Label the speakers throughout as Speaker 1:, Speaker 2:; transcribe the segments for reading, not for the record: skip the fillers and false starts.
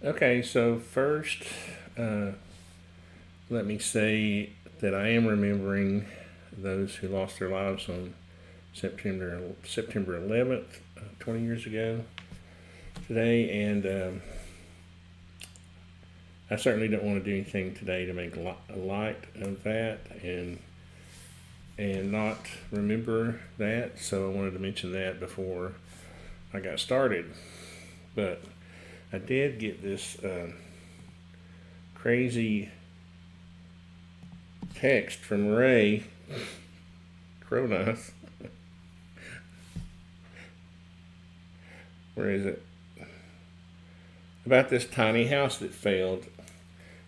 Speaker 1: Okay, so first, let me say that I am remembering those who lost their lives on September 11th, 20 years ago today, and I certainly don't want to do anything today to make light of that and not remember that. So I wanted to mention that before I got started. But I did get this crazy text from Ray Cronise. Where is it? About this tiny house that failed.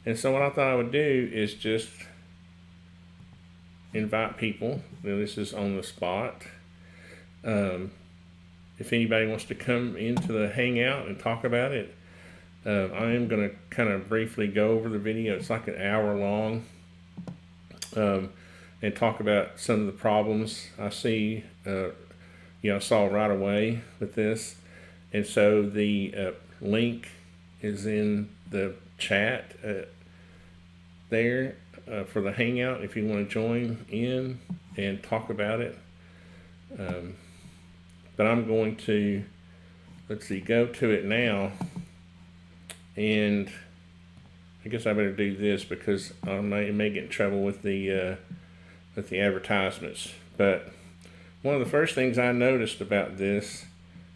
Speaker 1: And so what I thought I would do is just invite people. This is on the spot. If anybody wants to come into the Hangout and talk about it, I am going to kind of briefly go over the video. It's like an hour long, and talk about some of the problems I see. I saw right away with this, and so the link is in the chat there for the Hangout if you want to join in and talk about it. But I'm going to, go to it now, and I guess I better do this because I may get in trouble with the advertisements. But one of the first things I noticed about this,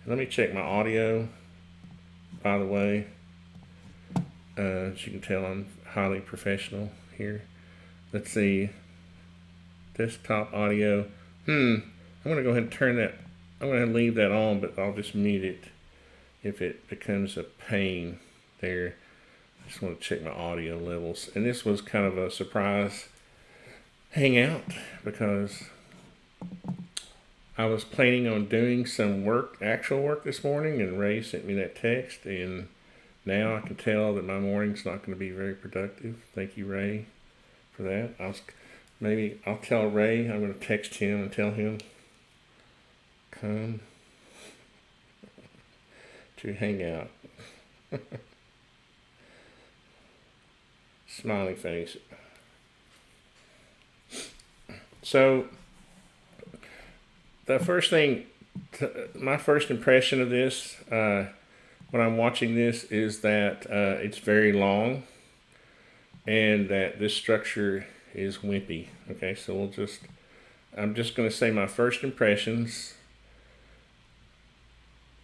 Speaker 1: let me check my audio, by the way. As you can tell, I'm highly professional here. Let's see, desktop audio. I'm going to go ahead and turn that. I'm going to leave that on, but I'll just mute it if it becomes a pain there. I just want to check my audio levels. And this was kind of a surprise hangout because I was planning on doing some actual work this morning, and Ray sent me that text, and now I can tell that my morning's not going to be very productive. Thank you, Ray, for that. I'll tell Ray, I'm going to text him and tell him, come to Hangout. Smiley face. So, the first thing, my first impression of this, when I'm watching this, is that it's very long and that this structure is wimpy. Okay, so I'm just going to say my first impressions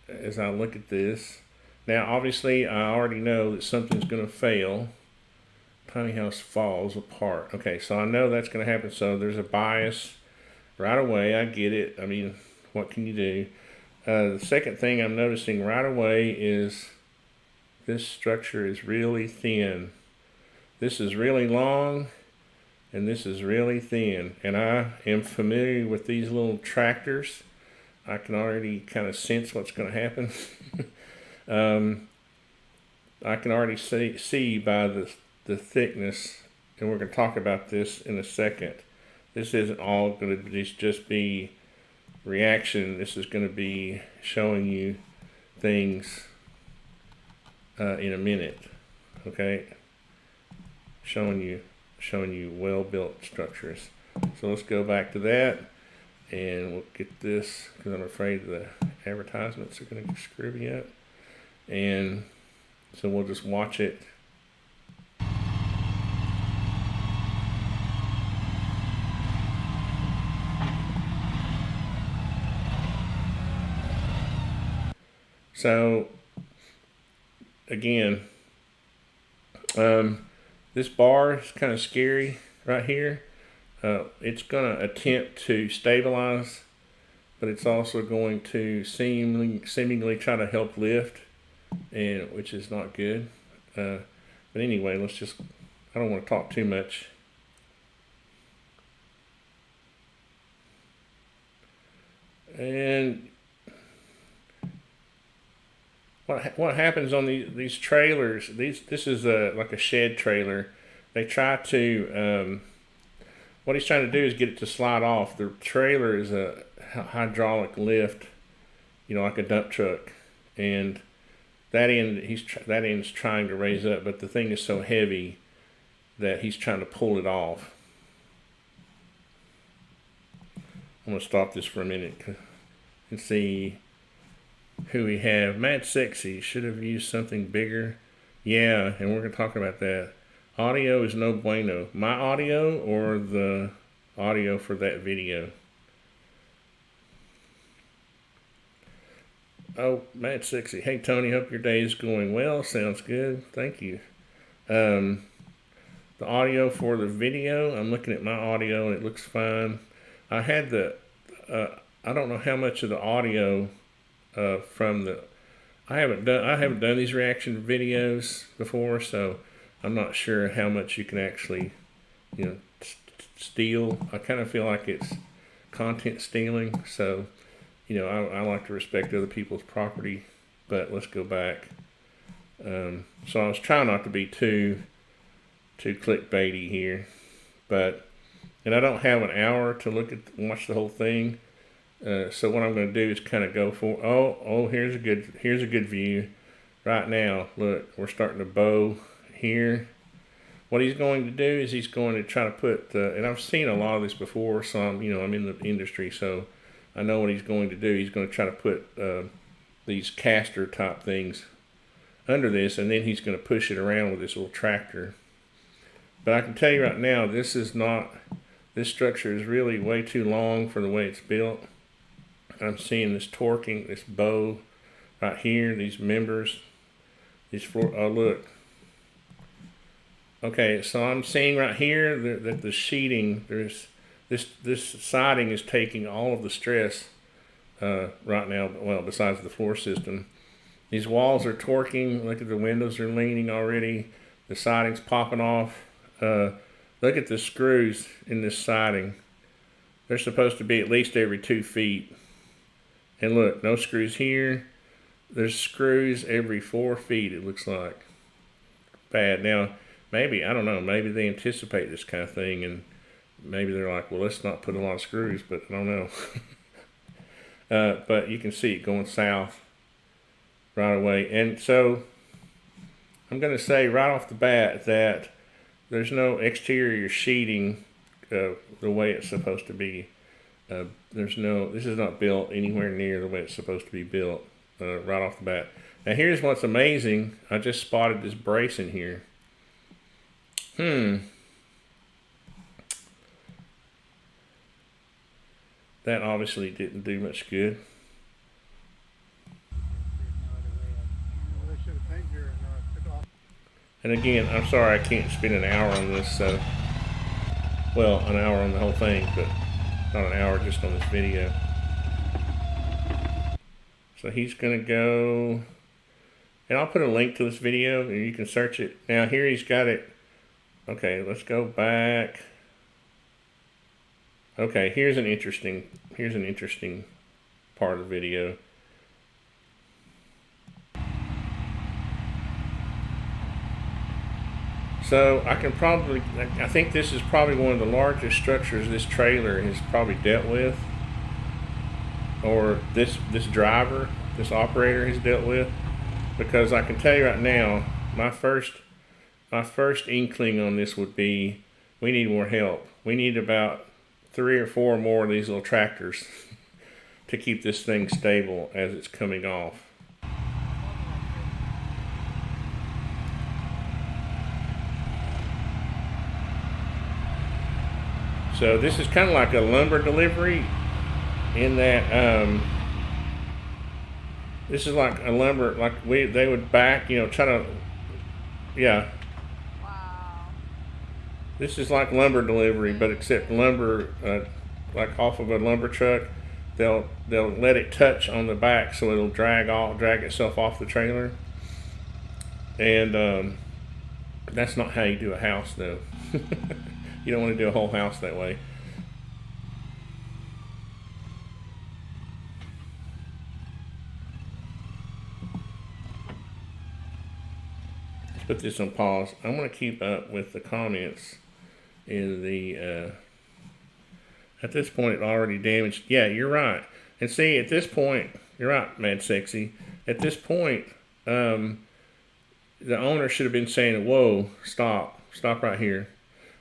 Speaker 1: as I look at this. Now, obviously, I already know that something's going to fail. Tiny house falls apart. Okay, so I know that's going to happen. So there's a bias right away. I get it. I mean, what can you do? The second thing I'm noticing right away is this structure is really thin. This is really long, and this is really thin. And I am familiar with these little tractors. I can already kind of sense what's going to happen. I can already see by the thickness, and we're going to talk about this in a second. This isn't all going to just be reaction. This is going to be showing you things in a minute. Okay, showing you well-built structures. So let's go back to that, and we'll get this because I'm afraid the advertisements are going to screw me up. And so we'll just watch it. So, again, this bar is kind of scary right here. It's going to attempt to stabilize, but it's also going to seemingly try to help lift, and which is not good. But anyway, I don't want to talk too much. And what happens on these trailers? This is like a shed trailer. They try to what he's trying to do is get it to slide off. The trailer is a hydraulic lift, like a dump truck, and that end, that end's trying to raise up, but the thing is so heavy that he's trying to pull it off. I'm gonna stop this for a minute and see who we have. Mad Sexy should have used something bigger. Yeah, and we're gonna talk about that. Audio is no bueno. My audio or the audio for that video? Oh, Mad Sexy. Hey Tony, hope your day is going well. Sounds good. Thank you. The audio for the video, I'm looking at my audio and it looks fine. I had the, I don't know how much of the audio from the, I haven't done these reaction videos before, so I'm not sure how much you can actually, steal. I kind of feel like it's content stealing, so, I like to respect other people's property, but let's go back. So I was trying not to be too clickbaity here, and I don't have an hour to watch the whole thing. So what I'm going to do is kind of go for, here's a good view right now. Look, we're starting to bow here. What he's going to do is he's going to try to put, and I've seen a lot of this before, so I'm in the industry, so I know what he's going to do. He's going to try to put these caster type things under this, and then he's going to push it around with this little tractor. But I can tell you right now, this structure is really way too long for the way it's built. I'm seeing this torquing, this bow right here, these members, oh look. Okay, so I'm seeing right here that the sheeting, this siding is taking all of the stress right now, well, besides the floor system. These walls are torquing, look at the windows are leaning already, the siding's popping off. Look at the screws in this siding. They're supposed to be at least every 2 feet. And look, no screws here. There's screws every 4 feet, it looks like. Bad. Now, maybe, I don't know, maybe they anticipate this kind of thing and maybe they're like, well, let's not put a lot of screws, but I don't know. But you can see it going south right away. And so, I'm going to say right off the bat that there's no exterior sheeting the way it's supposed to be. This is not built anywhere near the way it's supposed to be built right off the bat. Now here's what's amazing. I just spotted this brace in here. That obviously didn't do much good. And again, I'm sorry I can't spend an hour on this, so, well, an hour on the whole thing, but not an hour just on this video. So he's going to go, and I'll put a link to this video, and you can search it. Now here he's got it. Okay, let's go back. Okay, here's an interesting part of the video. So I think this is probably one of the largest structures this trailer has probably dealt with, or this driver, this operator has dealt with, because I can tell you right now, my first inkling on this would be, we need more help. We need about 3 or 4 more of these little tractors to keep this thing stable as it's coming off. So this is kind of like a lumber delivery in that this is like a lumber, like they would back, try to, yeah.
Speaker 2: Wow.
Speaker 1: This is like lumber delivery, but except lumber, like off of a lumber truck, they'll let it touch on the back so it'll drag itself off the trailer. And that's not how you do a house though. You don't want to do a whole house that way. Let's put this on pause. I'm going to keep up with the comments in the, at this point it already damaged. Yeah, you're right. And see, at this point, you're right, Mad Sexy. At this point, the owner should have been saying, "Whoa, stop right here."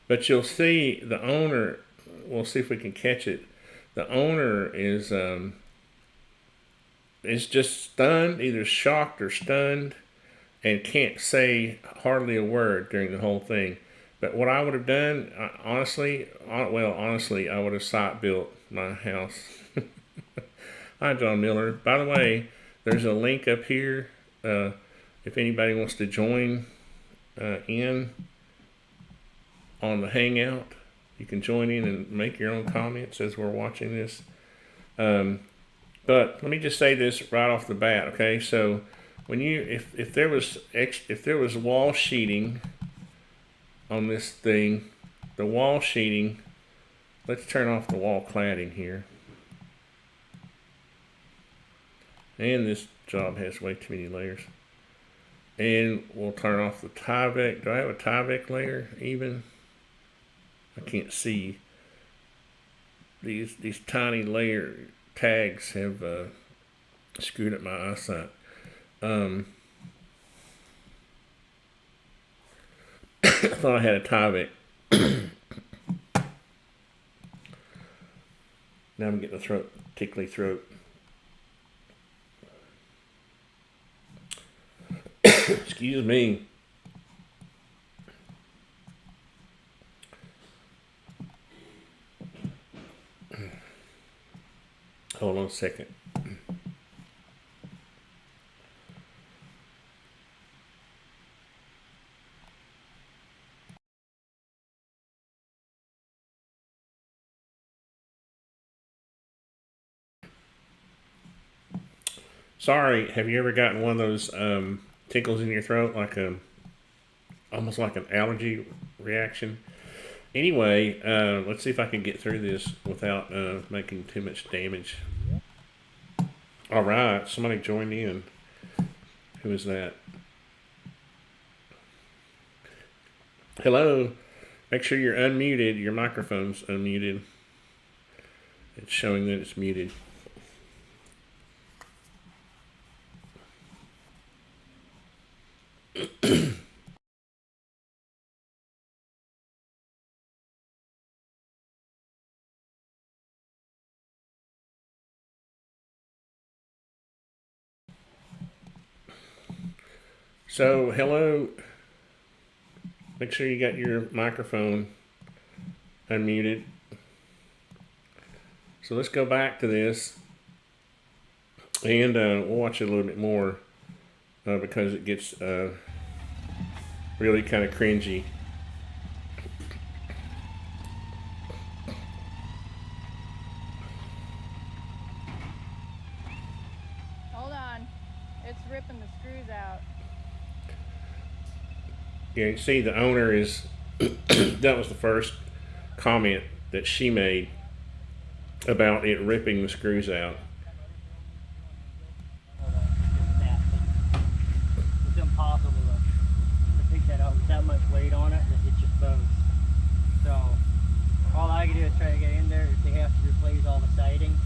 Speaker 1: But you'll see the owner. We'll see if we can catch it. The owner is just stunned, either shocked or stunned, and can't say hardly a word during the whole thing. But what I would have done, honestly, I would have site built my house. Hi, John Miller. By the way, there's a link up here. If anybody wants to join in on the Hangout, you can join in and make your own comments as we're watching this. But let me just say this right off the bat, okay? So when if there was wall sheeting on this thing, the wall sheeting, let's turn off the wall cladding here. And this job has way too many layers. And we'll turn off the Tyvek. Do I have a Tyvek layer even? I can't see. These tiny layer tags have screwed up my eyesight. I thought I had a Tyvek. Now I'm getting a tickly throat. Excuse me. Hold on a second. Sorry, have you ever gotten one of those tickles in your throat, like almost like an allergy reaction? Anyway, let's see if I can get through this without making too much damage. All right, somebody joined in. Who is that? Hello. Make sure you're unmuted. Your microphone's unmuted. It's showing that it's muted. So, hello. Make sure you got your microphone unmuted. So let's go back to this, and we'll watch it a little bit more because it gets really kind of cringy.
Speaker 2: Hold on, it's ripping the screws out.
Speaker 1: Yeah, you see the owner is, that was the first comment that she made about it ripping the screws out.
Speaker 3: It's impossible to pick that up with that much weight on it that it just bows. So all I can do is try to get in there. If they have to replace all the siding,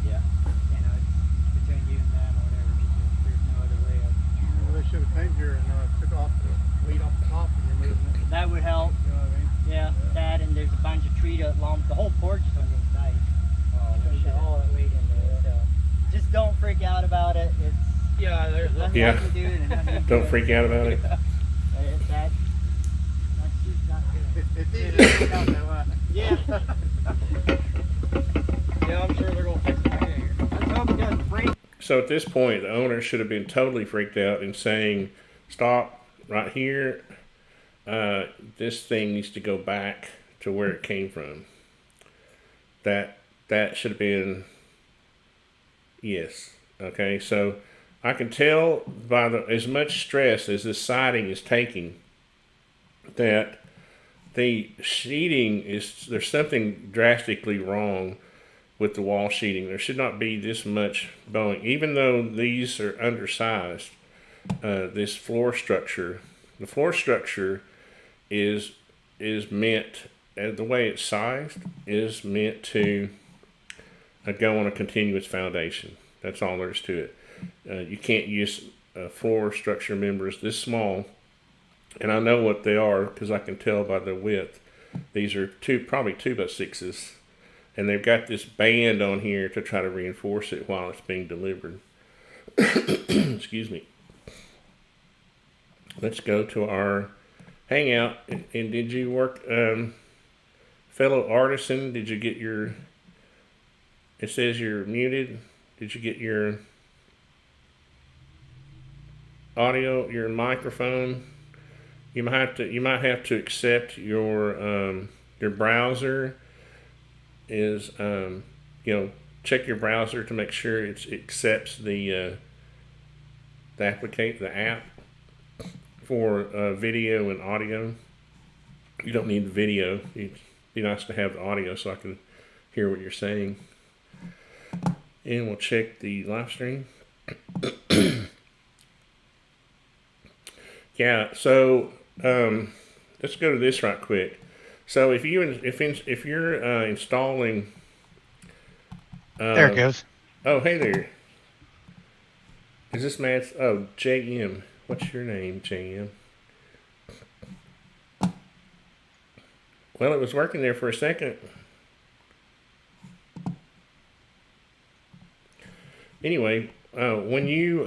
Speaker 3: yeah, you know, it's between you and them or whatever. There's no other way of.
Speaker 4: Well, they should have came here and took off the weight off the top and removed it.
Speaker 3: That would help.
Speaker 4: You know what I mean?
Speaker 3: Yeah, that, and there's a bunch of tree lump. The whole porch is on the inside. There's all that weight in there. So just don't freak out about it. It's
Speaker 4: Yeah,
Speaker 3: nothing I can do and nothing you can
Speaker 1: Don't
Speaker 3: do.
Speaker 1: freak out about it.
Speaker 3: That's just not good.
Speaker 4: It's easy to count that way.
Speaker 3: Yeah. Yeah, I'm sure they're gonna fix it right here. Let's hope it doesn't break.
Speaker 1: So at this point, the owner should have been totally freaked out and saying, "Stop right here. This thing needs to go back to where it came from." That should have been yes. Okay, so I can tell by as much stress as this siding is taking that the sheeting there's something drastically wrong with the wall sheeting. There should not be this much bowing, even though these are undersized. This floor structure, the floor structure is meant, the way it's sized is meant to go on a continuous foundation. That's all there is to it. You can't use floor structure members this small, and I know what they are because I can tell by the width. These are probably 2x6s, and they've got this band on here to try to reinforce it while it's being delivered. Excuse me. Let's go to our Hangout. And did you work, fellow artisan? Did you get your? It says you're muted. Did you get your audio, your microphone? You might have to accept your browser is check your browser to make sure it accepts the app for video and audio. You don't need the video. It'd be nice to have the audio so I can hear what you're saying. And we'll check the live stream. Yeah, so let's go to this right quick. So if you're installing,
Speaker 5: there it goes.
Speaker 1: Oh, hey there. Is this Matt's? Oh, JM. What's your name, JM? Well, it was working there for a second. Anyway, when you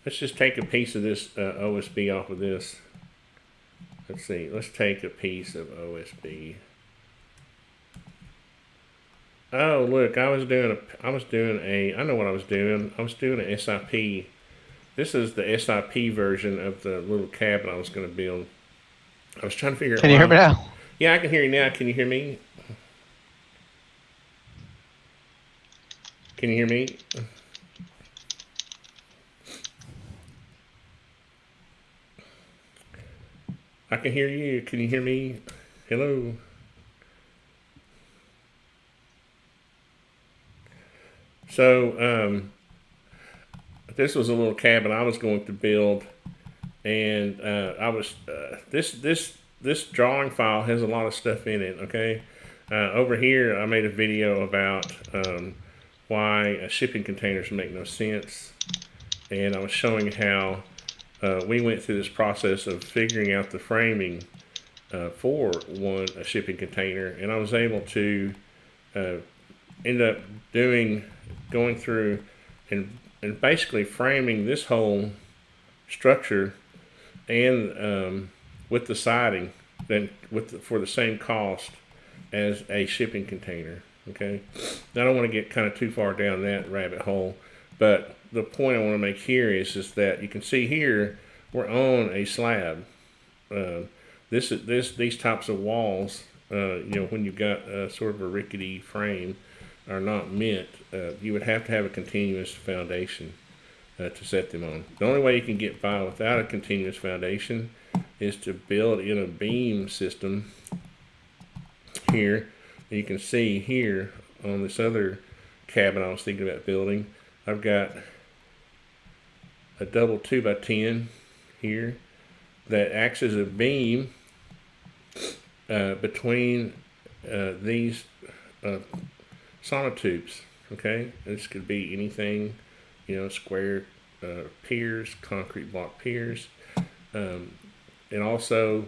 Speaker 1: let's just take a piece of this OSB off of this. Let's see. Let's take a piece of OSB. Oh, look, I know what I was doing. I was doing an SIP. This is the SIP version of the little cabin I was going to build. I was trying to figure out.
Speaker 5: Can you hear me now?
Speaker 1: Yeah, I can hear you now. Can you hear me? Can you hear me? I can hear you. Can you hear me? Hello? So, this was a little cabin I was going to build, and this drawing file has a lot of stuff in it, okay? Over here, I made a video about why shipping containers make no sense, and I was showing how we went through this process of figuring out the framing for a shipping container, and I was able to end up going through and basically framing this whole structure and with the siding for the same cost as a shipping container. Okay, now I don't want to get kind of too far down that rabbit hole, but the point I want to make here is that you can see here we're on a slab. These types of walls, when you've got sort of a rickety frame, are not meant. You would have to have a continuous foundation to set them on. The only way you can get by without a continuous foundation is to build in a beam system here. And you can see here on this other cabin I was thinking about building, I've got a double 2x10 here that acts as a beam between these sonotubes. Okay, this could be anything, square piers, concrete block piers, and also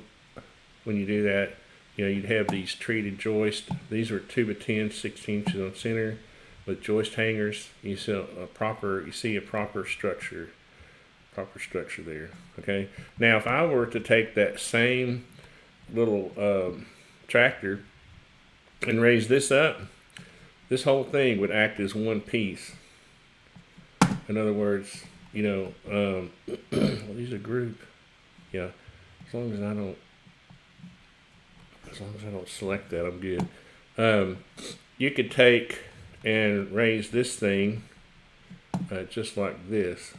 Speaker 1: when you do that, you'd have these treated joists. These are 2x10, 16 inches on center with joist hangers. You see a proper structure there. Okay, now if I were to take that same little tractor and raise this up, this whole thing would act as one piece. In other words, well, these are group. Yeah, as long as I don't select that, I'm good. You could take and raise this thing just like this.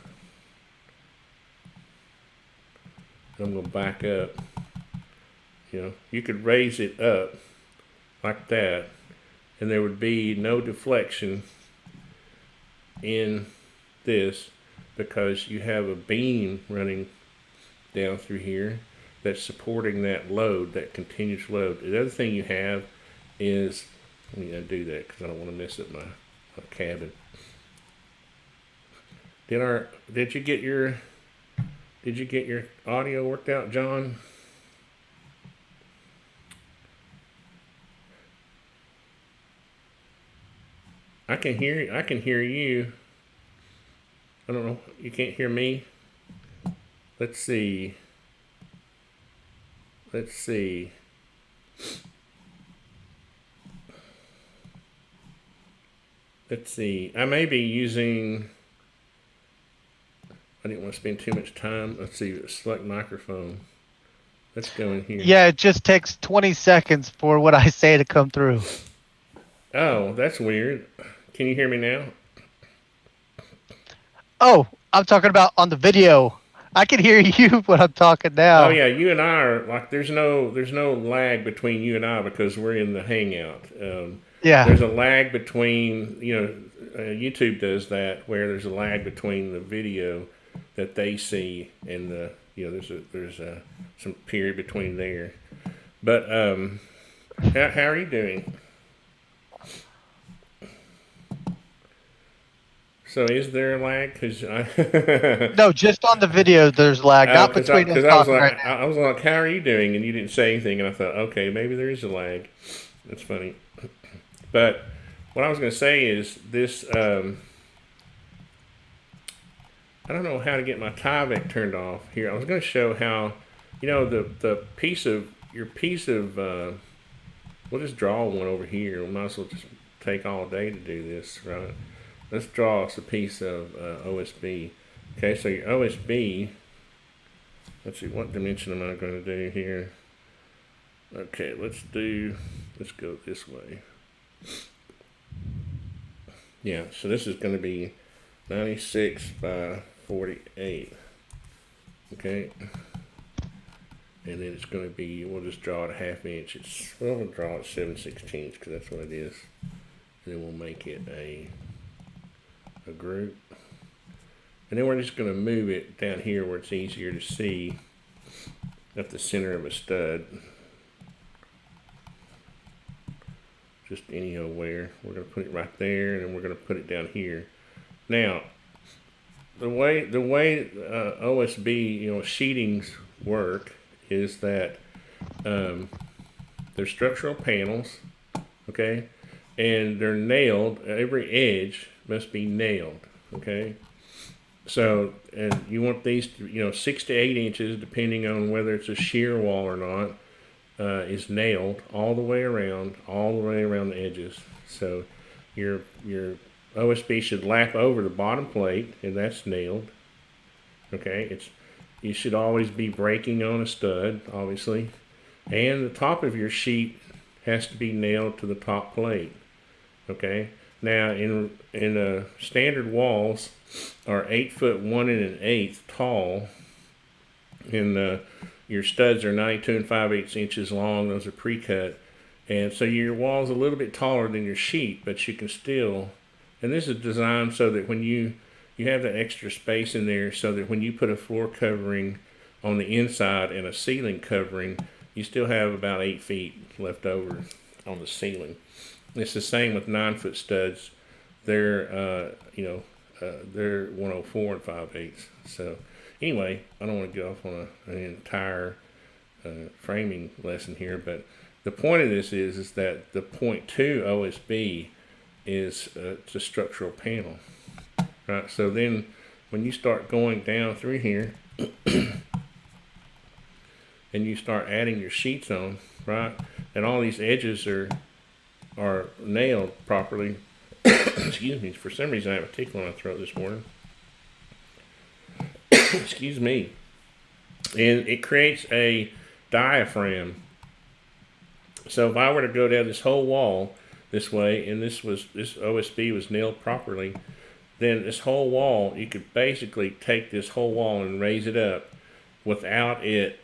Speaker 1: I'm going to back up. You could raise it up like that, and there would be no deflection in this because you have a beam running down through here that's supporting that load, that continuous load. The other thing you have is, let me undo that because I don't want to mess up my cabin. Did you get your audio worked out, John? I can hear you. I don't know. You can't hear me? Let's see. Let's see. Let's see. I may be using. I didn't want to spend too much time. Let's see. Select microphone. Let's go in here.
Speaker 5: Yeah, it just takes 20 seconds for what I say to come through.
Speaker 1: Oh, that's weird. Can you hear me now?
Speaker 5: Oh, I'm talking about on the video. I can hear you when I'm talking now.
Speaker 1: Oh yeah, you and I are like there's no lag between you and I because we're in the Hangout.
Speaker 5: Yeah.
Speaker 1: There's a lag between YouTube does that where there's a lag between the video that they see and the there's some period between there. But how are you doing? So is there a lag?
Speaker 5: No, just on the video there's lag, not between us talking right now.
Speaker 1: I was like, how are you doing? And you didn't say anything, and I thought, okay, maybe there is a lag. That's funny. But what I was going to say is this. I don't know how to get my Tyvek turned off here. I was going to show how, the piece of we'll just draw one over here. We might as well just take all day to do this, right? Let's draw us a piece of OSB. Okay, so your OSB, let's see, what dimension am I going to do here? Okay, let's go this way. Yeah, so this is going to be 96 by 48. Okay. And then it's going to be, we'll just draw it a ½ inch. We'll draw it 7/16 because that's what it is. And then we'll make it a group. And then we're just going to move it down here where it's easier to see at the center of a stud. Just anywhere. We're going to put it right there, and then we're going to put it down here. Now, the way OSB sheetings work is that they're structural panels, okay, and they're nailed. Every edge must be nailed, okay. So, and you want these, 6 to 8 inches, depending on whether it's a shear wall or not, is nailed all the way around the edges. So, your OSB should lap over the bottom plate, and that's nailed. Okay, you should always be breaking on a stud, obviously, and the top of your sheet has to be nailed to the top plate. Okay. Now, in standard walls are 8 foot 1 1/8 tall, and your studs are 92 5/8 inches long. Those are pre-cut, and so your wall's a little bit taller than your sheet, but you can still. And this is designed so that when you have that extra space in there, so that when you put a floor covering on the inside and a ceiling covering, you still have about 8 feet left over on the ceiling. It's the same with 9-foot studs. They're they're 104 5/8. So anyway, I don't want to get off on an entire framing lesson here, but the point of this is that the 0.2 OSB is it's a structural panel, right? So then when you start going down through here and you start adding your sheets on, right, and all these edges are nailed properly. Excuse me, for some reason I have a tickle in my throat this morning. Excuse me. And it creates a diaphragm. So if I were to go down this whole wall this way, and this OSB was nailed properly, then this whole wall, you could basically take this whole wall and raise it up without it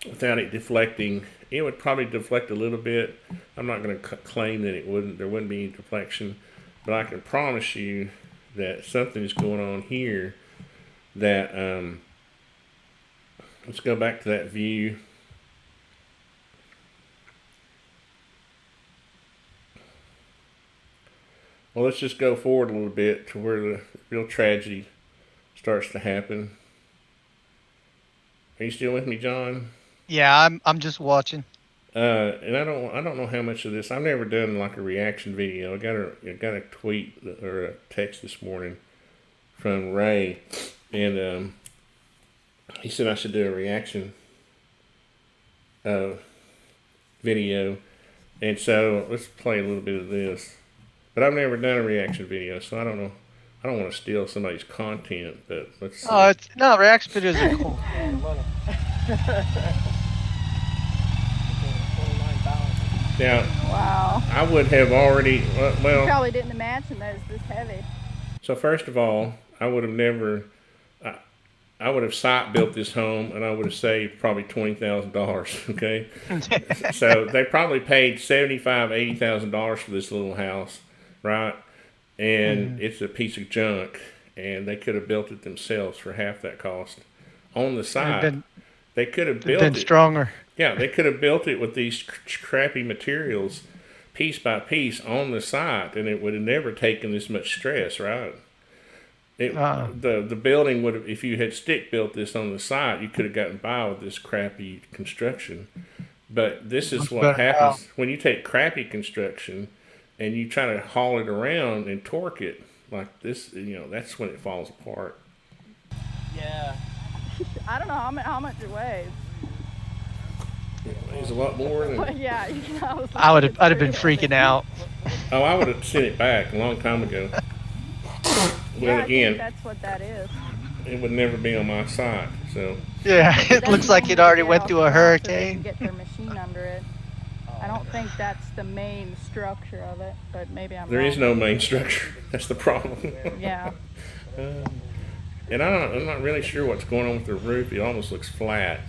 Speaker 1: deflecting. It would probably deflect a little bit. I'm not going to claim that there wouldn't be any deflection, but I can promise you that something is going on here that, let's go back to that view. Well, let's just go forward a little bit to where the real tragedy starts to happen. Are you still with me, John?
Speaker 5: Yeah, I'm just watching.
Speaker 1: And I don't know how much of this. I've never done like a reaction video. I got a tweet or a text this morning from Ray, and he said I should do a reaction video, and so let's play a little bit of this. But I've never done a reaction video, so I don't know. I don't want to steal somebody's content, but let's see.
Speaker 5: Oh, no, reaction videos are cool.
Speaker 1: Now,
Speaker 2: Wow.
Speaker 1: I would have already,
Speaker 2: You
Speaker 1: well,
Speaker 2: probably didn't imagine that it's this heavy.
Speaker 1: so first of all, I would have never, I would have site built this home and I would have saved probably $20,000, okay? So they probably paid $75,000, $80,000 for this little house, right? And it's a piece of junk, and they could have built it themselves for half that cost. On the side, they could have built
Speaker 5: been
Speaker 1: it.
Speaker 5: stronger.
Speaker 1: Yeah, they could have built it with these crappy materials, piece by piece, on the site, and it would have never taken this much stress, right? The building would have, if you had stick built this on the site, you could have gotten by with this crappy construction. But this is what happens when you take crappy construction and you try to haul it around and torque it like this. You know, that's when it falls apart.
Speaker 3: Yeah.
Speaker 2: I don't know how much it weighs.
Speaker 1: It weighs a lot more than.
Speaker 2: But yeah,
Speaker 5: I'd have been freaking out.
Speaker 1: Oh, I would have sent it back a long time ago.
Speaker 2: Yeah,
Speaker 1: Well, again,
Speaker 2: that's what that is.
Speaker 1: it would never be on my site. So
Speaker 5: Yeah, it looks like it already went through a hurricane.
Speaker 2: Get their machine under it. I don't think that's the main structure of it, but maybe I'm
Speaker 1: there
Speaker 2: wrong.
Speaker 1: is no main structure. That's the problem.
Speaker 2: Yeah.
Speaker 1: And I'm not really sure what's going on with the roof. It almost looks flat.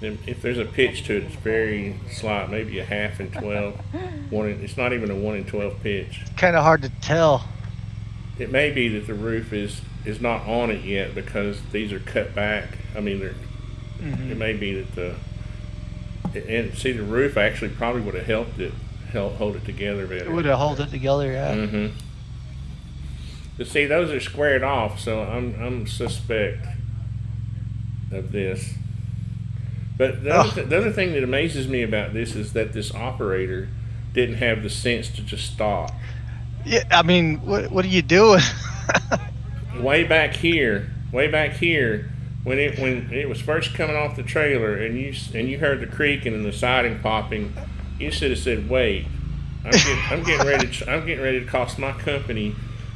Speaker 1: And if there's a pitch to it, it's very slight, maybe a half in 12. It's not even a 1 in 12 pitch.
Speaker 5: Kind of hard to tell.
Speaker 1: It may be that the roof is not on it yet because these are cut back. I mean, it may be that and see, the roof actually probably would have helped hold it together better.
Speaker 5: It would have held it together, yeah.
Speaker 1: Mm-hmm. But see, those are squared off, so I'm suspect of this. But the other thing that amazes me about this is that this operator didn't have the sense to just stop.
Speaker 5: Yeah, I mean, what are you doing?
Speaker 1: Way back here, when it was first coming off the trailer, and you heard the creaking and the siding popping, you should have said, "Wait, I'm getting ready to cost my company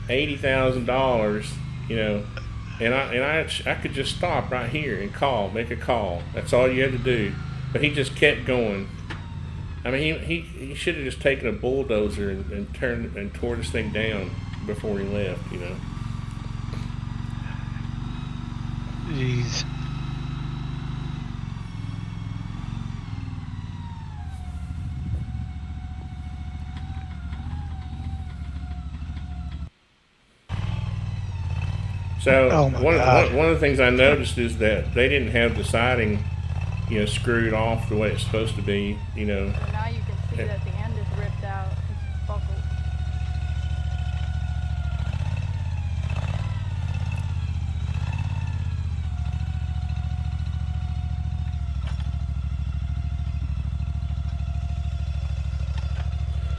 Speaker 1: $80,000, you know, and I could just stop right here and make a call. That's all you had to do." But he just kept going. I mean, he should have just taken a bulldozer and tore this thing down before he left, you know.
Speaker 5: Jeez.
Speaker 1: So one of the things I noticed is that they didn't have the siding, you know, screwed off the way it's supposed to be, you know.
Speaker 2: So now you can see that the end is ripped out. It's buckled.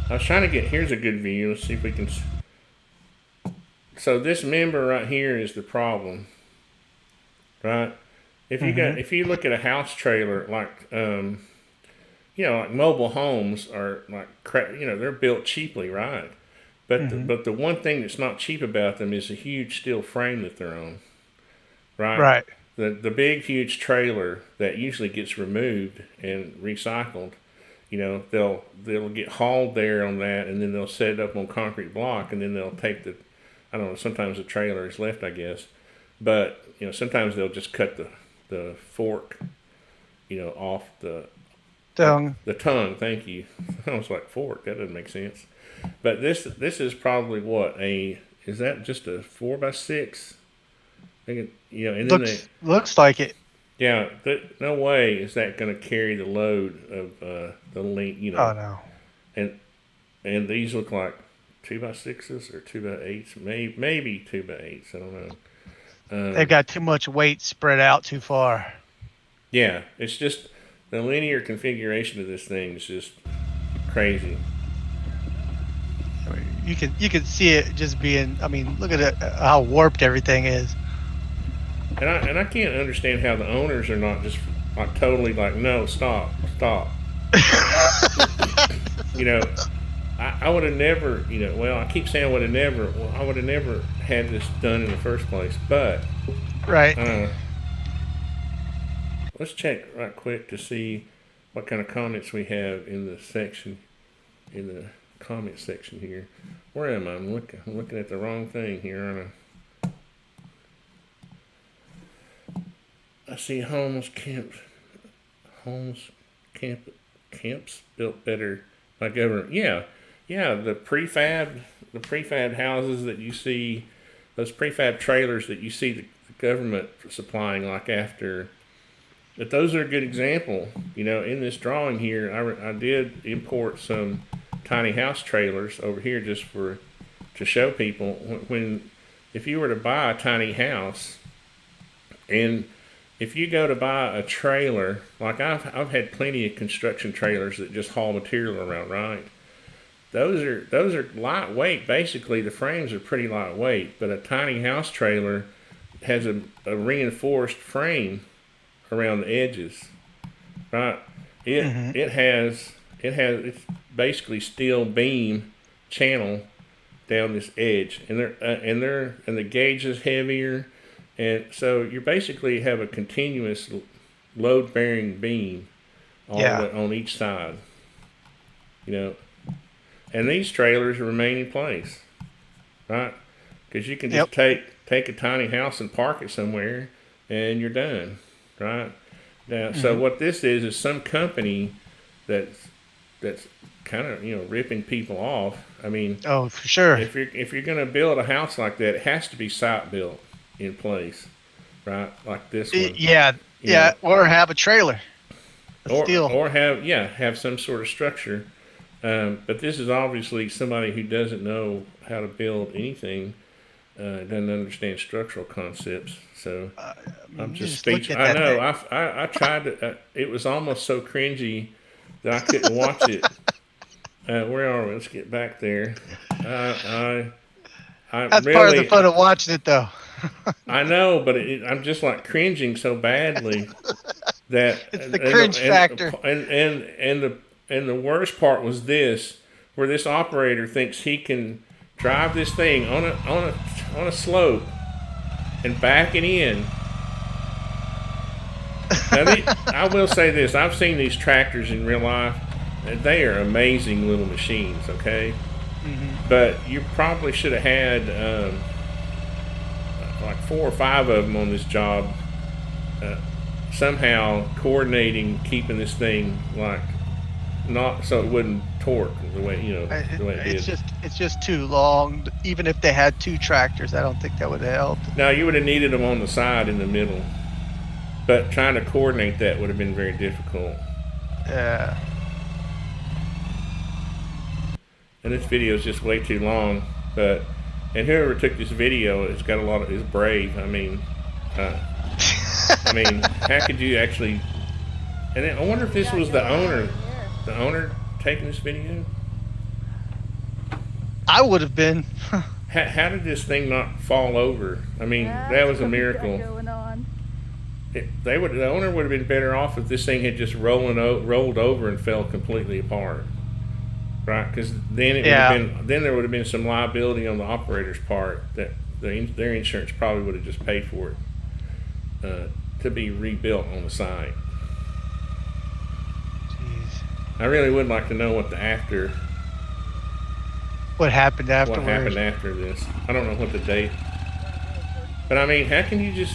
Speaker 1: I was trying to here's a good view. Let's see if we can. So this member right here is the problem, right? If you look at a house trailer, like you know, like mobile homes are like you know, they're built cheaply, right? But the one thing that's not cheap about them is a huge steel frame that they're on, right?
Speaker 5: Right.
Speaker 1: The big huge trailer that usually gets removed and recycled, you know, they'll get hauled there on that, and then they'll set it up on concrete block, and then they'll take I don't know, sometimes the trailer is left, I guess, but you know, sometimes they'll just cut the fork, you know, off the
Speaker 5: Tongue.
Speaker 1: The tongue, thank you. I was like, fork, that doesn't make sense. But this is probably is that just a 4x6? You know, and then
Speaker 5: looks like it.
Speaker 1: Yeah, no way is that going to carry the load of the length, you know.
Speaker 5: Oh no.
Speaker 1: And these look like 2x6s or 2x8s, maybe 2x8s. I don't know.
Speaker 5: They've got too much weight spread out too far.
Speaker 1: Yeah, it's just the linear configuration of this thing is just crazy.
Speaker 5: You can see it just being. I mean, look at it, how warped everything is.
Speaker 1: And I can't understand how the owners are not just like totally like, no, stop. You know, I would have never, you know, well, I keep saying I would have never had this done in the first place, but
Speaker 5: right.
Speaker 1: Let's check right quick to see what kind of comments we have in the section, in the comment section here. Where am I? I'm looking at the wrong thing here, aren't I? I see homeless camps built better by government. Yeah, the prefab houses that you see, those prefab trailers that you see the government supplying, like after. But those are a good example. You know, in this drawing here, I did import some tiny house trailers over here just to show people if you were to buy a tiny house, and if you go to buy a trailer, like I've had plenty of construction trailers that just haul material around, right? Those are lightweight. Basically, the frames are pretty lightweight, but a tiny house trailer has a reinforced frame around the edges, right? It's basically steel beam channel down this edge, and the gauge is heavier, and so you basically have a continuous load bearing beam on each side, you know. And these trailers remain in place, right? Because you can just take a tiny house and park it somewhere, and you're done. Right now, so what this is some company that's kind of, you know, ripping people off. I mean,
Speaker 5: oh, for sure.
Speaker 1: If you're going to build a house like that, it has to be site built in place, right? Like this one.
Speaker 5: Yeah, or have a trailer,
Speaker 1: or have some sort of structure. But this is obviously somebody who doesn't know how to build anything. Doesn't understand structural concepts, so I'm just speechless. I know. I tried to. It was almost so cringy that I couldn't watch it. Where are we? Let's get back there.
Speaker 5: That's really, part of the fun of watching it, though.
Speaker 1: I know, but I'm just like cringing so badly that
Speaker 5: it's the cringe factor.
Speaker 1: And the worst part was this, where this operator thinks he can drive this thing on a slope and back it in. Now, I will say this: I've seen these tractors in real life, and they are amazing little machines. Okay, but you probably should have had like 4 or 5 of them on this job, somehow coordinating, keeping this thing like not so it wouldn't torque the way the way it did.
Speaker 5: It's just too long. Even if they had 2 tractors, I don't think that would have helped.
Speaker 1: No, you would have needed them on the side in the middle, but trying to coordinate that would have been very difficult.
Speaker 5: Yeah.
Speaker 1: And this video is just way too long, and whoever took this video is brave. I mean, how could you actually? And then I wonder if this was the owner taking this video.
Speaker 5: I would have been.
Speaker 1: How did this thing not fall over? I mean, that was a miracle. The owner would have been better off if this thing had just rolled over and fell completely apart, right? Because then there would have been some liability on the operator's part that their insurance probably would have just paid for it to be rebuilt on the site. I really would like to know what happened after this. I don't know what the date. But I mean, how can you just?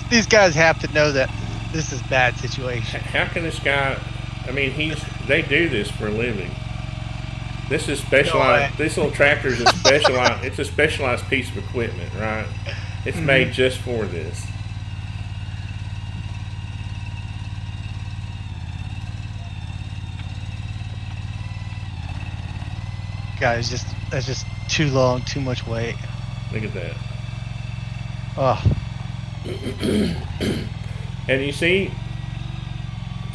Speaker 5: These guys have to know that this is a bad situation.
Speaker 1: How can this guy? I mean, they do this for a living. This is specialized. This little tractor is a specialized. It's a specialized piece of equipment, right? It's made just for this.
Speaker 5: guy is just that's just too long, too much weight.
Speaker 1: Look at that.
Speaker 5: Oh,
Speaker 1: And you see,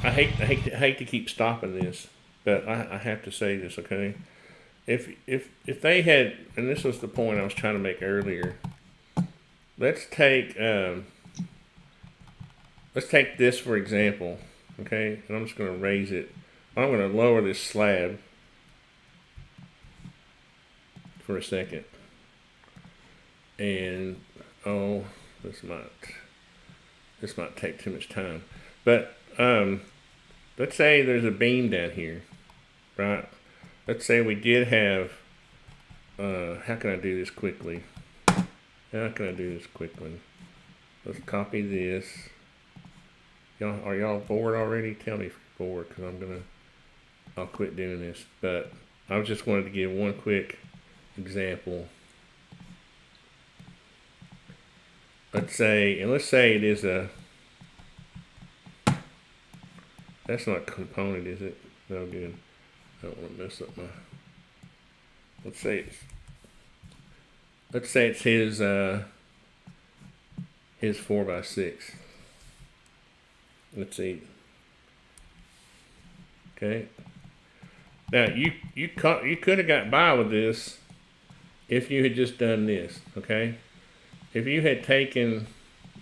Speaker 1: I hate to keep stopping this, but I have to say this, okay? If they had, and this was the point I was trying to make earlier. Let's take this for example, okay? And I'm just going to raise it. I'm going to lower this slab for a second, and oh, this might take too much time. But let's say there's a beam down here, right? Let's say we did have. How can I do this quickly? Let's copy this. Are y'all bored already? Tell me if you're bored, because I'll quit doing this. But I just wanted to give one quick example. Let's say it is that's not a component, is it? No good. I don't want to mess up my. Let's say it's his 4x6. Let's see. Okay. Now you could have got by with this if you had just done this. Okay. If you had taken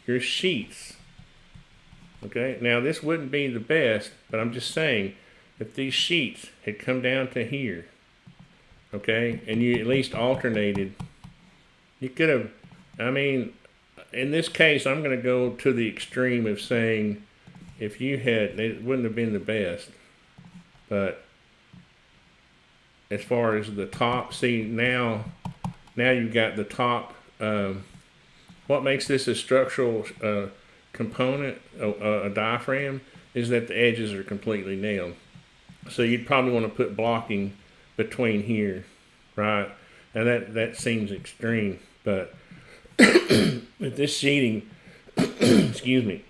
Speaker 1: your sheets. Okay. Now this wouldn't be the best, but I'm just saying, if these sheets had come down to here, okay, and you at least alternated, you could have, I mean, in this case, I'm going to go to the extreme of saying, if you had, it wouldn't have been the best, but as far as the top, see, now you've got the top, what makes this a structural component, a diaphragm, is that the edges are completely nailed. So you'd probably want to put blocking between here, right? And that seems extreme, but if this sheeting, excuse me,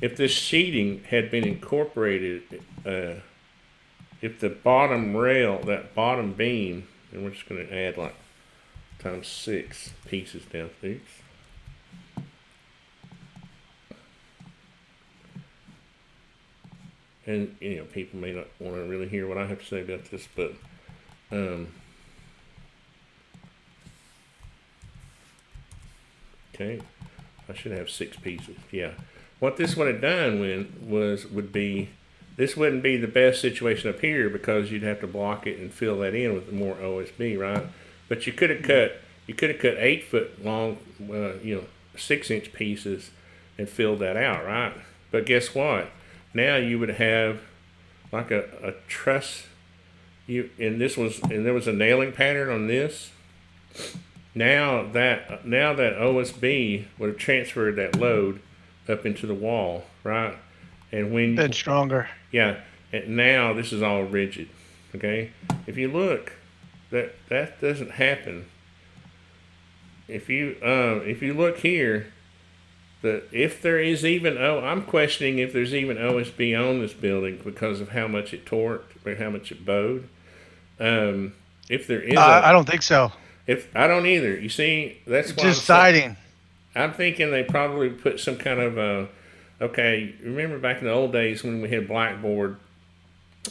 Speaker 1: if this sheeting had been incorporated, if the bottom rail, that bottom beam, and we're just going to add like times 6 pieces down there. And, you know, people may not want to really hear what I have to say about this, but okay, I should have 6 pieces. Yeah, what this would have done would be, this wouldn't be the best situation up here because you'd have to block it and fill that in with more OSB, right? But you could have cut 8 foot long, 6-inch pieces and filled that out, right? But guess what? Now you would have like a truss. And there was a nailing pattern on this. Now that OSB would have transferred that load up into the wall, right? And when
Speaker 5: been stronger.
Speaker 1: Yeah, and now this is all rigid. Okay, if you look, that doesn't happen. If you look here, if there is even I'm questioning if there's even OSB on this building because of how much it torqued or how much it bowed. If there is,
Speaker 5: I don't think so.
Speaker 1: If I don't either, you see, that's why
Speaker 5: just siding.
Speaker 1: I'm thinking they probably put some kind of okay. Remember back in the old days when we had blackboard,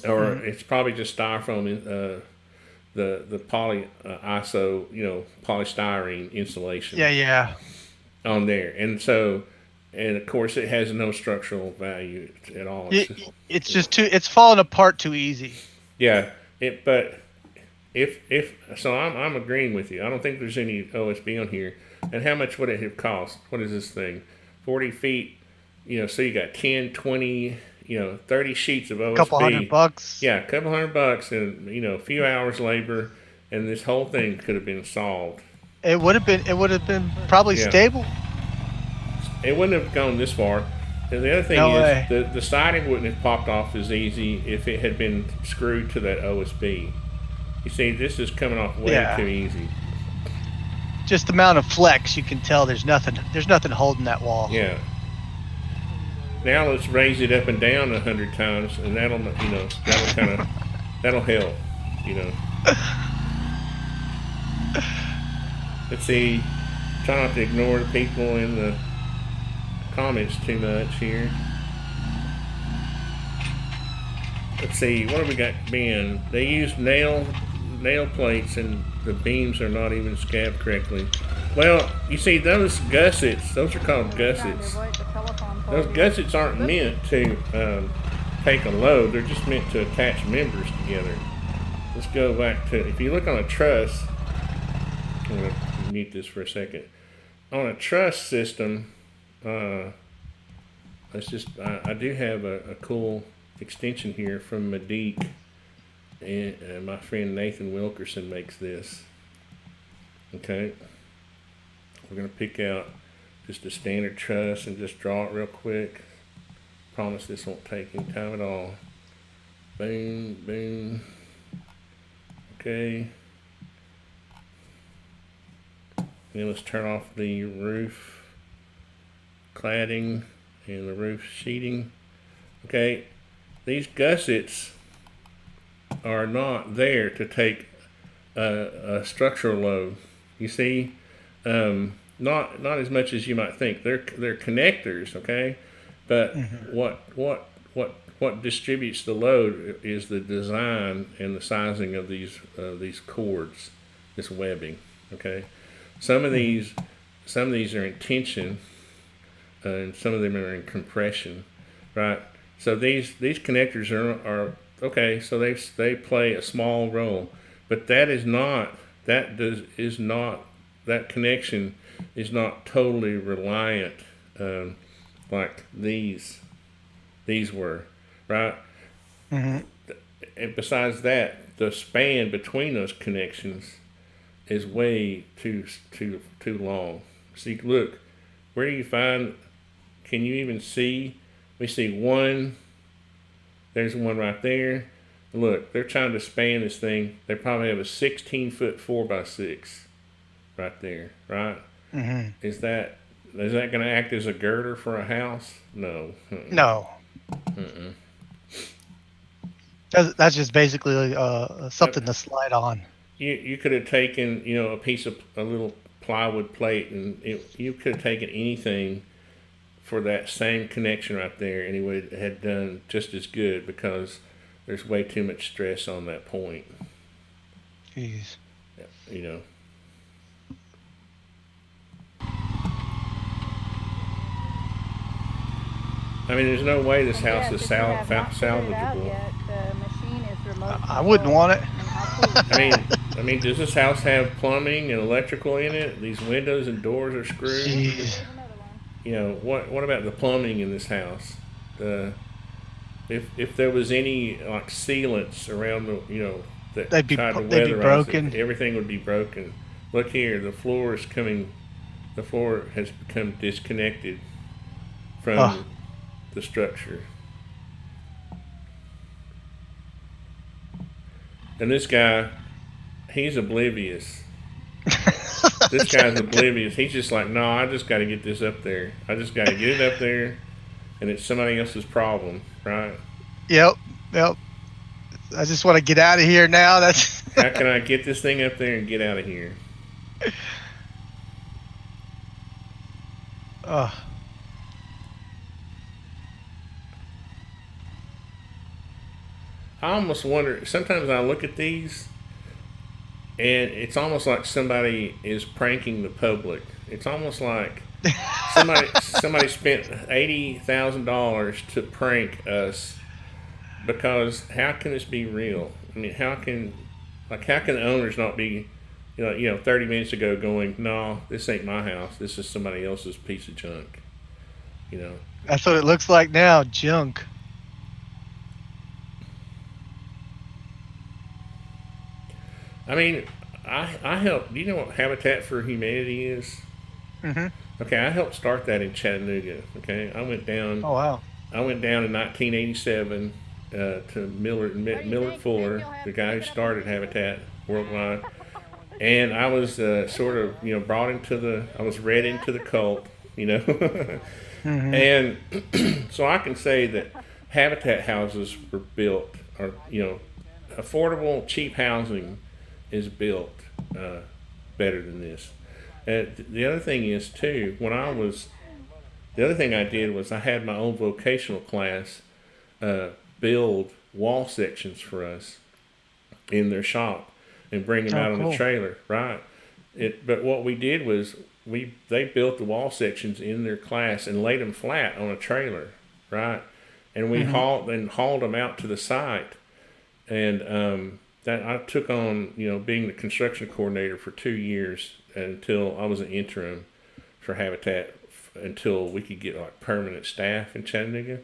Speaker 1: or it's probably just styrofoam, the poly ISO, polystyrene insulation.
Speaker 5: Yeah.
Speaker 1: On there, and of course it has no structural value at all.
Speaker 5: It's falling apart too easy.
Speaker 1: Yeah, but if so, I'm agreeing with you. I don't think there's any OSB on here. And how much would it have cost? What is this thing? 40 feet. So you got 10, 20, 30 sheets of OSB.
Speaker 5: A couple $100.
Speaker 1: Yeah, a couple $100, and a few hours labor, and this whole thing could have been solved.
Speaker 5: It would have been probably stable.
Speaker 1: It wouldn't have gone this far. And the other thing is the siding wouldn't have popped off as easy if it had been screwed to that OSB. You see, this is coming off way too easy.
Speaker 5: Just the amount of flex, you can tell there's nothing holding that wall.
Speaker 1: Yeah. Now let's raise it up and down 100 times, and that'll help. you know. Let's see. Try not to ignore the people in the comments too much here. Let's see, what have we got being? They use nail plates and the beams are not even scabbed correctly. Well, you see those gussets, those are called gussets. Those gussets aren't meant to take a load, they're just meant to attach members together. Let's go back to, if you look on a truss, I'm going to mute this for a second. On a truss system, let's just, I do have a cool extension here from Medique, and my friend Nathan Wilkerson makes this. Okay, we're going to pick out just a standard truss and just draw it real quick. Promise this won't take any time at all. Boom, boom. Okay. Then let's turn off the roof cladding and the roof sheeting. Okay, these gussets are not there to take a structural load. You see, not as much as you might think. They're connectors, okay, but what distributes the load is the design and the sizing of these cords, this webbing, okay. Some of these are in tension, and some of them are in compression, right? So these connectors are okay. So they play a small role, but that connection is not totally reliant, like these were, right? Mm-hmm. And besides that, the span between those connections is way too long. See, look, where do you find? Can you even see? We see one. There's one right there. Look, they're trying to span this thing. They probably have a 16-foot 4x6 right there, right? Mm-hmm. Is that going to act as a girder for a house? No. Mm-mm.
Speaker 5: No.
Speaker 1: Mm-mm.
Speaker 5: That's just basically something to slide on.
Speaker 1: You could have taken, a little plywood plate, and you could have taken anything for that same connection right there, and it would have done just as good, because there's way too much stress on that point.
Speaker 5: Jeez.
Speaker 1: You know. I mean, there's no way this house is salvageable.
Speaker 5: I wouldn't want it.
Speaker 1: I mean, does this house have plumbing and electrical in it? These windows and doors are screwed.
Speaker 5: Jeez.
Speaker 1: You know, what about the plumbing in this house? If there was any like sealants around the, that
Speaker 5: they'd be broken.
Speaker 1: it, everything would be broken. Look here, the floor has become disconnected from the structure. And this guy, he's oblivious. This guy's oblivious. He's just like, no, I just got to get this up there. I just got to get it up there, and it's somebody else's problem, right?
Speaker 5: Yep. I just want to get out of here now. That's
Speaker 1: how can I get this thing up there and get out of here? I almost wonder, sometimes I look at these and it's almost like somebody is pranking the public. It's almost like somebody spent $80,000 to prank us, because how can this be real? I mean, how can the owners not be, 30 minutes ago going, no, this ain't my house. This is somebody else's piece of junk.
Speaker 5: That's what it looks like now, junk.
Speaker 1: I mean, I helped. Do you know what Habitat for Humanity is? Mm-hmm. Okay, I helped start that in Chattanooga. Okay, I went down.
Speaker 5: Oh wow!
Speaker 1: I went down in 1987 to Millard Fuller, the guy who started Habitat worldwide, and I was sort of brought into I was read into the cult, mm-hmm. And so I can say that Habitat houses were built, or affordable, cheap housing is built better than this. The other thing is too, the other thing I did was I had my own vocational class build wall sections for us in their shop and bring them out on the trailer, right? But what we did was they built the wall sections in their class and laid them flat on a trailer, right? And we hauled them out to the site, and that I took on, being the construction coordinator for 2 years until I was an interim for Habitat until we could get like permanent staff in Chattanooga.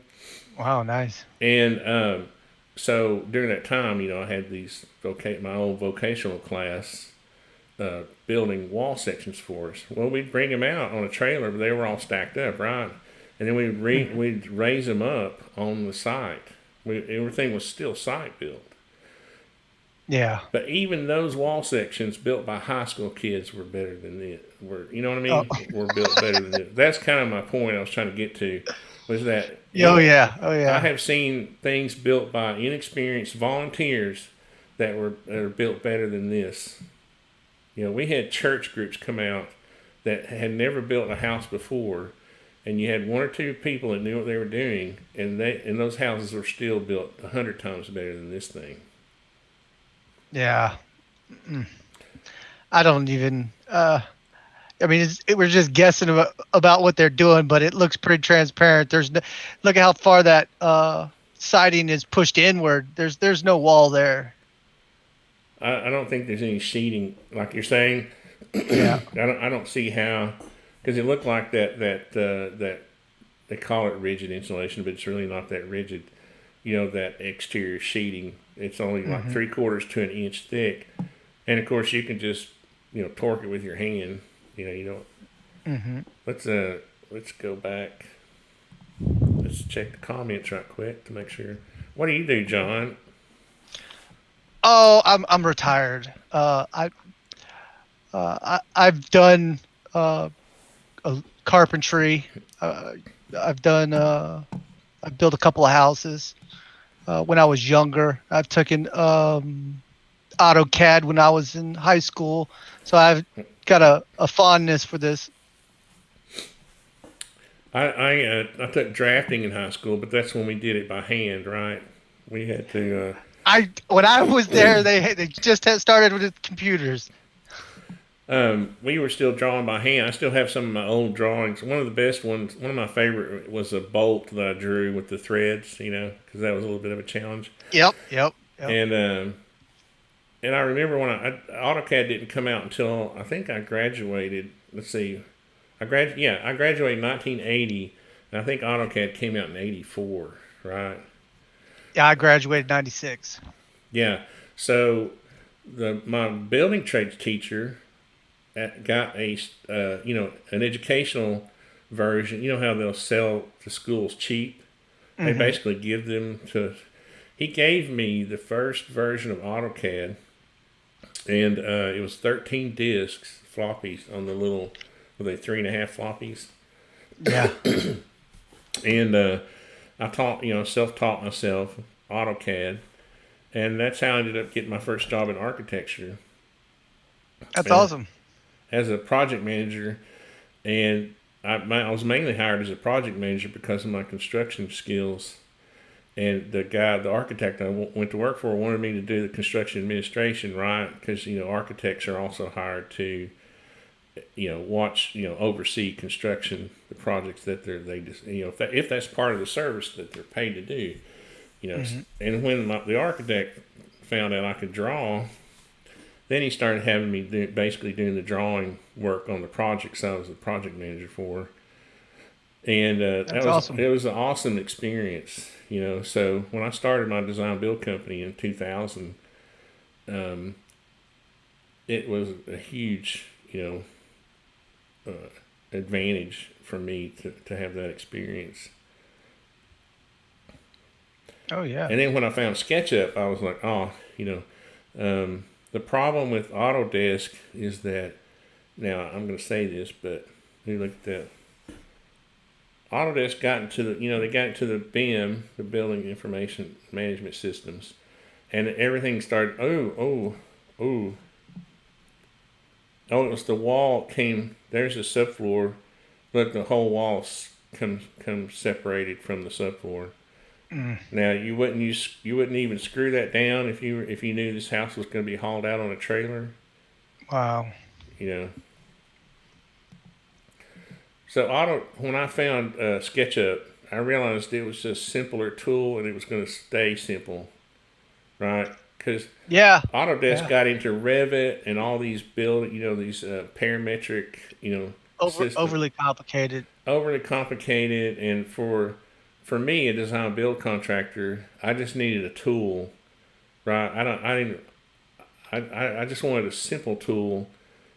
Speaker 5: Wow, nice.
Speaker 1: And so during that time, I had my own vocational class building wall sections for us. Well, we'd bring them out on a trailer, but they were all stacked up, right? And then we'd raise them up on the site. Everything was still site built.
Speaker 5: Yeah.
Speaker 1: But even those wall sections built by high school kids were better than it. You know what I mean?
Speaker 5: Oh.
Speaker 1: Were built better than it. That's kind of my point I was trying to get to, was that
Speaker 5: Oh yeah.
Speaker 1: I have seen things built by inexperienced volunteers that are built better than this. We had church groups come out that had never built a house before, and you had 1 or 2 people that knew what they were doing, and those houses were still built 100 times better than this thing.
Speaker 5: Yeah. I don't even. We're just guessing about what they're doing, but it looks pretty transparent. Look at how far that siding is pushed inward. There's no wall there.
Speaker 1: I don't think there's any sheeting, like you're saying.
Speaker 5: Yeah.
Speaker 1: I don't see how, because it looked like that they call it rigid insulation, but it's really not that rigid. That exterior sheeting, it's only like 3/4 to an inch thick, and of course you can just torque it with your hand. Let's go back. Let's check the comments right quick to make sure. What do you do, John?
Speaker 5: Oh, I'm retired. I've done carpentry. I've built a couple of houses. When I was younger, I've taken AutoCAD when I was in high school, so I've got a fondness for this.
Speaker 1: I took drafting in high school, but that's when we did it by hand, right? We had to.
Speaker 5: When I was there, they just had started with the computers.
Speaker 1: We were still drawing by hand. I still have some of my old drawings. One of the best ones, one of my favorite, was a bolt that I drew with the threads. Because that was a little bit of a challenge.
Speaker 5: Yep.
Speaker 1: And I remember when AutoCAD didn't come out until I think I graduated. Let's see, I graduated in 1980, and I think AutoCAD came out in '84, right?
Speaker 5: Yeah, I graduated in '96.
Speaker 1: Yeah, so my building trades teacher got an educational version. You know how they'll sell to schools cheap? They basically give them to. He gave me the first version of AutoCAD, and it was 13 discs, floppies on the little, were they 3.5 floppies?
Speaker 5: Yeah.
Speaker 1: And I taught, self-taught myself AutoCAD, and that's how I ended up getting my first job in architecture.
Speaker 5: That's awesome.
Speaker 1: As a project manager, and I was mainly hired as a project manager because of my construction skills. And the architect I went to work for wanted me to do the construction administration, right? Because, architects are also hired to, oversee construction, the projects that if that's part of the service that they're paid to do, And when the architect found out I could draw, then he started having me basically doing the drawing work on the projects I was the project manager for. And
Speaker 5: awesome.
Speaker 1: It was an awesome experience, So when I started my design build company in 2000, it was a huge, advantage for me to have that experience.
Speaker 5: Oh yeah.
Speaker 1: And then when I found SketchUp, I was like, the problem with Autodesk is that, now I'm going to say this, but you look at that. Autodesk got into the BIM, the Building Information Management Systems, and everything started. Oh. It was the wall came. There's the subfloor. Look, the whole wall come separated from the subfloor. Now you wouldn't even screw that down if you knew this house was going to be hauled out on a trailer.
Speaker 5: Wow.
Speaker 1: You know. So when I found SketchUp, I realized it was a simpler tool and it was going to stay simple, right? Because Autodesk got into Revit and all these these parametric,
Speaker 5: Overly complicated.
Speaker 1: Overly complicated, and for me, a design build contractor, I just needed a tool, right? I just wanted a simple tool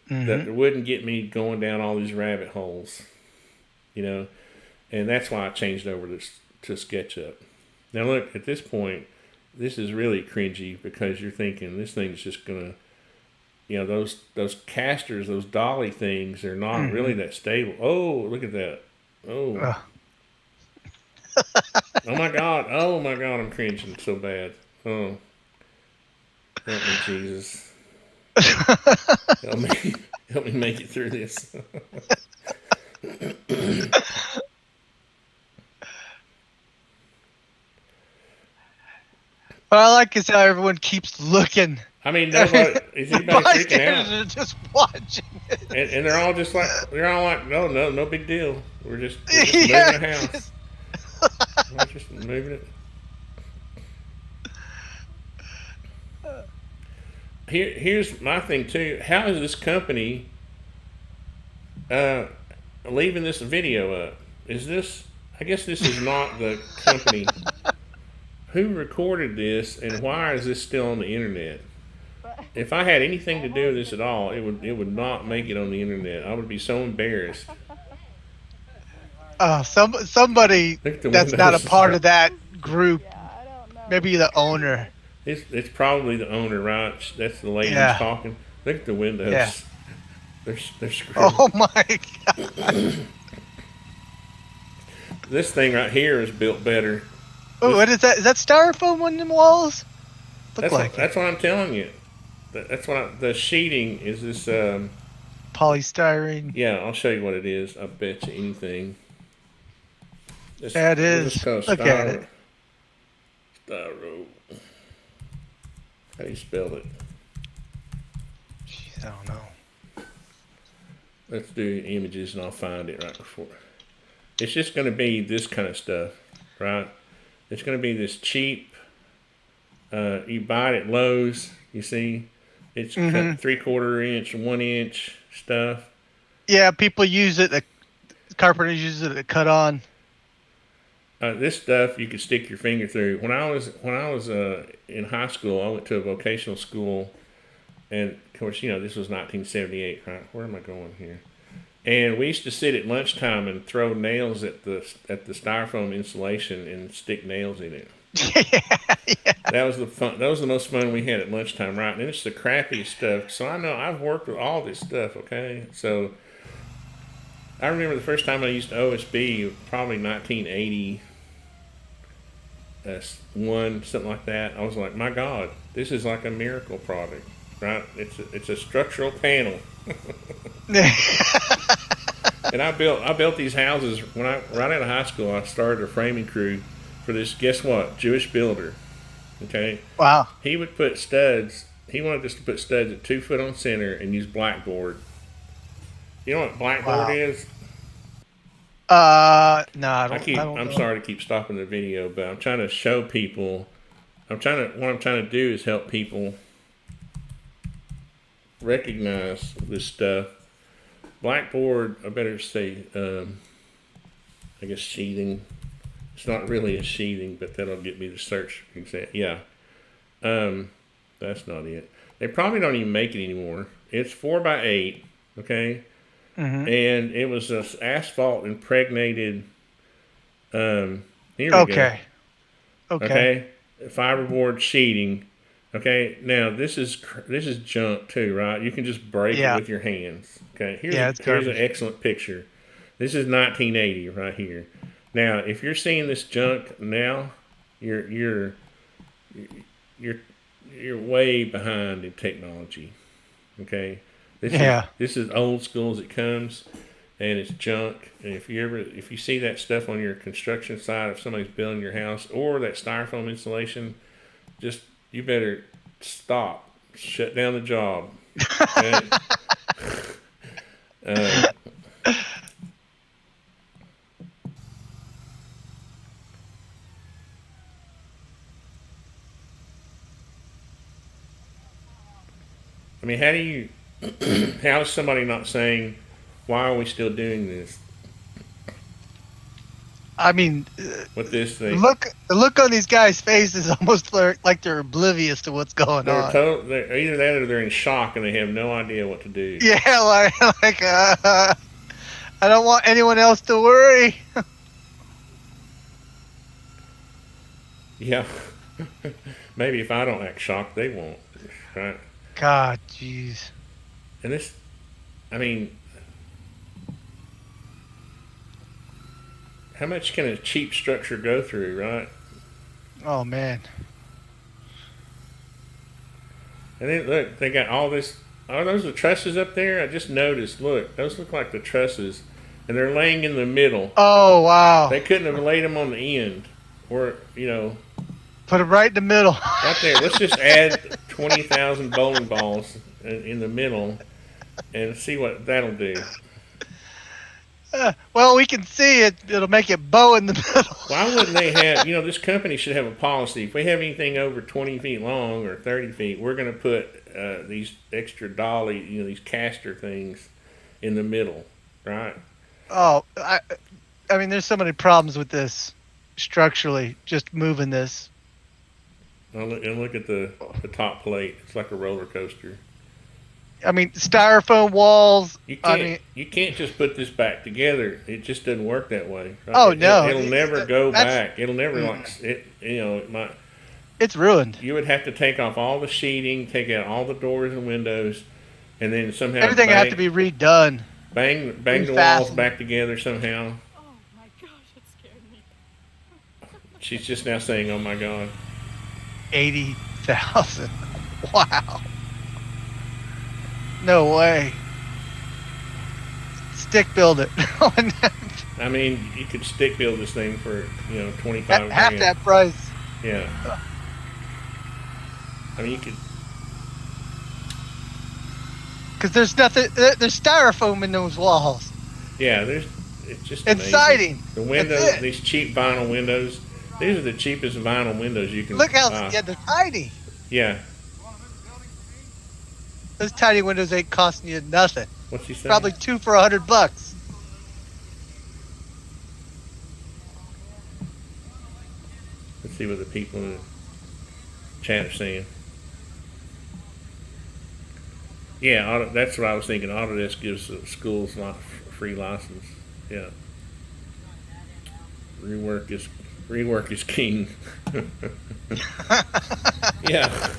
Speaker 1: that wouldn't get me going down all these rabbit holes, and that's why I changed over to SketchUp. Now look, at this point, this is really cringy because you're thinking this thing's just gonna, those casters, those dolly things, are not really that stable. Oh, look at that. Oh. Oh my God, I'm cringing so bad. Oh. Help me, Jesus. Help me make it through this.
Speaker 5: What I like is how everyone keeps looking.
Speaker 1: I mean, anybody freaking out?
Speaker 5: Are just watching it.
Speaker 1: And they're all like, no big deal. We're just moving a house. We're just moving it. Here's my thing too. How is this company leaving this video up? I guess this is not the company. Who recorded this, and why is this still on the internet? If I had anything to do with this at all, it would not make it on the internet. I would be so embarrassed.
Speaker 5: Somebody that's not a part of that group, maybe the owner.
Speaker 1: It's probably the owner, right? That's the lady who's talking. Look at the windows.
Speaker 5: Yeah.
Speaker 1: They're screwed.
Speaker 5: Oh my God.
Speaker 1: This thing right here is built better.
Speaker 5: Oh, what is that? Is that styrofoam on the walls?
Speaker 1: That's what I'm telling you. That's what the sheeting is. This
Speaker 5: polystyrene.
Speaker 1: Yeah, I'll show you what it is. I bet you anything. It
Speaker 5: is. Look at it.
Speaker 1: Styro. How do you spell it?
Speaker 5: Jeez, I don't know.
Speaker 1: Let's do images and I'll find it right before. It's just going to be this kind of stuff, right? It's going to be this cheap. You buy it at Lowe's. You see, it's cut 3/4 inch, 1 inch stuff.
Speaker 5: Yeah, people use it. The carpenters use it to cut on.
Speaker 1: This stuff you could stick your finger through. When I was in high school, I went to a vocational school, and of course, this was 1978, right? Where am I going here? And we used to sit at lunchtime and throw nails at the styrofoam insulation and stick nails in it.
Speaker 5: Yeah.
Speaker 1: That was the fun. That was the most fun we had at lunchtime, right? And it's the crappiest stuff. So I know I've worked with all this stuff. Okay, so I remember the first time I used OSB, probably 1980. Something like that. I was like, my God, this is like a miracle product, right? It's a structural panel. And I built these houses right out of high school. I started a framing crew for this. Guess what? Jewish builder. Okay.
Speaker 5: Wow.
Speaker 1: He would put studs. He wanted us to put studs at 2 foot on center and use blackboard. You know what blackboard is?
Speaker 5: No, I don't.
Speaker 1: I'm sorry to keep stopping the video, but I'm trying to show people. What I'm trying to do is help people recognize this stuff. Blackboard, I better say, I guess sheathing. It's not really a sheathing, but that'll get me to search. Yeah. That's not it. They probably don't even make it anymore. It's 4x8, okay? And it was an asphalt impregnated. Here we go. Okay. Fiberboard sheeting. Okay. Now this is junk too, right? You can just break it with your hands. Okay. Here's an excellent picture. This is 1980 right here. Now, if you're seeing this junk now, you're you're way behind in technology. Okay,
Speaker 5: Yeah.
Speaker 1: This is old school as it comes, and it's junk. And if you see that stuff on your construction site, if somebody's building your house or that styrofoam insulation, just you better stop, shut down the job. And, I mean, how do you? How is somebody not saying, "Why are we still doing this
Speaker 5: I mean,
Speaker 1: with this thing?"
Speaker 5: the look on these guys' faces almost like they're oblivious to what's going on.
Speaker 1: They're either that or they're in shock and they have no idea what to do.
Speaker 5: Yeah, like I don't want anyone else to worry.
Speaker 1: Yeah. Maybe if I don't act shocked, they won't. Right?
Speaker 5: God, jeez.
Speaker 1: And this, I mean, how much can a cheap structure go through, right?
Speaker 5: Oh man.
Speaker 1: And then look, they got all this. Are those the trusses up there? I just noticed. Look, those look like the trusses, and they're laying in the middle.
Speaker 5: Oh wow.
Speaker 1: They couldn't have laid them on the end, or
Speaker 5: Put them right in the middle.
Speaker 1: right there. Let's just add 20,000 bowling balls in the middle, and see what that'll do.
Speaker 5: Well, we can see it. It'll make it bow in the middle.
Speaker 1: Why wouldn't they have? This company should have a policy. If we have anything over 20 feet long or 30 feet, we're going to put these extra dolly, these caster things in the middle, right?
Speaker 5: Oh, I mean, there's so many problems with this structurally. Just moving this.
Speaker 1: And look at the top plate. It's like a roller coaster.
Speaker 5: I mean, styrofoam walls.
Speaker 1: You can't just put this back together. It just doesn't work that way. Right?
Speaker 5: Oh no,
Speaker 1: it'll never go back. It'll never it might.
Speaker 5: It's ruined.
Speaker 1: You would have to take off all the sheeting, take out all the doors and windows, and then somehow
Speaker 5: Everything would have to be redone.
Speaker 1: Bang the walls back together somehow.
Speaker 2: Oh my gosh, it scared me.
Speaker 1: She's just now saying, "Oh my God."
Speaker 5: 80,000. Wow. No way. Stick build it.
Speaker 1: I mean, you could stick build this thing for 25
Speaker 5: half
Speaker 1: grand.
Speaker 5: that price.
Speaker 1: Yeah. I mean, you could.
Speaker 5: Because there's nothing. There's styrofoam in those walls.
Speaker 1: Yeah, it's just
Speaker 5: and
Speaker 1: amazing.
Speaker 5: siding.
Speaker 1: The windows, these cheap vinyl windows. These are the cheapest vinyl windows you can.
Speaker 5: Look how
Speaker 1: buy.
Speaker 5: they're tiny.
Speaker 1: Yeah.
Speaker 5: Those tiny windows ain't costing you nothing.
Speaker 1: What's he saying?
Speaker 5: Probably 2 for $100.
Speaker 1: Let's see what the people in the chat are saying. Yeah, that's what I was thinking. Autodesk gives schools a free license. Yeah. Rework is king. Yeah.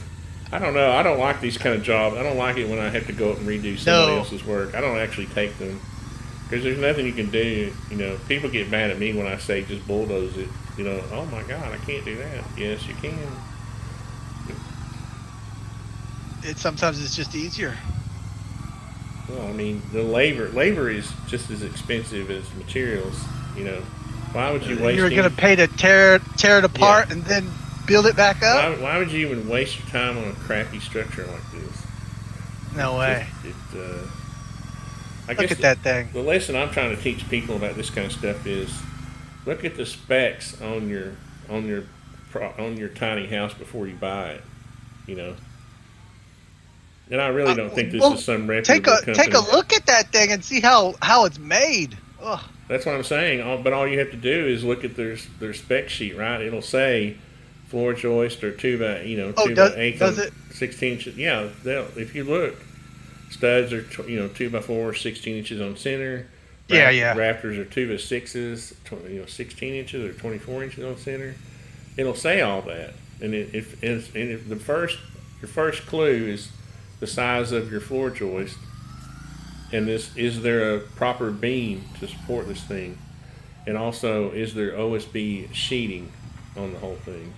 Speaker 1: I don't know. I don't like these kind of jobs. I don't like it when I have to go up and redo somebody else's work. I don't actually take them because there's nothing you can do. People get mad at me when I say just bulldoze it. Oh my God, I can't do that. Yes, you can.
Speaker 5: Sometimes it's just easier.
Speaker 1: Well, I mean, the labor is just as expensive as materials. Why would you waste?
Speaker 5: You're going to pay to tear it apart and then build it back up?
Speaker 1: Why would you even waste your time on a crappy structure like this?
Speaker 5: No way. Look at that thing.
Speaker 1: The lesson I'm trying to teach people about this kind of stuff is look at the specs on your tiny house before you buy it. And I really don't think this is some reputable company.
Speaker 5: Take a look at that thing and see how it's made. Ugh.
Speaker 1: That's what I'm saying. But all you have to do is look at their spec sheet, right? It'll say floor joist or 2x 8
Speaker 5: does it?
Speaker 1: 16 inches. Yeah, if you look, studs are 2x4, 16 inches on center.
Speaker 5: Yeah.
Speaker 1: Rafters are 2x6s, 16 inches or 24 inches on center. It'll say all that, and if your first clue is the size of your floor joist, and is there a proper beam to support this thing, and also is there OSB sheeting on the whole thing?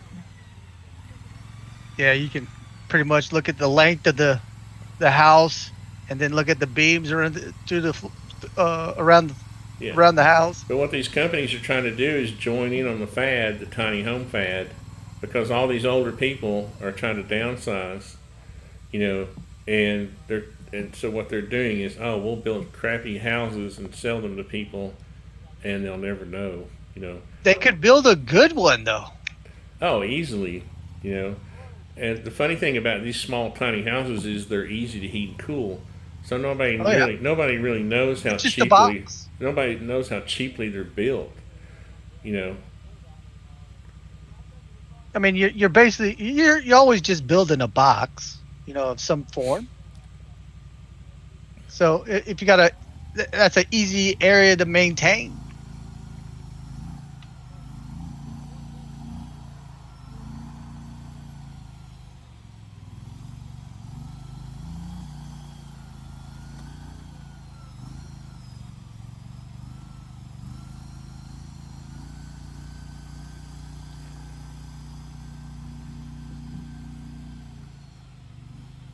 Speaker 5: Yeah, you can. pretty much look at the length of the house, and then look at the beams around
Speaker 1: Yeah.
Speaker 5: around the house.
Speaker 1: But what these companies are trying to do is join in on the fad, the tiny home fad, because all these older people are trying to downsize, and so what they're doing is, oh, we'll build crappy houses and sell them to people, and they'll never know.
Speaker 5: They could build a good one though.
Speaker 1: Oh, easily. And the funny thing about these small tiny houses is they're easy to heat and cool. So nobody really knows how
Speaker 5: Just a
Speaker 1: cheaply
Speaker 5: box.
Speaker 1: nobody knows how cheaply they're built.
Speaker 5: I mean, you're basically you're always just building a box, of some form. So if you got that's an easy area to maintain.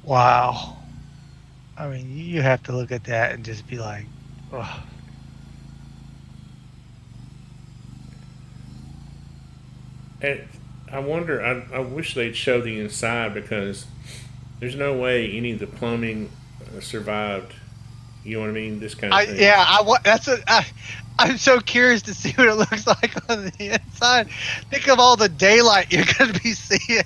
Speaker 5: Wow. I mean, you have to look at that and just be like, oh.
Speaker 1: And I wonder. I wish they'd show the inside, because there's no way any of the plumbing survived. You know what I mean? This kind of thing.
Speaker 5: I'm so curious to see what it looks like on the inside. Think of all the daylight you're going to be seeing.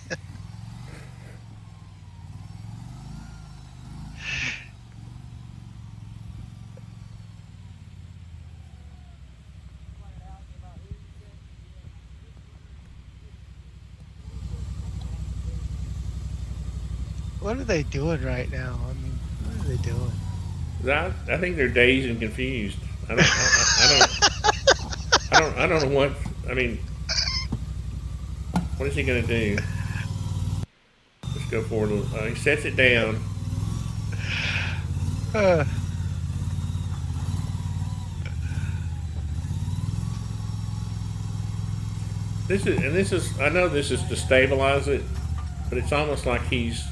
Speaker 5: What are they doing right now? I mean, what are they doing?
Speaker 1: I think they're dazed and confused. I don't know what. I mean, what is he gonna do? Let's go forward a little. He sets it down. This is. I know this is to stabilize it, but it's almost like he's.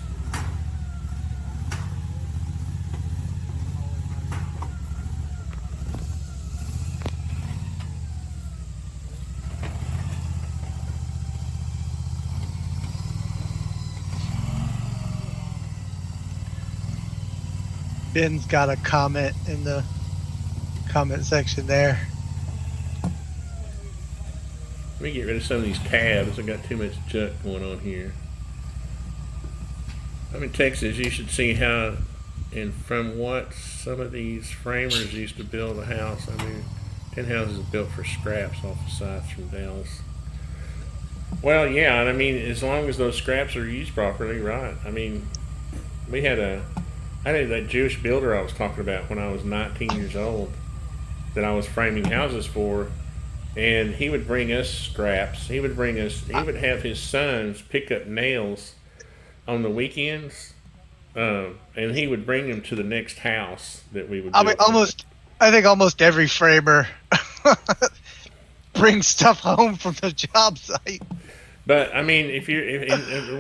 Speaker 5: Ben's got a comment in the comment section there.
Speaker 1: Let me get rid of some of these tabs. I got too much junk going on here. I'm in Texas. You should see how, and from what some of these framers used to build a house. I mean, 10 houses built for scraps off the sites from Dallas. Well, yeah, and I mean, as long as those scraps are used properly, right? I mean, I had that Jewish builder I was talking about when I was 19 years old that I was framing houses for, and he would bring us scraps. He would have his sons pick up nails on the weekends, and he would bring them to the next house that we would.
Speaker 5: I mean, I think almost every framer brings stuff home from the job site.
Speaker 1: But I mean,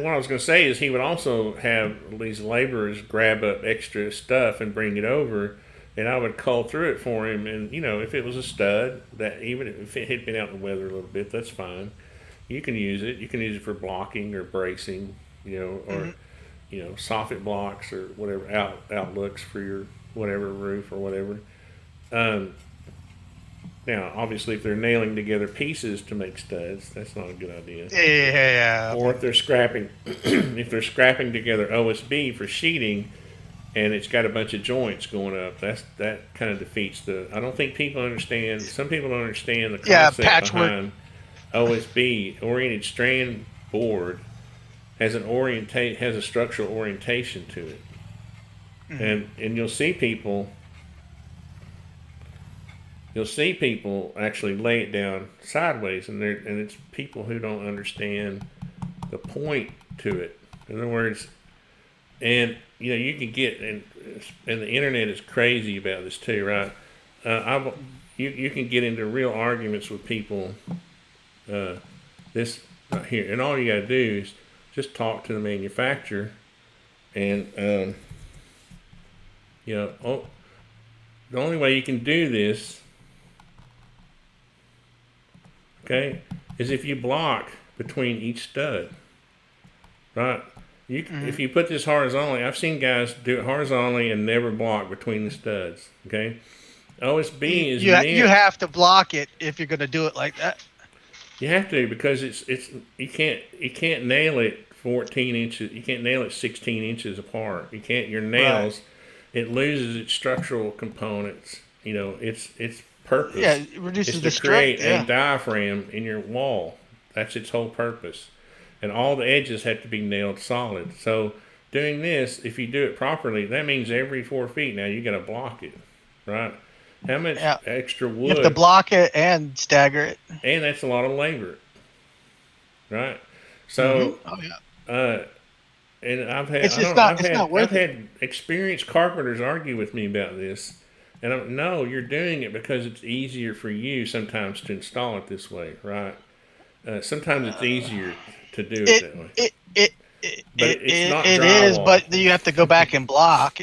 Speaker 1: what I was going to say is he would also have these laborers grab up extra stuff and bring it over, and I would cull through it for him. And if it was a stud, that even if it had been out in the weather a little bit, that's fine. You can use it. You can use it for blocking or bracing, or soffit blocks or whatever outlooks for your whatever roof or whatever. Now, obviously, if they're nailing together pieces to make studs, that's not a good idea.
Speaker 5: Yeah.
Speaker 1: Or if they're scrapping together OSB for sheeting, and it's got a bunch of joints going up, that kind of defeats the. I don't think people understand. Some people don't understand the concept behind OSB. Oriented strand board has a structural orientation to it, and you'll see people. You'll see people actually lay it down sideways, and it's people who don't understand the point to it. In other words, and you can get, and the internet is crazy about this too, right? You can get into real arguments with people. This right here, and all you got to do is just talk to the manufacturer And you know, the only way you can do this, okay, is if you block between each stud, right? If you put this horizontally, I've seen guys do it horizontally and never block between the studs. Okay, OSB is
Speaker 5: You
Speaker 1: meant.
Speaker 5: you have to block it if you're going to do it like that.
Speaker 1: You have to, because it's you can't nail it 14 inches. You can't nail it 16 inches apart. You can't. Your nails, it loses its structural components. You know, its purpose.
Speaker 5: Yeah, it reduces
Speaker 1: is
Speaker 5: the
Speaker 1: to create
Speaker 5: strength.
Speaker 1: a diaphragm in your wall. That's its whole purpose. And all the edges have to be nailed solid. So doing this, if you do it properly, that means every 4 feet now you got to block it, right? How much extra wood?
Speaker 5: You have to block it and stagger it.
Speaker 1: And that's a lot of labor, right? So, and I've had I've had experienced carpenters argue with me about this, and no, you're doing it because it's easier for you sometimes to install it this way, right? Sometimes it's easier to do it that way.
Speaker 5: It is, but you have to go back and block.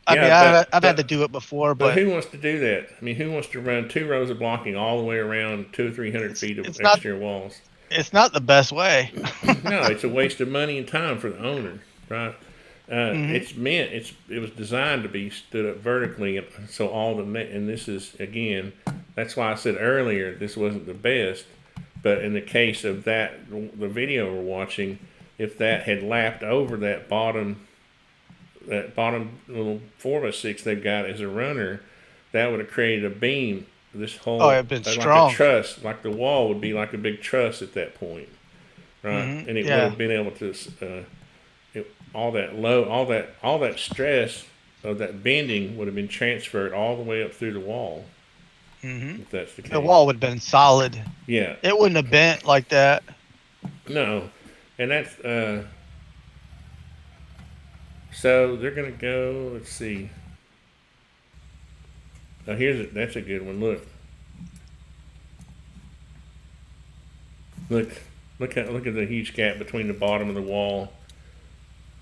Speaker 5: I've had to do it before, but
Speaker 1: who wants to do that? I mean, who wants to run 2 rows of blocking all the way around 200 or 300 feet of exterior walls?
Speaker 5: It's not the best way.
Speaker 1: No, it's a waste of money and time for the owner, right? It was designed to be stood up vertically, so and this is, again, that's why I said earlier this wasn't the best. But in the case of the video we're watching, if that had lapped over that bottom little 4x6 they've got as a runner, that would have created a beam. This whole
Speaker 5: it'd been strong.
Speaker 1: Like a truss, like the wall would be like a big truss at that point, right? And it would have been able to all that stress of that bending would have been transferred all the way up through the wall. If that's the case,
Speaker 5: the wall would have been solid.
Speaker 1: Yeah,
Speaker 5: it wouldn't have bent like that.
Speaker 1: No, and that's so they're gonna go. Let's see. Now that's a good one. Look at the huge gap between the bottom of the wall.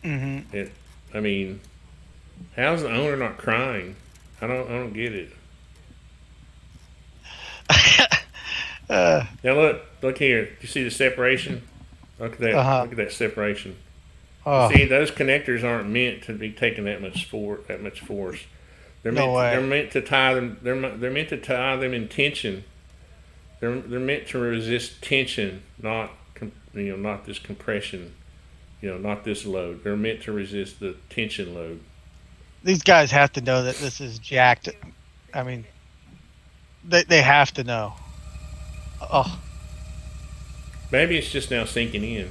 Speaker 1: I mean, how's the owner not crying? I don't get it. Now look here. Do you see the separation? Look at that. Look at that separation. See, those connectors aren't meant to be taking that much force. They're meant to tie them. They're meant to tie them in tension. They're meant to resist tension, not this compression. Not this load. They're meant to resist the tension load.
Speaker 5: These guys have to know that this is jacked. I mean, they have to know. Oh,
Speaker 1: maybe it's just now sinking in.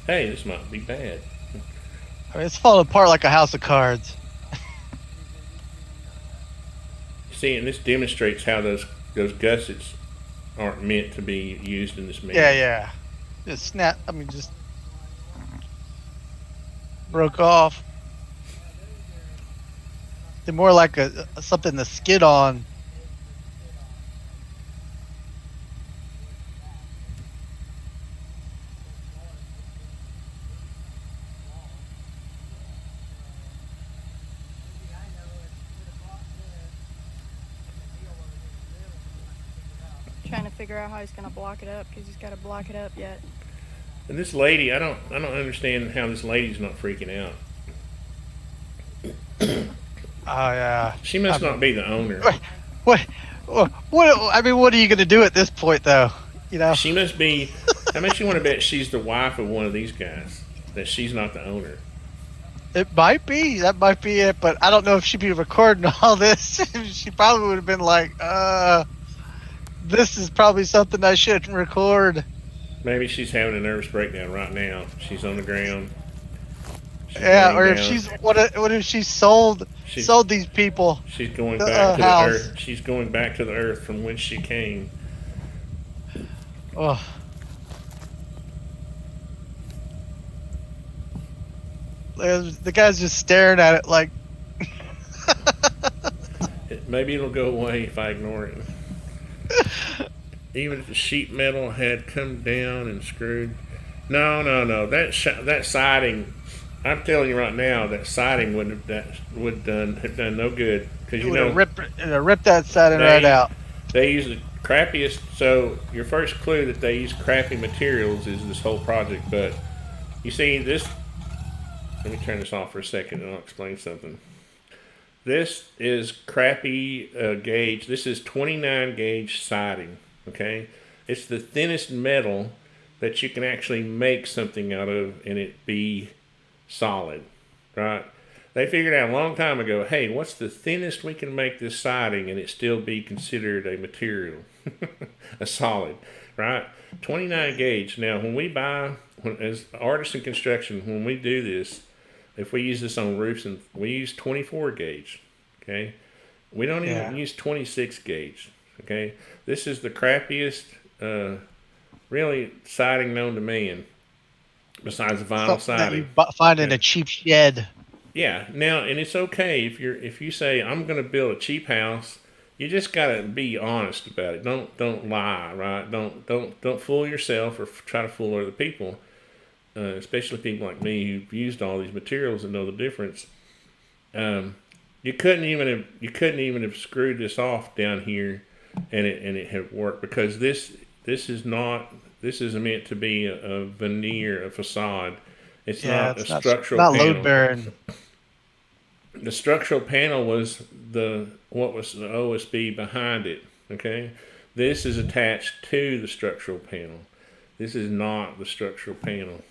Speaker 1: Hey, this might be bad.
Speaker 5: I mean, it's falling apart like a house of cards.
Speaker 1: See, and this demonstrates how those gussets aren't meant to be used in this manner.
Speaker 5: Yeah. Just snap. I mean, just broke off. They're more like something to skid on.
Speaker 2: Trying to figure out how he's gonna block it up because he's got to block it up yet.
Speaker 1: And this lady, I don't understand how this lady's not freaking out.
Speaker 5: Oh yeah.
Speaker 1: She must not be the owner.
Speaker 5: What? I mean, what are you gonna do at this point, though?
Speaker 1: She must be. How much you want to bet she's the wife of one of these guys? That she's not the owner.
Speaker 5: It might be. That might be it. But I don't know if she'd be recording all this. She probably would have been like, this is probably something I shouldn't record.
Speaker 1: Maybe she's having a nervous breakdown right now. She's on the ground.
Speaker 5: Or if she's what if she sold these people?
Speaker 1: She's going back to the earth. She's going back to the earth from whence she came.
Speaker 5: Oh. The guy's just staring at it like.
Speaker 1: Maybe it'll go away if I ignore it. Even if the sheet metal had come down and screwed. No. That siding I'm telling you right now that siding would have done no good because
Speaker 5: It
Speaker 1: you
Speaker 5: would
Speaker 1: know
Speaker 5: have ripped that siding right out.
Speaker 1: they use the crappiest. So your first clue that they use crappy materials is this whole project. But you see this. Let me turn this off for a second and I'll explain something. This is crappy gauge. This is 29 gauge siding. Okay, it's the thinnest metal that you can actually make something out of and it be solid, right? They figured out a long time ago, hey, what's the thinnest we can make this siding and it still be considered a material, a solid, right? 29 gauge. Now, when we buy, as artisan construction, when we do this, if we use this on roofs, and we use 24 gauge, okay? We don't even use 26 gauge, okay? This is the crappiest, really siding known to man, besides vinyl siding.
Speaker 5: That you find in a cheap shed.
Speaker 1: Yeah. Now, and it's okay if you say I'm going to build a cheap house. You just got to be honest about it. Don't lie, right? Don't fool yourself or try to fool other people. Especially people like me who've used all these materials and know the difference. You couldn't even have screwed this off down here, and it had worked because this is meant to be a veneer, a facade. It's not a structural panel.
Speaker 5: Not load bearing.
Speaker 1: The structural panel was what was the OSB behind it. Okay, this is attached to the structural panel. This is not the structural panel.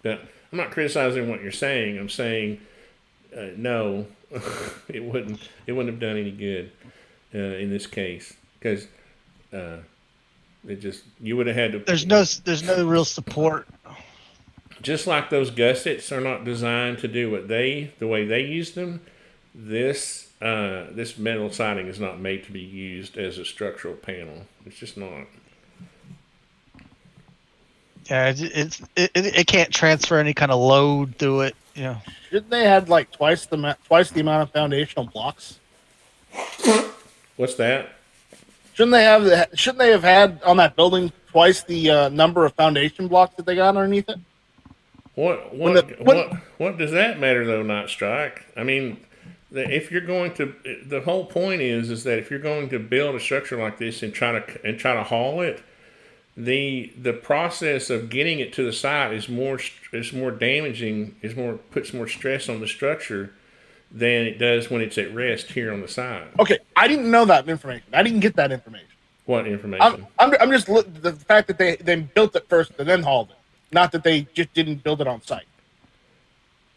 Speaker 1: But I'm not criticizing what you're saying. I'm saying no, it wouldn't have done any good in this case because you would have had to.
Speaker 5: There's no real support.
Speaker 1: Just like those gussets are not designed to do the way they use them. This metal siding is not made to be used as a structural panel. It's just not.
Speaker 5: Yeah, it can't transfer any kind of load through it. Yeah.
Speaker 4: Shouldn't they have like twice the amount of foundational blocks?
Speaker 1: What's that?
Speaker 4: Shouldn't they have had on that building twice the number of foundation blocks that they got underneath it?
Speaker 1: What does that matter though? Not strike. I mean, if you're going to, the whole point is that if you're going to build a structure like this and try to haul it. The process of getting it to the site is more damaging, puts more stress on the structure than it does when it's at rest here on the side.
Speaker 4: Okay, I didn't know that information. I didn't get that information.
Speaker 1: What information?
Speaker 4: I'm just the fact that they built it first and then hauled it, not that they just didn't build it on site.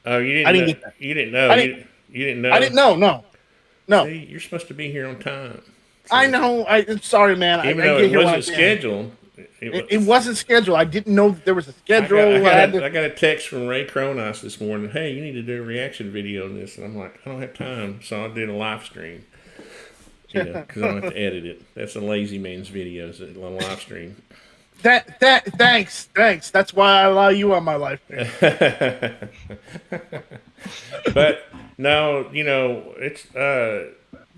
Speaker 1: Oh, you didn't.
Speaker 4: I didn't get that.
Speaker 1: You didn't know. You didn't know.
Speaker 4: I didn't know. No.
Speaker 1: See, you're supposed to be here on time.
Speaker 4: So, I know. I'm sorry, man.
Speaker 1: Even though it wasn't scheduled.
Speaker 4: It wasn't scheduled. I didn't know that there was a schedule.
Speaker 1: I got a text from Cronise this morning. Hey, you need to do a reaction video on this. And I'm like, I don't have time. So I did a live stream. Because I don't have to edit it. That's a lazy man's videos, a live stream.
Speaker 4: Thanks. That's why I allow you on my live stream.
Speaker 1: But no, it's.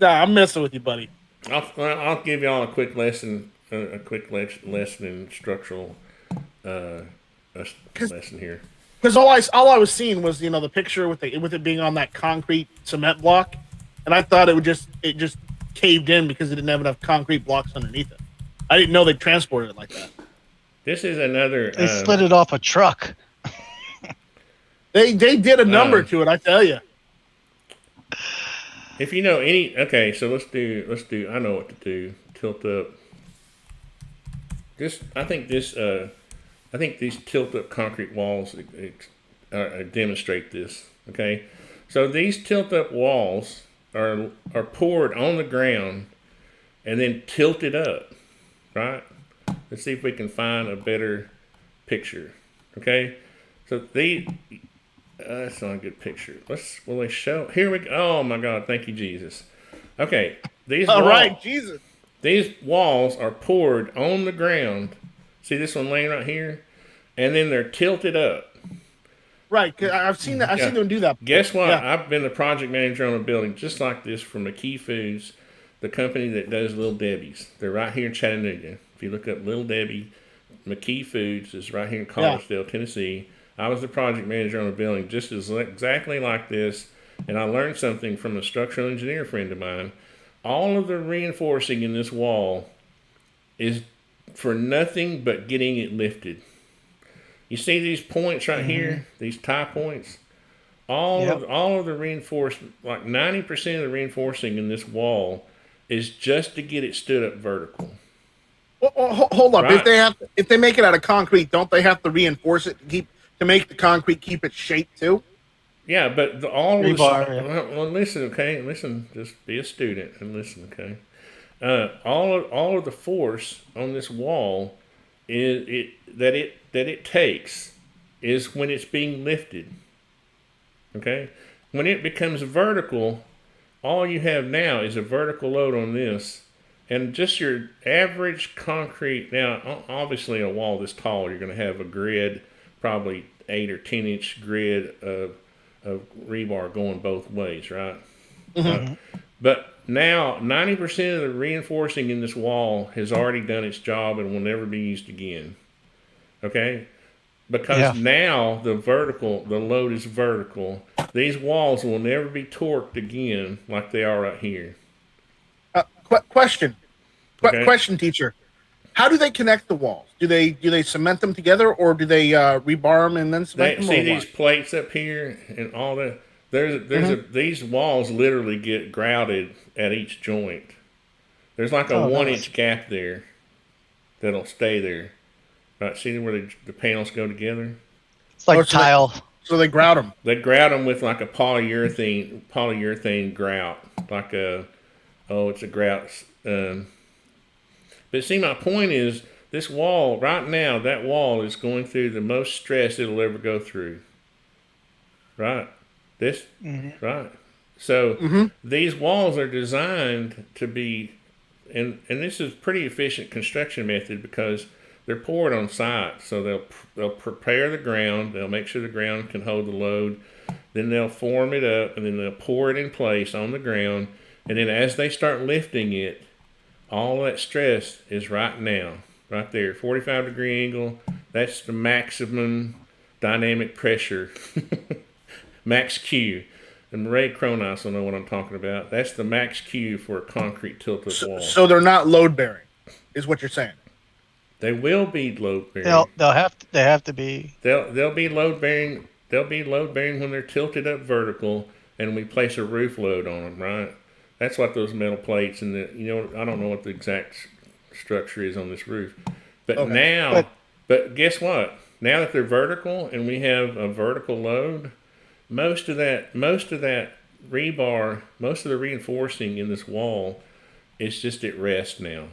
Speaker 4: Nah, I'm messing with you, buddy.
Speaker 1: I'll give y'all a quick lesson. A quick lesson in structural lesson here.
Speaker 4: Because all I was seeing was the picture with it being on that concrete cement block, and I thought it just caved in because it didn't have enough concrete blocks underneath it. I didn't know they transported it like that.
Speaker 1: This is another.
Speaker 5: They slid it off a truck.
Speaker 4: They did a number to it, I tell you.
Speaker 1: If you know any, okay, so let's do. I know what to do. Tilt up. I think these tilt-up concrete walls demonstrate this. Okay, so these tilt-up walls are poured on the ground and then tilted up. Right. Let's see if we can find a better picture. Okay, so that's not a good picture. Will they show? Here we go. Oh my God! Thank you, Jesus. Okay,
Speaker 4: Jesus.
Speaker 1: These walls are poured on the ground. See this one laying right here? And then they're tilted up.
Speaker 4: Right, cause I've seen that. I've seen them do that.
Speaker 1: Guess what? Yeah. I've been the project manager on a building just like this for McKee Foods, the company that does Little Debbie's. They're right here in Chattanooga. If you look up Little Debbie, McKee Foods is right here in Collegedale, Tennessee. I was the project manager on a building just exactly like this, and I learned something from a structural engineer friend of mine. All of the reinforcing in this wall is for nothing but getting it lifted. You see these points right here, these tie points? All of the reinforcement, like 90% of the reinforcing in this wall is just to get it stood up vertical.
Speaker 4: Well, hold up.
Speaker 1: Right.
Speaker 4: If they make it out of concrete, don't they have to reinforce it to make the concrete keep its shape too?
Speaker 1: Yeah, but all of
Speaker 5: Rebar,
Speaker 1: well, listen, okay, listen, just be a student and listen, okay. All of the force on this wall that it takes is when it's being lifted. Okay, when it becomes vertical, all you have now is a vertical load on this, and just your average concrete. Now, obviously, a wall this tall, you're going to have a grid, probably 8 or 10-inch grid of rebar going both ways, right? But now 90% of the reinforcing in this wall has already done its job and will never be used again. Okay? Because now the load is vertical. These walls will never be torqued again like they are right here.
Speaker 4: Question,
Speaker 1: Okay.
Speaker 4: question, teacher. How do they connect the walls? Do they cement them together, or do they rebar them and then cement them?
Speaker 1: See these plates up here and all that. These walls literally get grouted at each joint. There's like a 1-inch gap there that'll stay there. Right, see where the panels go together?
Speaker 5: It's like tile.
Speaker 4: So they grout them.
Speaker 1: They grout them with like a polyurethane grout, like it's a grout. But see, my point is, this wall right now, that wall is going through the most stress it'll ever go through. Right, right. So these walls are designed to be, and this is pretty efficient construction method because they're poured on site. So they'll prepare the ground. They'll make sure the ground can hold the load. Then they'll form it up, and then they'll pour it in place on the ground. And then as they start lifting it, all that stress is right now, right there, 45-degree angle. That's the maximum dynamic pressure, max Q. And Ray Cronise will know what I'm talking about. That's the max Q for a concrete tilted wall.
Speaker 4: So they're not load bearing, is what you're saying.
Speaker 1: They will be load bearing.
Speaker 5: They have to be.
Speaker 1: They'll be load bearing. They'll be load bearing when they're tilted up vertical, and we place a roof load on them. Right. That's what those metal plates and I don't know what the exact structure is on this roof, but but guess what? Now that they're vertical and we have a vertical load, most of that rebar, most of the reinforcing in this wall is just at rest now.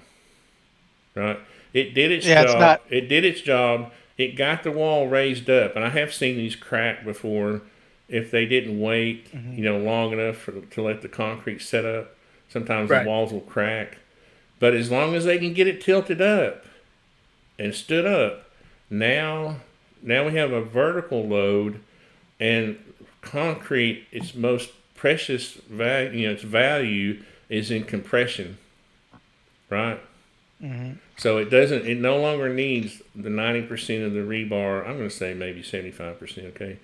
Speaker 1: Right. It did its job. It did its job. It got the wall raised up, and I have seen these crack before if they didn't wait, long enough to let the concrete set up. Sometimes the walls will crack. But as long as they can get it tilted up and stood up, now we have a vertical load, and concrete, its most precious value, its value is in compression, right? So it no longer needs the 90% of the rebar. I'm going to say maybe 75%. Okay,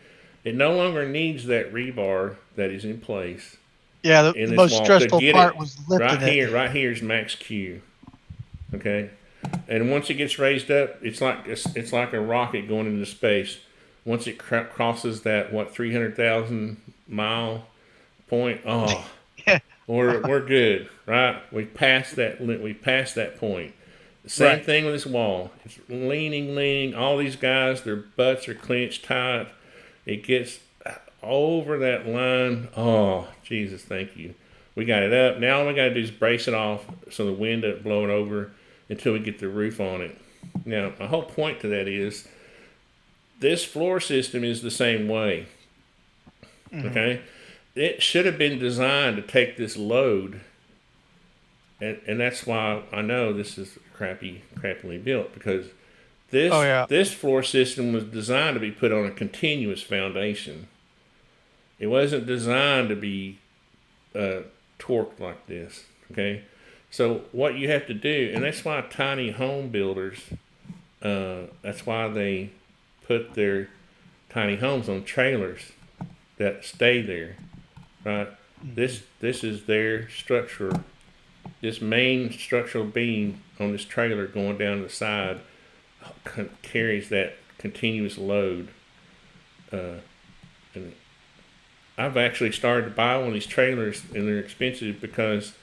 Speaker 1: it no longer needs that rebar that is in place.
Speaker 5: Yeah, the most stressful part was lifting it.
Speaker 1: Right here is max Q. Okay, and once it gets raised up, it's like a rocket going into space. Once it crosses that 300,000 mile point, we're good, right? We've passed that point. The same thing with this wall. It's leaning. All these guys, their butts are clenched tight. It gets over that line. Oh, Jesus, thank you. We got it up. Now all we got to do is brace it off so the wind doesn't blow it over until we get the roof on it. Now, my whole point to that is this floor system is the same way. Okay? It should have been designed to take this load, and that's why I know this is crappily built, because this floor system was designed to be put on a continuous foundation. It wasn't designed to be torqued like this. Okay, so what you have to do, and that's why tiny home builders, that's why they put their tiny homes on trailers that stay there, right? This is their structure. This main structural beam on this trailer going down the side carries that continuous load. And I've actually started to buy one of these trailers, and they're expensive because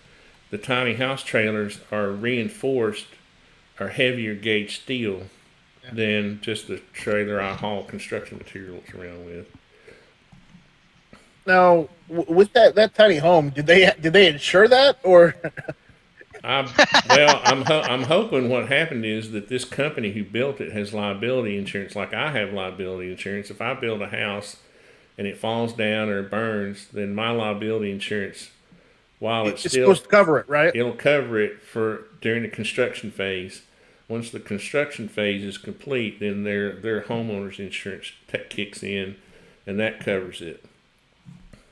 Speaker 1: the tiny house trailers are reinforced, are heavier gauge steel than just the trailer I haul construction materials around with.
Speaker 4: Now, with that tiny home, did they insure that, or?
Speaker 1: I'm hoping what happened is that this company who built it has liability insurance, like I have liability insurance. If I build a house and it falls down or burns, then my liability insurance, while it's still
Speaker 4: supposed to cover it, right?
Speaker 1: it'll cover it for during the construction phase. Once the construction phase is complete, then their homeowner's insurance kicks in, and that covers it.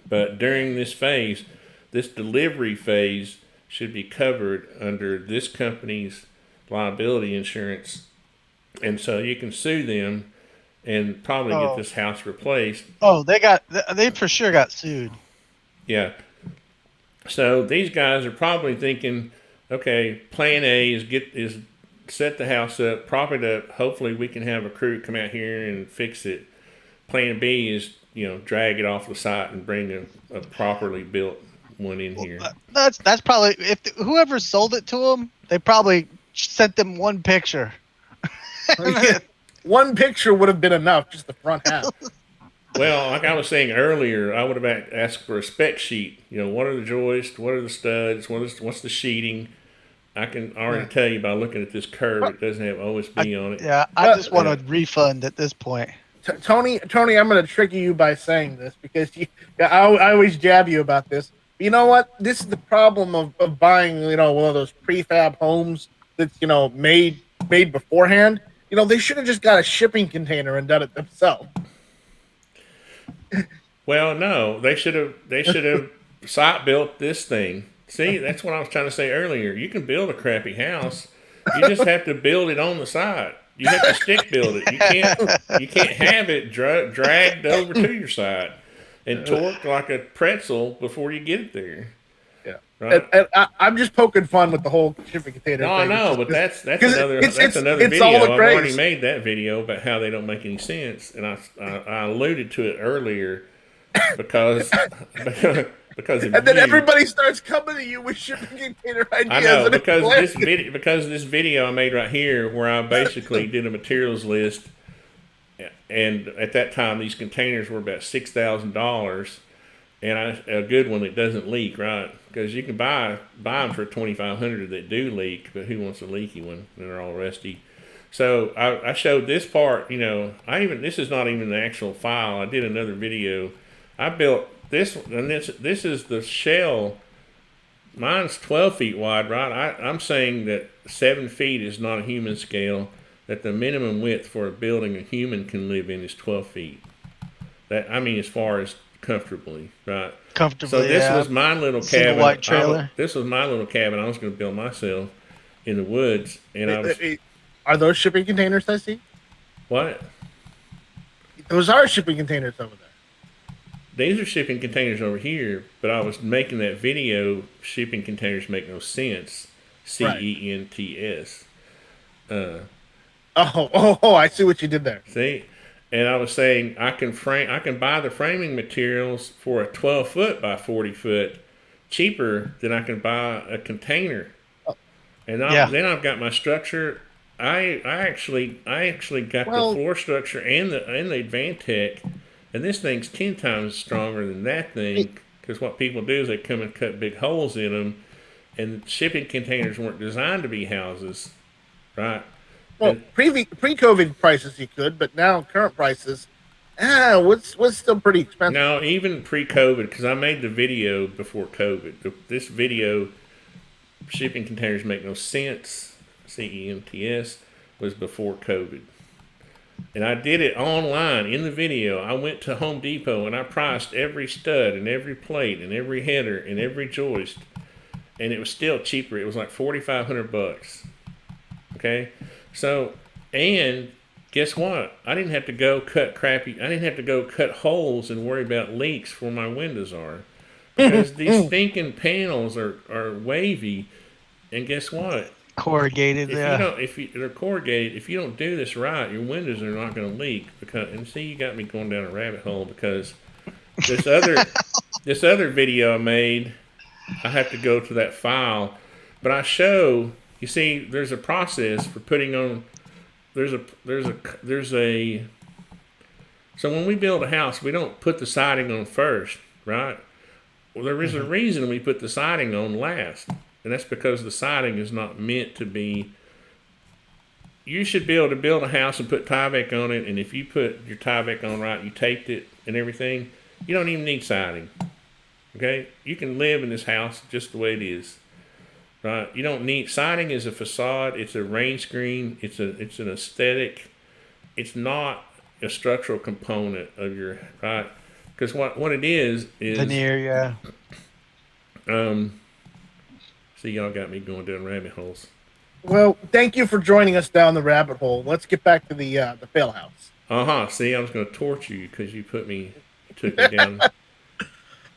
Speaker 1: But during this phase, this delivery phase should be covered under this company's liability insurance, and so you can sue them and probably get this house replaced.
Speaker 5: Oh, they for sure got sued.
Speaker 1: Yeah. So these guys are probably thinking, okay, plan A is set the house up, prop it up. Hopefully we can have a crew come out here and fix it. Plan B is, drag it off the site and bring a properly built one in here.
Speaker 5: That's probably, if whoever sold it to them, they probably sent them one picture.
Speaker 4: One picture would have been enough, just the front half.
Speaker 1: Well, like I was saying earlier, I would have asked for a spec sheet. What are the joists? What are the studs? What's the sheeting? I can already tell you by looking at this curve, it doesn't have OSB on it.
Speaker 5: Yeah, I just want a refund at this point.
Speaker 4: Tony, I'm going to trick you by saying this because I always jab you about this. You know what? This is the problem of buying, one of those prefab homes that's, made beforehand. They should have just got a shipping container and done it themselves.
Speaker 1: Well, no, they should have site built this thing. See, that's what I was trying to say earlier. You can build a crappy house. You just have to build it on the site. You have to stick build it. You can't have it dragged over to your site and torqued like a pretzel before you get it there.
Speaker 4: Yeah,
Speaker 1: right.
Speaker 4: And I'm just poking fun with the whole shipping container.
Speaker 1: No,
Speaker 4: thing.
Speaker 1: I know, but that's another video.
Speaker 4: All
Speaker 1: I've
Speaker 4: the
Speaker 1: already made that video about how they don't make any sense, and I alluded to it earlier because of
Speaker 4: and then
Speaker 1: you.
Speaker 4: Everybody starts coming to you with shipping container ideas.
Speaker 1: I know,
Speaker 4: and
Speaker 1: because this video I made right here, where I basically did a materials list, and at that time these containers were about $6,000, and a good one that doesn't leak, right? Because you can buy them for $2,500 that do leak, but who wants a leaky one? And they're all rusty. So I showed this part. This is not even the actual file. I did another video. I built this, and this is the shell. Mine's 12 feet wide, right? I'm saying that 7 feet is not a human scale, that the minimum width for a building a human can live in is 12 feet. As far as comfortably, right?
Speaker 5: Comfortably,
Speaker 1: so this was my little cabin.
Speaker 5: White trailer.
Speaker 1: This was my little cabin I was going to build myself in the woods. And
Speaker 4: Are those shipping containers I see?
Speaker 1: What?
Speaker 4: Those are shipping containers over there.
Speaker 1: These are shipping containers over here, but I was making that video, shipping containers make no sense. CENTS.
Speaker 4: I see what you did there.
Speaker 1: See? And I was saying I can buy the framing materials for a 12 foot by 40 foot cheaper than I can buy a container. And then I've got my structure. I actually got the floor structure and the Advantech, and this thing's 10 times stronger than that thing, because what people do is they come and cut big holes in them, and shipping containers weren't designed to be houses, right?
Speaker 4: Well, pre-COVID prices you could, but now current prices, what's still pretty expensive.
Speaker 1: No, even pre-COVID, because I made the video before COVID. This video, shipping containers make no sense, CEMTS, was before COVID. And I did it online in the video. I went to Home Depot and I priced every stud and every plate and every header and every joist, and it was still cheaper. It was like $4,500. Okay, so and guess what? I didn't have to go cut crappy. I didn't have to go cut holes and worry about leaks where my windows are, because these stinking panels are wavy. And guess what?
Speaker 5: Corrugated. Yeah.
Speaker 1: If they're corrugated, if you don't do this right, your windows are not going to leak. Because, and see, you got me going down a rabbit hole, because this other video I made, I have to go to that file, but I show. You see, there's a process for putting on. There's a. So when we build a house, we don't put the siding on first, right? Well, there is a reason we put the siding on last. And that's because the siding is not meant to be. You should be able to build a house and put Tyvek on it, and if you put your Tyvek on right, you taped it and everything, you don't even need siding. Okay? You can live in this house just the way it is. Right? You don't need siding. Is a facade. It's a rain screen. It's an aesthetic. It's not a structural component of your right. Because what it is
Speaker 5: veneer. Yeah.
Speaker 1: See, y'all got me going down rabbit holes.
Speaker 4: Well, thank you for joining us down the rabbit hole. Let's get back to the fail house.
Speaker 1: See, I was going to torture you because you took me down.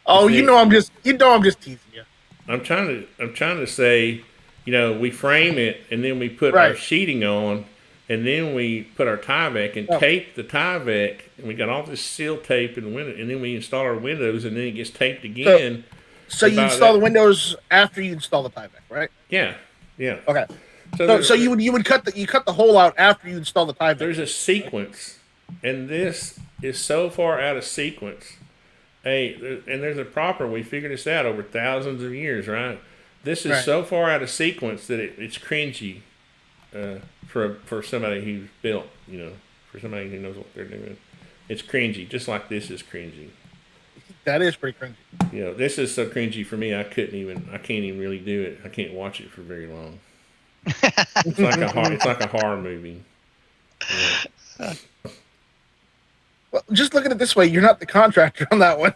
Speaker 4: Oh, I'm just teasing you.
Speaker 1: I'm trying to say, we frame it and then we put our sheeting on, and then we put our Tyvek and tape the Tyvek, and we got all this seal tape in the window, and then we install our windows, and then it gets taped again.
Speaker 4: So you install the windows after you install the Tyvek, right?
Speaker 1: Yeah.
Speaker 4: Okay. So you would cut the hole out after you install the Tyvek.
Speaker 1: There's a sequence, and this is so far out of sequence. Hey, and there's a proper. We figured this out over thousands of years, right? This is so far out of sequence that it's cringy for somebody who's built. For somebody who knows what they're doing, it's cringy. Just like this is cringy.
Speaker 4: That is pretty cringy.
Speaker 1: This is so cringy for me. I can't even really do it. I can't watch it for very long. It's like a horror movie.
Speaker 4: Well, just looking at it this way, you're not the contractor on that one.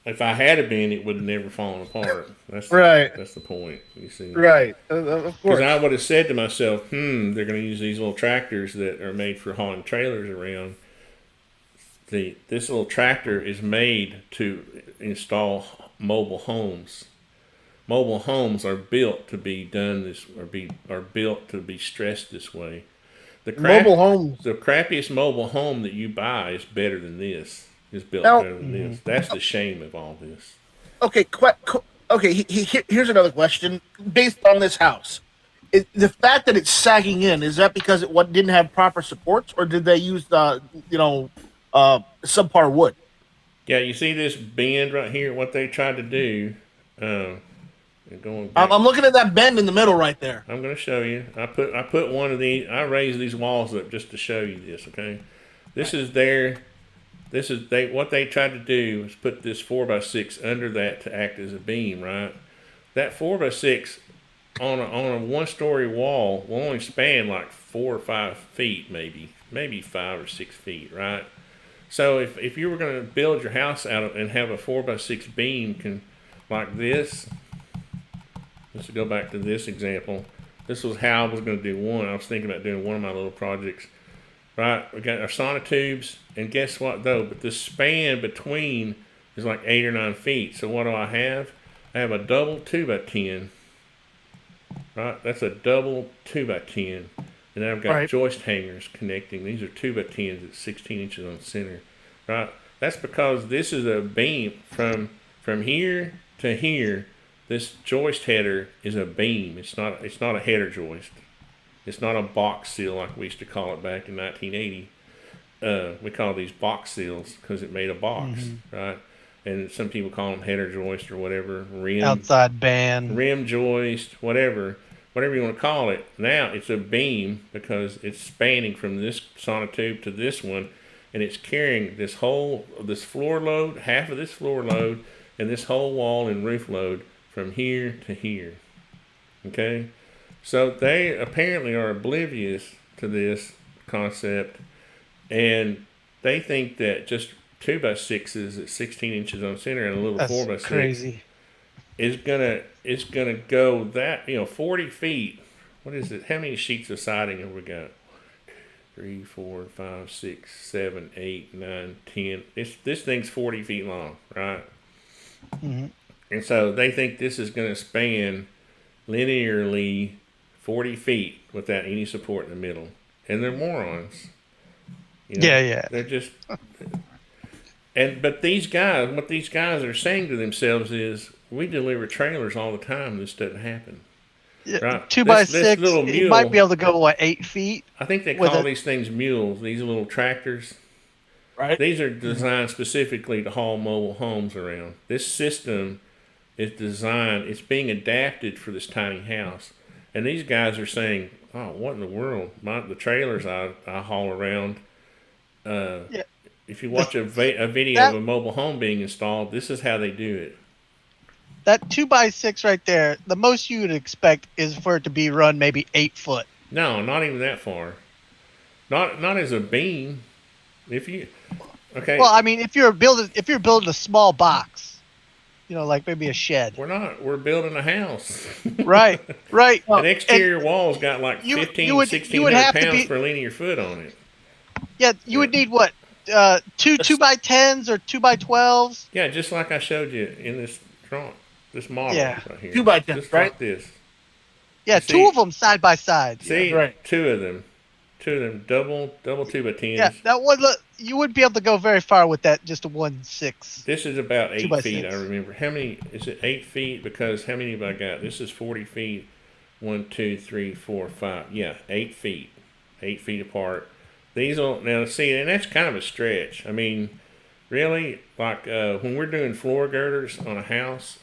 Speaker 1: If I had been, it would have never fallen apart. That's
Speaker 4: right.
Speaker 1: That's the point. You see.
Speaker 4: Right. Of course.
Speaker 1: Because I would have said to myself, they're going to use these little tractors that are made for hauling trailers around. This little tractor is made to install mobile homes. Mobile homes are built to be are built to be stressed this way.
Speaker 4: Mobile homes.
Speaker 1: The crappiest mobile home that you buy is better than this. Is built better than this. That's the shame of all this.
Speaker 4: Okay. Here's another question based on this house. The fact that it's sagging in, is that because it didn't have proper supports, or did they use subpar wood?
Speaker 1: Yeah, you see this bend right here. What they tried to do. Going back,
Speaker 4: I'm looking at that bend in the middle right there.
Speaker 1: I'm going to show you. I put one of these. I raised these walls up just to show you this. Okay, what they tried to do is put this 4x6 under that to act as a beam. Right, that 4x6 on a one-story wall will only span like 4 or 5 feet, maybe 5 or 6 feet. Right. So if you were going to build your house out and have a 4x6 beam like this, let's go back to this example. This was how I was going to do one. I was thinking about doing one of my little projects. Right, we got our sonotubes, and guess what though? But the span between is like 8 or 9 feet. So what do I have? I have a double 2x10. Right, that's a double 2x10. And then I've got joist hangers connecting. These are 2x10s at 16 inches on center. Right? That's because this is a beam from here to here. This joist header is a beam. It's not a header joist. It's not a box seal like we used to call it back in 1980. We call these box seals because it made a box, right? And some people call them header joist or whatever.
Speaker 5: Outside band.
Speaker 1: Rim joist, whatever you want to call it. Now it's a beam because it's spanning from this sonotube to this one, and it's carrying this floor load, half of this floor load, and this whole wall and roof load from here to here. Okay? So they apparently are oblivious to this concept, and they think that just 2x6s at 16 inches on center and a little 4x6
Speaker 5: crazy.
Speaker 1: is gonna go that 40 feet. What is it? How many sheets of siding have we got? 3, 4, 5, 6, 7, 8, 9, 10. This thing's 40 feet long, right?
Speaker 5: Mhm.
Speaker 1: And so they think this is going to span linearly 40 feet without any support in the middle. And they're morons. You know,
Speaker 5: Yeah.
Speaker 1: They're just. But these guys, what these guys are saying to themselves is, we deliver trailers all the time. This doesn't happen.
Speaker 5: Yeah,
Speaker 1: Right.
Speaker 5: 2x6.
Speaker 1: This little
Speaker 5: It
Speaker 1: mule,
Speaker 5: might be able to go what 8 feet.
Speaker 1: I think they
Speaker 5: with
Speaker 1: call
Speaker 5: a-
Speaker 1: these things mules. These little tractors.
Speaker 4: Right.
Speaker 1: These are designed specifically to haul mobile homes around. This system is designed. It's being adapted for this tiny house. And these guys are saying, "Oh, what in the world? The trailers I haul around."
Speaker 5: Yeah.
Speaker 1: If you watch a video of a mobile home being installed, this is how they do it.
Speaker 5: That 2x6 right there, the most you would expect is for it to be run maybe 8 foot.
Speaker 1: No, not even that far. Not as a beam. If you okay,
Speaker 5: Well, I mean, if you're building a small box, like maybe a shed.
Speaker 1: we're building a house.
Speaker 5: Right.
Speaker 1: An exterior wall's got like
Speaker 5: you
Speaker 1: 1,600
Speaker 5: have to
Speaker 1: pounds
Speaker 5: be-
Speaker 1: per linear foot on it.
Speaker 5: Yeah, you would need what? Two 2x10s or 2x12s.
Speaker 1: Yeah, just like I showed you in this model
Speaker 5: Yeah.
Speaker 1: right here.
Speaker 4: 2x10s,
Speaker 1: just
Speaker 4: right?
Speaker 1: like this.
Speaker 5: Yeah,
Speaker 1: See-
Speaker 5: two of them side by side.
Speaker 1: See,
Speaker 4: Right.
Speaker 1: two of them, double 2x10s.
Speaker 5: Yeah, that one. You wouldn't be able to go very far with that. Just a 1.6.
Speaker 1: This is about 8 feet.
Speaker 5: 2x6.
Speaker 1: I remember. How many is it? 8 feet? Because how many have I got? This is 40 feet. 1, 2, 3, 4, 5. Yeah, 8 feet. 8 feet apart. These will now see, and that's kind of a stretch. I mean, really, like when we're doing floor girders on a house,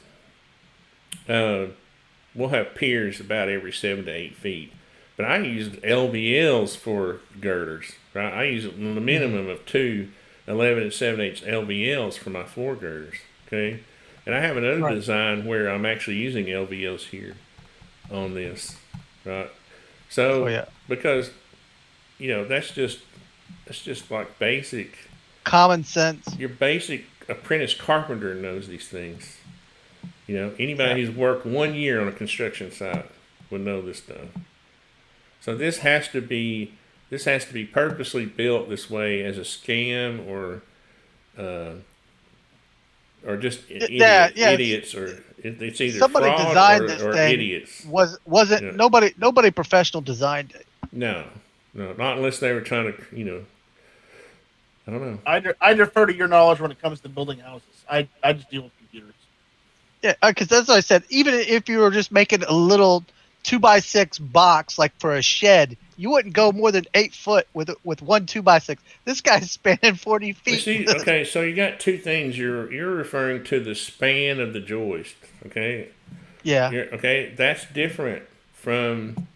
Speaker 1: we'll have piers about every 7 to 8 feet. But I used LVLs for girders. Right, I use the minimum of 2 11 and 7/8 LVLs for my floor girders. Okay, and I have another design where I'm actually using LVLs here on this. Right, so because that's just like basic
Speaker 5: Common sense.
Speaker 1: your basic apprentice carpenter knows these things. Anybody who's worked 1 year on a construction site would know this stuff. So this has to be purposely built this way as a scam or just idiots, or it's either
Speaker 5: somebody
Speaker 1: fraud
Speaker 5: designed this
Speaker 1: or
Speaker 5: thing.
Speaker 1: idiots.
Speaker 5: Wasn't nobody professional designed it.
Speaker 1: No, not unless they were trying to, I don't know.
Speaker 4: I defer to your knowledge when it comes to building houses. I just deal with computers.
Speaker 5: Yeah, because that's what I said. Even if you were just making a little 2x6 box, like for a shed, you wouldn't go more than 8 foot with one 2x6. This guy's spanning 40 feet.
Speaker 1: See, okay, so you got two things. You're referring to the span of the joist. Okay.
Speaker 5: Yeah.
Speaker 1: Okay, that's different from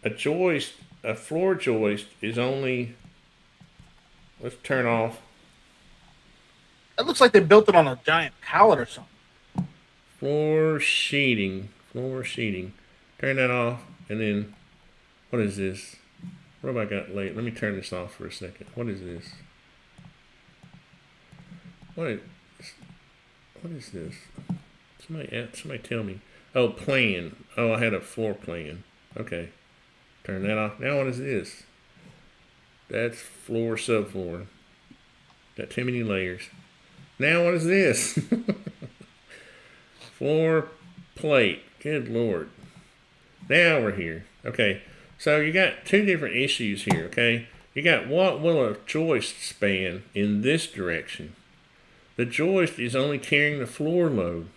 Speaker 1: a joist. A floor joist is only. Let's turn off
Speaker 4: It looks like they built it on a giant pallet or something.
Speaker 1: floor sheeting. Turn that off, and then what is this? What have I got late? Let me turn this off for a second. What is this? What is this? Somebody tell me. Oh, plan. Oh, I had a floor plan. Okay. Turn that off. Now what is this? That's floor, subfloor. Got too many layers. Now what is this? Floor plate. Good Lord. Now we're here. Okay. So you got two different issues here, okay? You got what will a joist span in this direction? The joist is only carrying the floor load.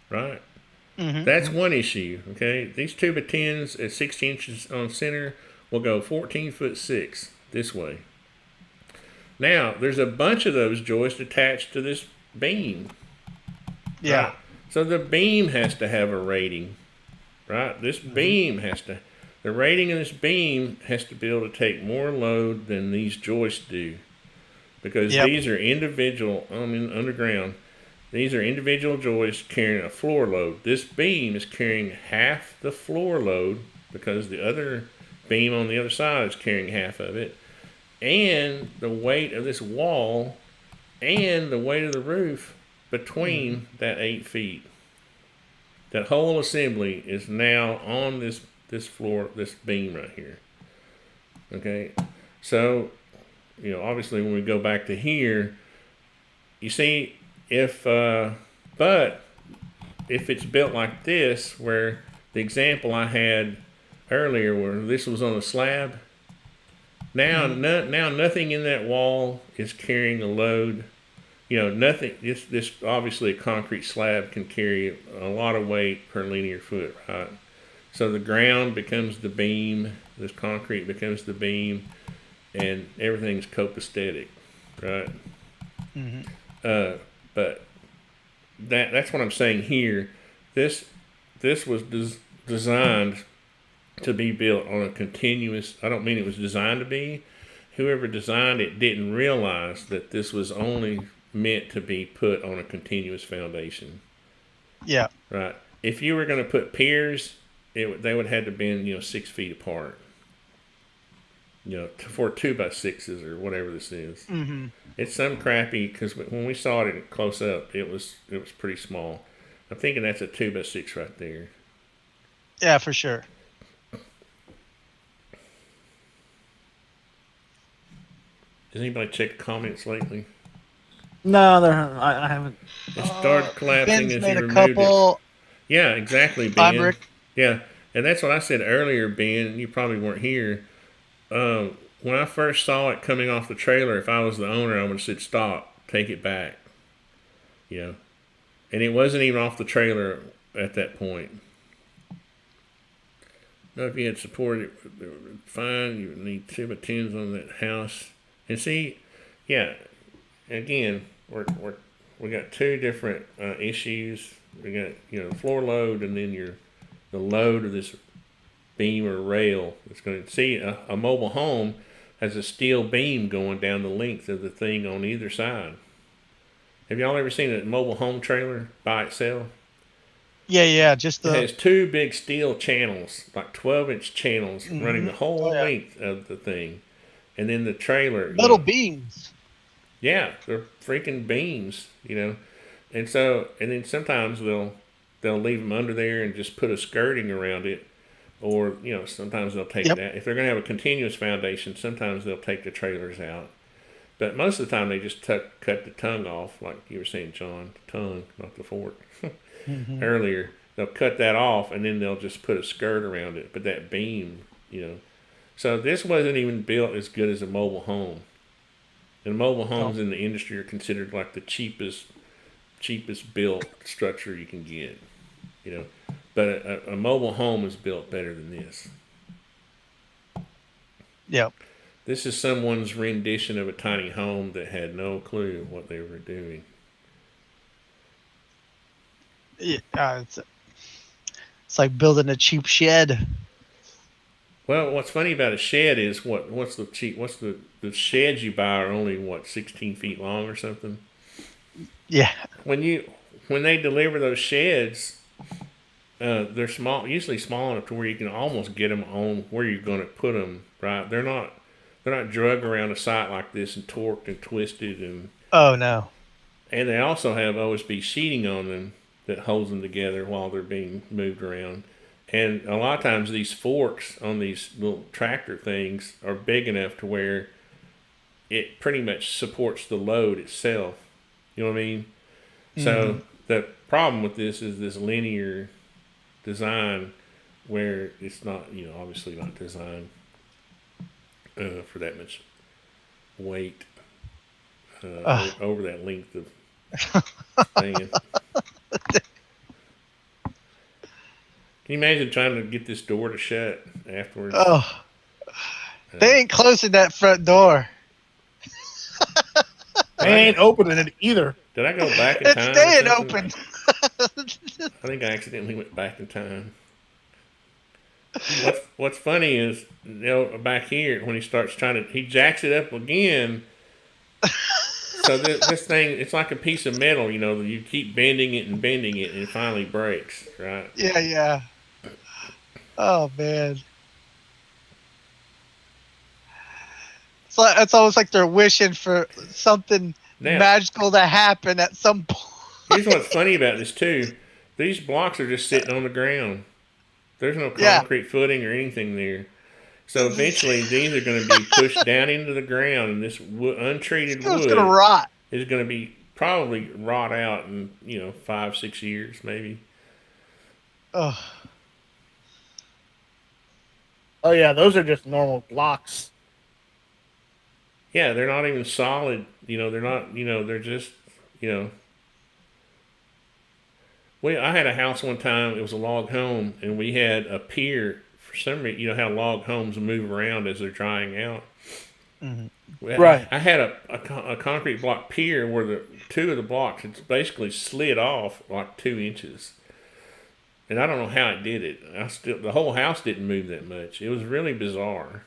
Speaker 1: Right?
Speaker 5: Mm-hmm.
Speaker 1: That's one issue, okay? These 2x10s at 60 inches on center will go 14'6" this way. Now, there's a bunch of those joists attached to this beam.
Speaker 5: Yeah.
Speaker 1: Right? So the beam has to have a rating, right? This beam the rating of this beam has to be able to take more load than these joists do. Because these are individual, underground. These are individual joists carrying a floor load. This beam is carrying half the floor load because the other beam on the other side is carrying half of it. And the weight of this wall and the weight of the roof between that 8 feet. That whole assembly is now on this floor, this beam right here. Okay, so obviously when we go back to here, you see but if it's built like this, where the example I had earlier, where this was on a slab, now now nothing in that wall is carrying a load. Nothing. This obviously a concrete slab can carry a lot of weight per linear foot, right? So the ground becomes the beam. This concrete becomes the beam, and everything's copacetic, right? But that's what I'm saying here. This was designed to be built on a continuous. I don't mean it was designed to be. Whoever designed it didn't realize that this was only meant to be put on a continuous foundation.
Speaker 5: Yeah.
Speaker 1: Right. If you were going to put piers, they would have to been 6 feet apart. For 2x6s or whatever this is.
Speaker 5: Mm-hmm.
Speaker 1: It's some crappy, because when we saw it close up, it was pretty small. I'm thinking that's a 2x6 right there.
Speaker 5: Yeah, for sure.
Speaker 1: Has anybody checked comments lately?
Speaker 4: No, I haven't.
Speaker 1: It started collapsing
Speaker 5: Ben's
Speaker 1: as
Speaker 5: made
Speaker 1: you
Speaker 5: a
Speaker 1: removed it.
Speaker 5: couple.
Speaker 1: Yeah, exactly, Ben.
Speaker 5: Fabric.
Speaker 1: Yeah, and that's what I said earlier, Ben. You probably weren't here. When I first saw it coming off the trailer, if I was the owner, I would have said, "Stop, take it back." And it wasn't even off the trailer at that point. Now, if you had support, it would fine. You would need 2x10s on that house. And see, yeah, again, we got two different issues. We got floor load, and then the load of this beam or rail. It's going to see a mobile home has a steel beam going down the length of the thing on either side. Have y'all ever seen a mobile home trailer by itself?
Speaker 5: Yeah. Just
Speaker 1: It
Speaker 5: the
Speaker 1: has two big steel channels, like 12-inch channels, running the whole length of the thing. And then the trailer.
Speaker 5: metal beams.
Speaker 1: Yeah, they're freaking beams, And then sometimes they'll leave them under there and just put a skirting around it. Or, sometimes they'll take it out. If they're going to have a continuous foundation, sometimes they'll take the trailers out. But most of the time they just cut the tongue off, like you were saying, John, the tongue, not the fork, earlier. They'll cut that off, and then they'll just put a skirt around it. But that beam, So this wasn't even built as good as a mobile home. And mobile homes in the industry are considered like the cheapest built structure you can get, But a mobile home is built better than this.
Speaker 5: Yep.
Speaker 1: This is someone's rendition of a tiny home that had no clue what they were doing.
Speaker 5: Yeah, it's like building a cheap shed.
Speaker 1: Well, what's funny about a shed is the sheds you buy are only 16 feet long or something.
Speaker 5: Yeah.
Speaker 1: When they deliver those sheds, they're small, usually small enough to where you can almost get them on where you're going to put them. Right? They're not drug around a site like this and torqued and twisted and.
Speaker 5: Oh no.
Speaker 1: And they also have OSB sheeting on them that holds them together while they're being moved around. And a lot of times these forks on these little tractor things are big enough to where it pretty much supports the load itself. You know what I mean? So the problem with this is this linear design where it's not, obviously not designed for that much weight over that length of thing. Can you imagine trying to get this door to shut afterwards?
Speaker 5: Oh, they ain't closing that front door.
Speaker 4: They ain't opening it either.
Speaker 1: Did I go back in
Speaker 5: It's
Speaker 1: time?
Speaker 5: staying open.
Speaker 1: I think I accidentally went back in time. What's funny is, back here when he starts he jacks it up again. So this thing, it's like a piece of metal, you keep bending it, and it finally breaks, right?
Speaker 5: Yeah. Oh man. It's almost like they're wishing for something magical to happen at some point.
Speaker 1: Here's what's funny about this too. These blocks are just sitting on the ground. There's no concrete footing or anything there. So eventually, these are going to be pushed down into the ground, and this untreated
Speaker 5: It's
Speaker 1: wood
Speaker 5: gonna rot.
Speaker 1: is going to be probably rot out in 5-6 years maybe.
Speaker 5: Oh,
Speaker 4: Oh yeah, those are just normal blocks.
Speaker 1: Yeah, they're not even solid. They're not. They're just. You know. I had a house one time. It was a log home, and we had a pier. For some reason, you know how log homes move around as they're drying out.
Speaker 5: mhm.
Speaker 4: Right.
Speaker 1: I had a concrete block pier where the two of the blocks it's basically slid off like 2 inches, and I don't know how it did it. The whole house didn't move that much. It was really bizarre.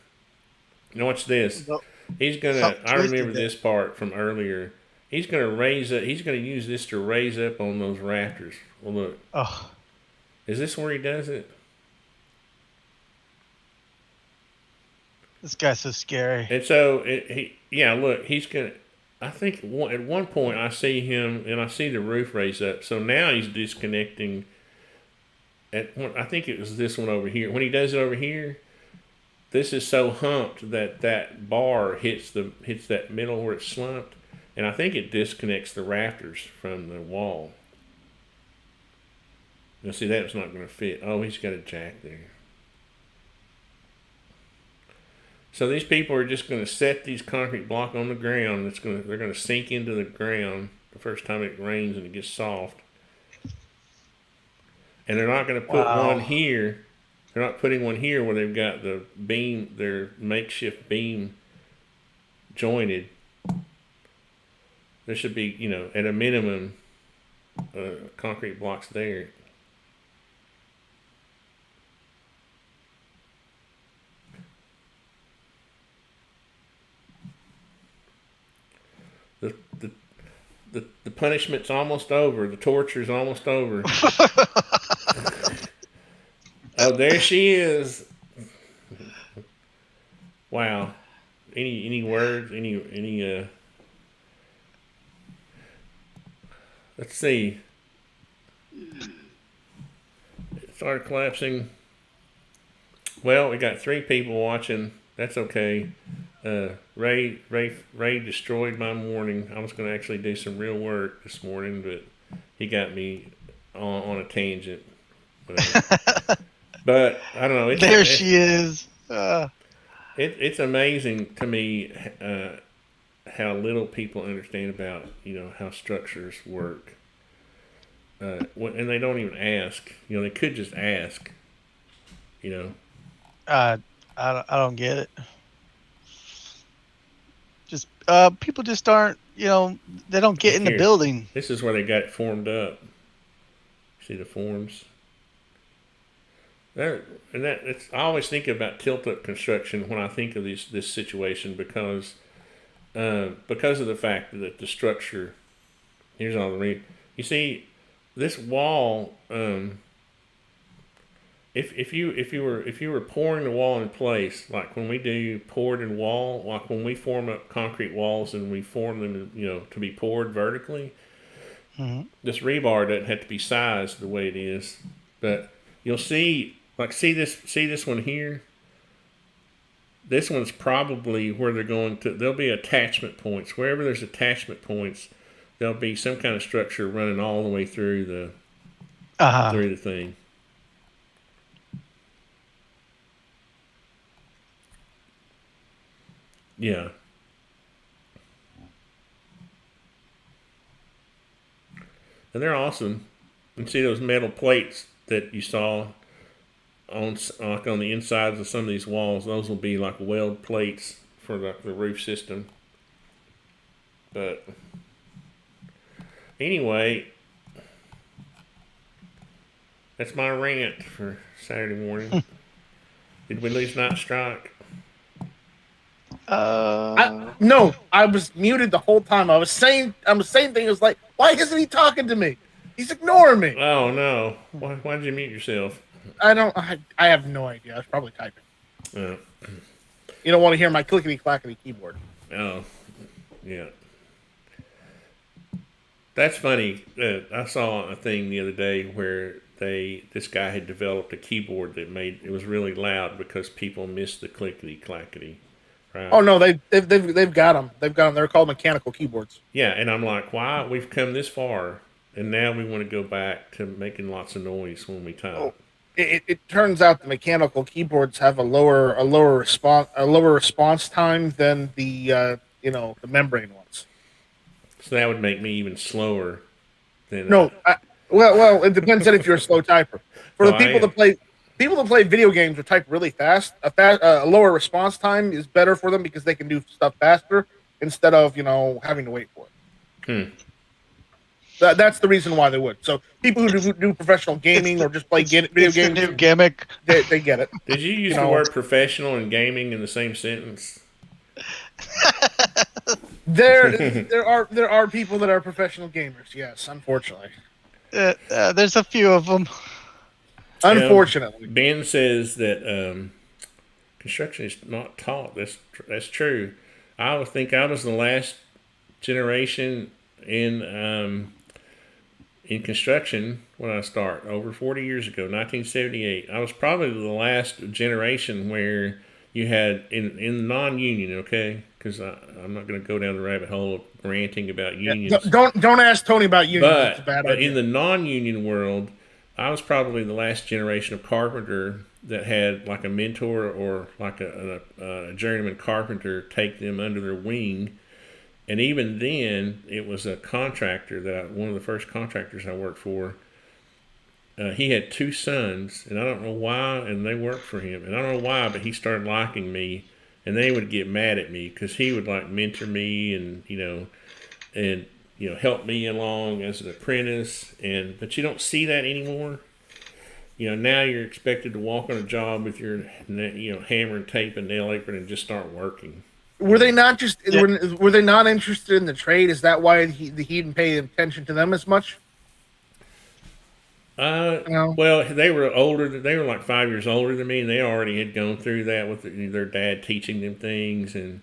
Speaker 1: Now watch this.
Speaker 5: Well,
Speaker 1: He's gonna.
Speaker 5: something
Speaker 1: I remember
Speaker 5: twisted
Speaker 1: this part from earlier. He's gonna raise up. He's gonna use this to raise up on those rafters. Well, look.
Speaker 5: Oh,
Speaker 1: Is this where he does it?
Speaker 5: this guy's so scary.
Speaker 1: And so look, he's gonna. I think at one point I see him and I see the roof raise up. So now he's disconnecting. I think it was this one over here. When he does it over here, this is so humped that bar hits that middle where it's slumped, and I think it disconnects the rafters from the wall. Now see, that's not going to fit. Oh, he's got a jack there. So these people are just going to set these concrete block on the ground. They're going to sink into the ground the first time it rains and it gets soft. And they're not going to put one here. They're not putting one here where they've got the beam, their makeshift beam jointed. There should be, at a minimum, concrete blocks there. The punishment's almost over. The torture's almost over. Oh, there she is. Wow. Any words? Any let's see. It started collapsing. Well, we got 3 people watching. That's okay. Ray destroyed my morning. I was going to actually do some real work this morning, but he got me on a tangent. But I don't know.
Speaker 5: There she is.
Speaker 1: It's amazing to me how little people understand about how structures work, and they don't even ask. They could just ask.
Speaker 5: I don't get it. Just people just aren't. They don't get in the building.
Speaker 1: This is where they got it formed up. See the forms. I always think about tilt-up construction when I think of this situation because of the fact that the structure. Here's all the read. You see, this wall. If you were pouring the wall in place, like when we do poured in wall, like when we form up concrete walls and we form them, to be poured vertically.
Speaker 5: Mm-hmm.
Speaker 1: This rebar doesn't have to be sized the way it is, but you'll see. Like see this one here. This one's probably where they're going to. There'll be attachment points. Wherever there's attachment points, there'll be some kind of structure running all the way through the thing. Yeah. And they're awesome. And see those metal plates that you saw on the insides of some of these walls. Those will be like weld plates for the roof system. But anyway, that's my rant for Saturday morning. Did we lose Night Strike?
Speaker 4: No, I was muted the whole time. I was saying thing. It was like, why isn't he talking to me? He's ignoring me.
Speaker 1: Oh no! Why did you mute yourself?
Speaker 4: I have no idea. I was probably typing. You don't want to hear my clickety clackety keyboard.
Speaker 1: Oh, yeah. That's funny. I saw a thing the other day where this guy had developed a keyboard that made it was really loud because people missed the clickety clackety. Right?
Speaker 4: Oh no, they've got them. They've got them. They're called mechanical keyboards.
Speaker 1: Yeah, and I'm like, why we've come this far, and now we want to go back to making lots of noise when we type.
Speaker 4: Oh, it turns out the mechanical keyboards have a lower response time than the the membrane ones.
Speaker 1: So that would make me even slower than
Speaker 4: No, well, it depends on if you're a slow typer. For the
Speaker 1: Oh, I
Speaker 4: people
Speaker 1: am.
Speaker 4: that play video games or type really fast, a lower response time is better for them because they can do stuff faster instead of having to wait for it. That's the reason why they would. So people who do professional gaming or just play video
Speaker 5: It's the
Speaker 4: games,
Speaker 5: new gimmick.
Speaker 4: they get it.
Speaker 1: Did you use the word professional and gaming in the same sentence?
Speaker 4: There are people that are professional gamers. Yes, unfortunately.
Speaker 5: There's a few of them.
Speaker 4: Unfortunately,
Speaker 1: Ben says that construction is not taught. That's true. I would think I was the last generation in construction when I start over 40 years ago, 1978. I was probably the last generation where you had in non-union, okay? Because I'm not going to go down the rabbit hole of ranting about unions.
Speaker 4: Don't ask Tony about unions. It's a
Speaker 1: But,
Speaker 4: bad
Speaker 1: but
Speaker 4: idea.
Speaker 1: in the non-union world, I was probably the last generation of carpenter that had like a mentor or like a journeyman carpenter take them under their wing. And even then, it was a contractor one of the first contractors I worked for. He had 2 sons, and I don't know why, and they worked for him. And I don't know why, but he started liking me, and they would get mad at me because he would like mentor me and help me along as an apprentice. But you don't see that anymore. Now you're expected to walk on a job with your hammer and tape and nail apron and just start working.
Speaker 4: Were they not just were they not interested in the trade? Is that why he didn't pay attention to them as much? No.
Speaker 1: Well, they were older. They were like 5 years older than me, and they already had gone through that with their dad teaching them things, and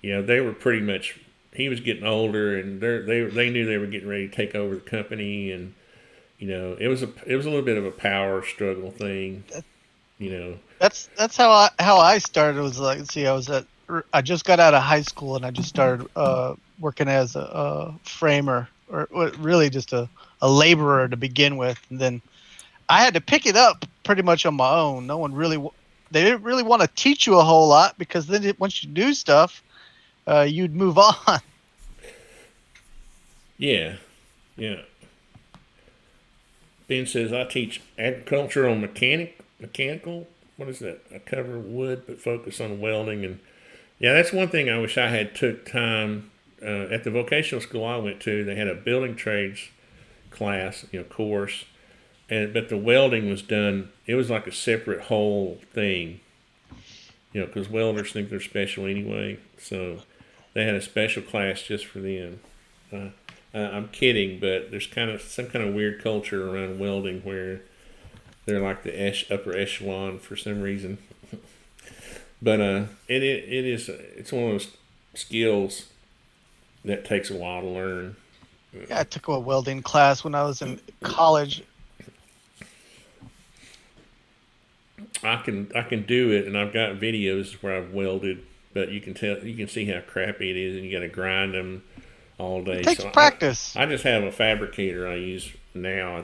Speaker 1: they were pretty much. He was getting older, and they knew they were getting ready to take over the company, and it was a little bit of a power struggle thing.
Speaker 5: That's how I started. Was like, I just got out of high school and I just started working as a framer, or really just a laborer to begin with. And then I had to pick it up pretty much on my own. No one they didn't really want to teach you a whole lot because then once you do stuff, you'd move on.
Speaker 1: Yeah. Ben says, I teach agricultural mechanical. What is that? I cover wood but focus on welding. And yeah, that's one thing I wish I had took time. At the vocational school I went to, they had a building trades class, course. But the welding was done, it was like a separate whole thing. Because welders think they're special anyway. So they had a special class just for them. I'm kidding, but there's some kind of weird culture around welding where they're like the upper echelon for some reason. But it's one of those skills that takes a while to learn.
Speaker 5: Yeah, I took a welding class when I was in college.
Speaker 1: I can do it, and I've got videos where I've welded, but you can see how crappy it is, and you got to grind them all day.
Speaker 5: It takes practice.
Speaker 1: I just have a fabricator I use now.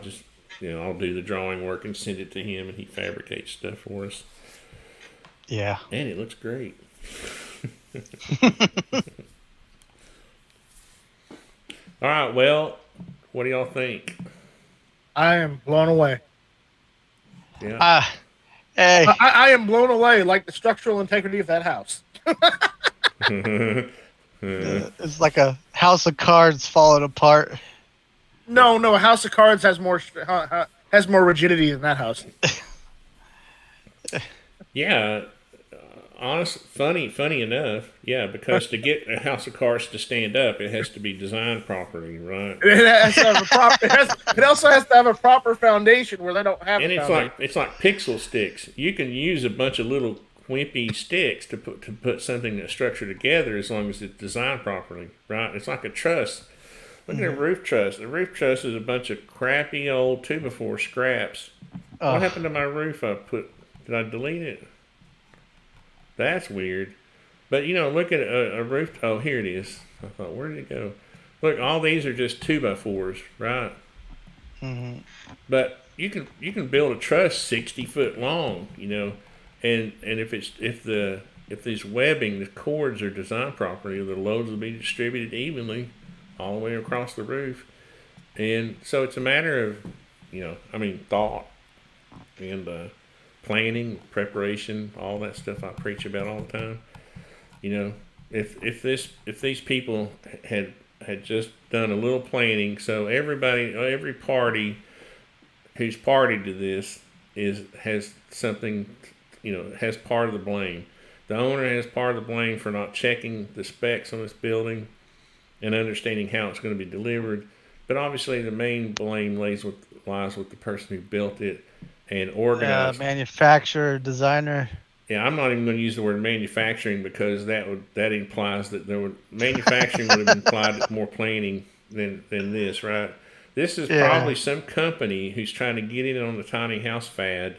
Speaker 1: I'll do the drawing work and send it to him, and he fabricates stuff for us.
Speaker 5: Yeah.
Speaker 1: And it looks great. All right, well, what do y'all think?
Speaker 4: I am blown away.
Speaker 1: Yeah.
Speaker 5: Hey.
Speaker 4: I am blown away, like the structural integrity of that house.
Speaker 5: It's like a house of cards falling apart.
Speaker 4: No, a house of cards has more rigidity than that house.
Speaker 1: Yeah. Funny enough, yeah, because to get a house of cards to stand up, it has to be designed properly, right?
Speaker 4: It has to have it also has to have a proper foundation where they don't have.
Speaker 1: And it's like pixel sticks. You can use a bunch of little wimpy sticks to put something, a structure together, as long as it's designed properly, right? It's like a truss. Look at the roof truss. The roof truss is a bunch of crappy old 2x4 scraps.
Speaker 5: Oh.
Speaker 1: What happened to my roof? Did I delete it? That's weird. But look at a roof. Oh, here it is. I thought, where did it go? Look, all these are just 2x4s, right?
Speaker 5: Mm-hmm.
Speaker 1: But you can build a truss 60 foot long, and if these webbing, the cords are designed properly, the loads will be distributed evenly all the way across the roof. And so it's a matter of, thought and planning, preparation, all that stuff I preach about all the time. If these people had just done a little planning, so every party who's party to this has something, has part of the blame. The owner has part of the blame for not checking the specs on this building and understanding how it's going to be delivered. But obviously, the main blame lies with the person who built it and organized.
Speaker 5: Manufacturer, designer.
Speaker 1: Yeah, I'm not even going to use the word manufacturing because that implies that manufacturing would have implied more planning than this, right? This is probably some company who's trying to get in on the tiny house fad,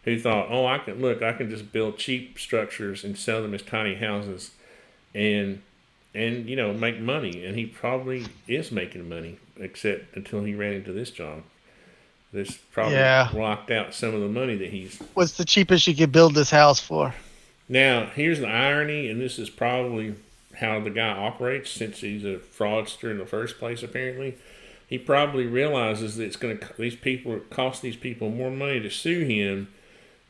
Speaker 1: who thought, oh, I can just build cheap structures and sell them as tiny houses, and make money. And he probably is making money, except until he ran into this job. This probably locked out some of the money that he's...
Speaker 5: What's the cheapest you could build this house for?
Speaker 1: Now, here's the irony, and this is probably how the guy operates, since he's a fraudster in the first place, apparently. He probably realizes that it's going to cost these people more money to sue him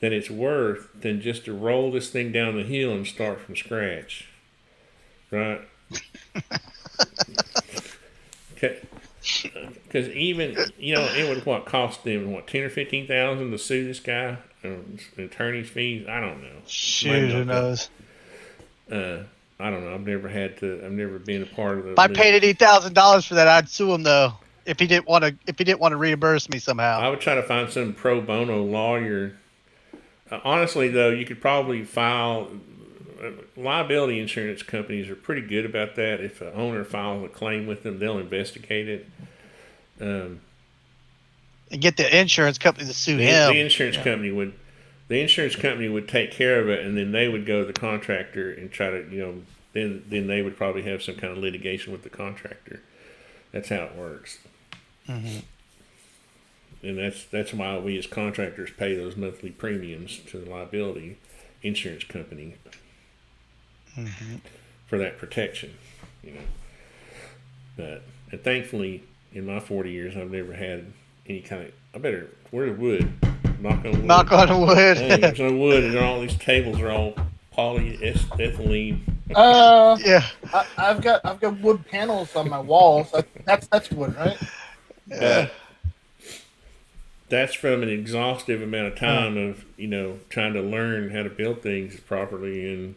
Speaker 1: than it's worth, than just to roll this thing down the hill and start from scratch. Right? Because even, it would cost them, $10,000 or $15,000 to sue this guy? Attorney's fees? I don't know.
Speaker 5: Shoot, who knows?
Speaker 1: I don't know. I've never been a part of the...
Speaker 5: If I paid $80,000 for that, I'd sue him though. If he didn't want to reimburse me somehow.
Speaker 1: I would try to find some pro bono lawyer. Honestly, though, you could probably file... liability insurance companies are pretty good about that. If an owner files a claim with them, they'll investigate it.
Speaker 5: And get the insurance company to sue him.
Speaker 1: The insurance company would take care of it, and then they would go to the contractor and try to, then they would probably have some kind of litigation with the contractor. That's how it works.
Speaker 5: Mm-hmm.
Speaker 1: And that's why we as contractors pay those monthly premiums to the liability insurance company.
Speaker 5: Mm-hmm.
Speaker 1: For that protection, But and thankfully, in my 40 years, I've never had any kind of... where's wood? Knock on wood.
Speaker 5: Knock on wood.
Speaker 1: Hey, there's no wood, and all these tables are all polyethylene.
Speaker 4: Yeah. I've got wood panels on my walls. That's wood, right?
Speaker 1: But that's from an exhaustive amount of time of trying to learn how to build things properly, and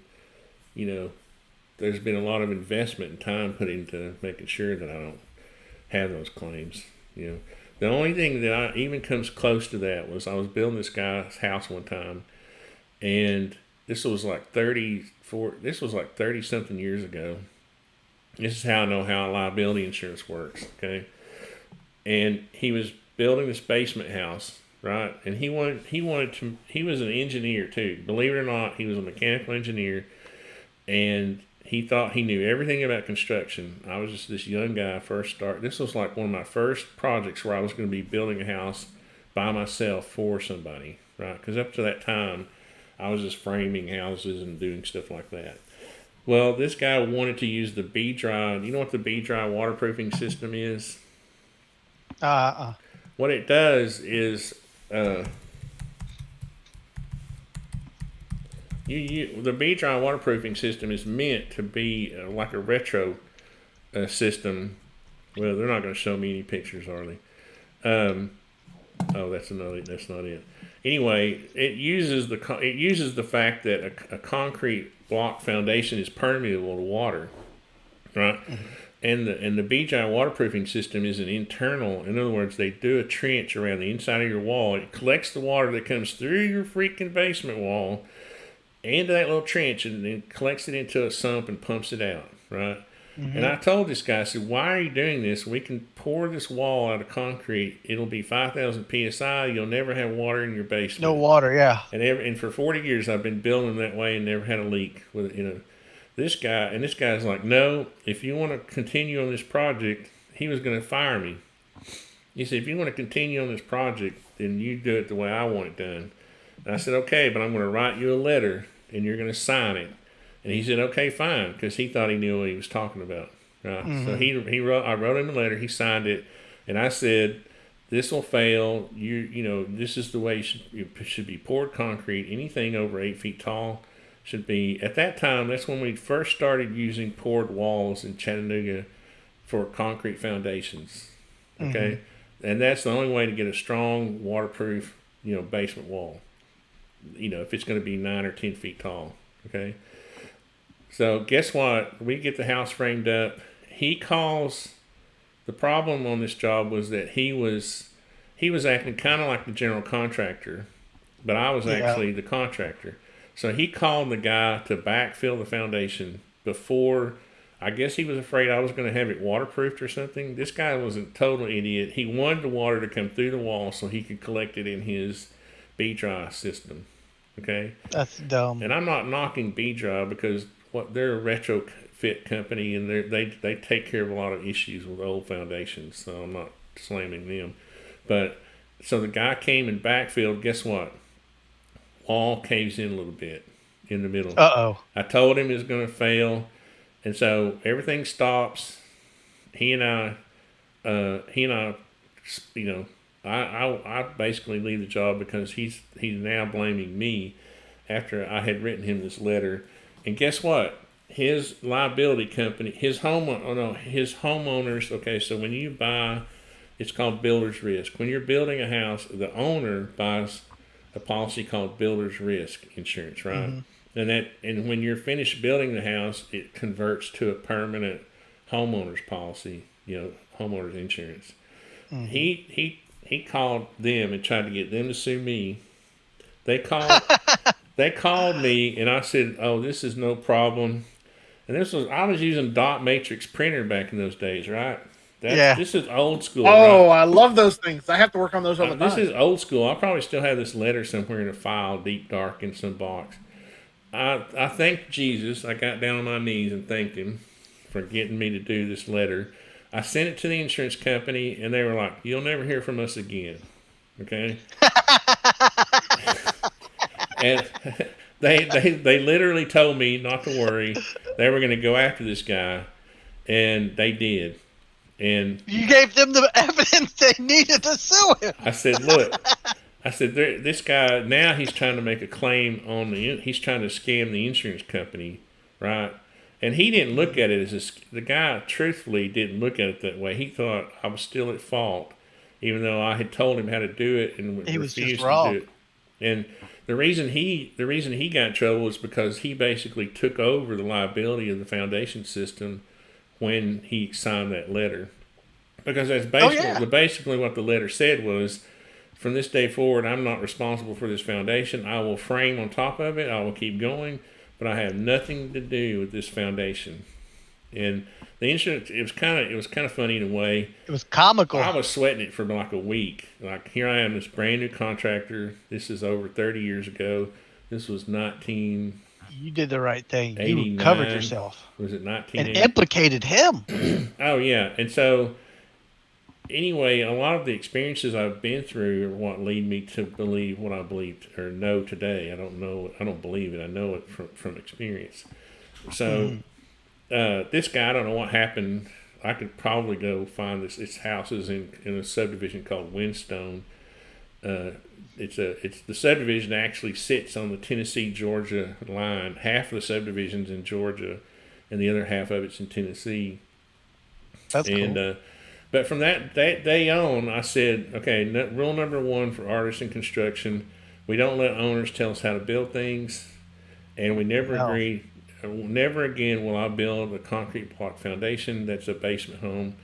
Speaker 1: there's been a lot of investment and time put into making sure that I don't have those claims. The only thing that even comes close to that was I was building this guy's house one time, and this was like 30 something years ago. This is how I know how liability insurance works, okay? And he was building this basement house, right? And he was an engineer too. Believe it or not, he was a mechanical engineer, and he thought he knew everything about construction. I was just this young guy This was like one of my first projects where I was going to be building a house by myself for somebody, right? Because up to that time, I was just framing houses and doing stuff like that. Well, this guy wanted to use the B-Dry. You know what the B-Dry waterproofing system is? What it does is the B-Dry waterproofing system is meant to be like a retro system. Well, they're not going to show me any pictures, are they? That's not it. Anyway, it uses the fact that a concrete block foundation is permeable to water, right? Mm-hmm. And the B-Dry waterproofing system is an internal. In other words, they do a trench around the inside of your wall. It collects the water that comes through your freaking basement wall into that little trench, and then collects it into a sump and pumps it out, right? And I told this guy, I said, why are you doing this? We can pour this wall out of concrete. It'll be 5,000 psi. You'll never have water in your basement.
Speaker 5: No water, yeah.
Speaker 1: And for 40 years, I've been building that way and never had a leak with it. This guy's like, no, if you want to continue on this project, he was going to fire me. He said, if you want to continue on this project, then you do it the way I want it done. And I said, okay, but I'm going to write you a letter and you're going to sign it. And he said, okay, fine, because he thought he knew what he was talking about. Right? So I wrote him a letter, he signed it, and I said, this will fail. This is the way it should be poured concrete. Anything over 8 feet tall should be. At that time, that's when we first started using poured walls in Chattanooga for concrete foundations. Okay, and that's the only way to get a strong, waterproof, basement wall. If it's going to be 9 or 10 feet tall. Okay. So guess what? We get the house framed up. The problem on this job was that he was acting kind of like the general contractor, but I was actually the contractor. So he called the guy to backfill the foundation before. I guess he was afraid I was going to have it waterproofed or something. This guy was a total idiot. He wanted the water to come through the wall so he could collect it in his B-Dry system. Okay?
Speaker 5: That's dumb.
Speaker 1: And I'm not knocking B-Dry because they're a retrofit company and they take care of a lot of issues with old foundations, so I'm not slamming them. But so the guy came and backfilled. Guess what? Wall caves in a little bit in the middle. I told him it was going to fail, and so everything stops. He and I, I basically leave the job because he's now blaming me after I had written him this letter. And guess what? His liability company, his homeowners. Okay, so when you buy, it's called builder's risk. When you're building a house, the owner buys a policy called builder's risk insurance, right? And when you're finished building the house, it converts to a permanent homeowner's policy, homeowner's insurance. He called them and tried to get them to sue me. They called me and I said, "Oh, this is no problem." And I was using dot matrix printer back in those days, right? This is old school.
Speaker 4: Oh,
Speaker 1: right?
Speaker 4: I love those things. I have to work on those all the time.
Speaker 1: This is old school. I probably still have this letter somewhere in a file, deep dark in some box. I thanked Jesus. I got down on my knees and thanked him for getting me to do this letter. I sent it to the insurance company, and they were like, "You'll never hear from us again." Okay. And they literally told me not to worry. They were going to go after this guy, and they did. And
Speaker 5: you gave them the evidence they needed to sue him.
Speaker 1: I said, "Look," this guy now he's trying to make a claim on he's trying to scam the insurance company, right? And he didn't look at it the guy truthfully didn't look at it that way. He thought I was still at fault, even though I had told him how to do it and
Speaker 5: he was
Speaker 1: refused
Speaker 5: just wrong.
Speaker 1: to do it. And the reason he got in trouble was because he basically took over the liability of the foundation system when he signed that letter. Because that's basically what the letter said was, from this day forward, I'm not responsible for this foundation. I will frame on top of it. I will keep going, but I have nothing to do with this foundation. And the insurance, it was kind of funny in a way.
Speaker 5: It was comical.
Speaker 1: I was sweating it for like a week. Like, here I am, this brand new contractor. This is over 30 years ago. This was 19.
Speaker 5: You did the right thing. You covered yourself.
Speaker 1: Was it 1980?
Speaker 5: And implicated him.
Speaker 1: Oh yeah, and so anyway, a lot of the experiences I've been through are what lead me to believe what I believed or know today. I don't believe it. I know it from experience. So. This guy, I don't know what happened. I could probably go find this. Its house is in a subdivision called Windstone. It's the subdivision actually sits on the Tennessee-Georgia line. Half of the subdivision's in Georgia, and the other half of it's in Tennessee.
Speaker 5: That's cool.
Speaker 1: But from that day on, I said, okay, rule number one for artists in construction: we don't let owners tell us how to build things, and we never agree. Never again will I build a concrete block foundation that's a basement home.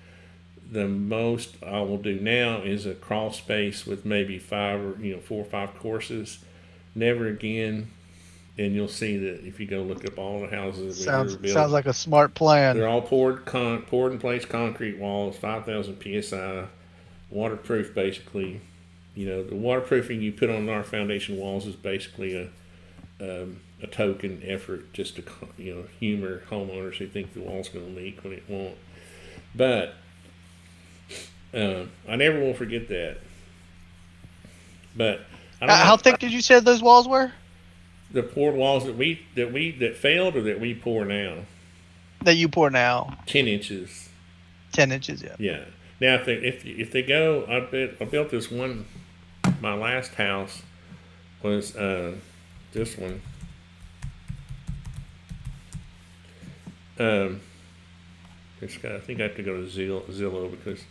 Speaker 1: The most I will do now is a crawl space with maybe 4 or 5 courses. Never again. and you'll see that if you go look up all the houses that were built,
Speaker 5: Sounds like a smart plan.
Speaker 1: they're all poured in place concrete walls, 5,000 psi, waterproof basically. You know, the waterproofing you put on our foundation walls is basically a token effort just to humor homeowners who think the wall's going to leak when it won't. But I never will forget that. But I don't know,
Speaker 5: How thick did you say those walls were?
Speaker 1: the poured walls that failed or that we pour now?
Speaker 5: That you pour now?
Speaker 1: 10 inches.
Speaker 5: 10 inches, yeah.
Speaker 1: Yeah. Now if they go, I built this one. My last house was this one. I think I have to go to Zillow because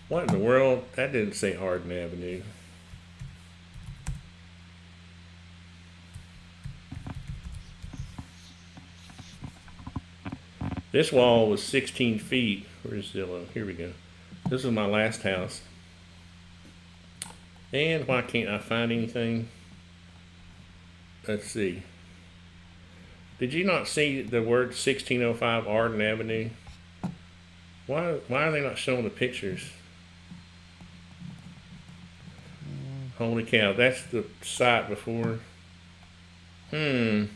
Speaker 1: what in the world? That didn't say Arden Avenue. This wall was 16 feet. Where's Zillow? Here we go. This is my last house. And why can't I find anything? Let's see. Did you not see the word 1605 Arden Avenue? Why are they not showing the pictures? Holy cow, that's the site before. Alrighty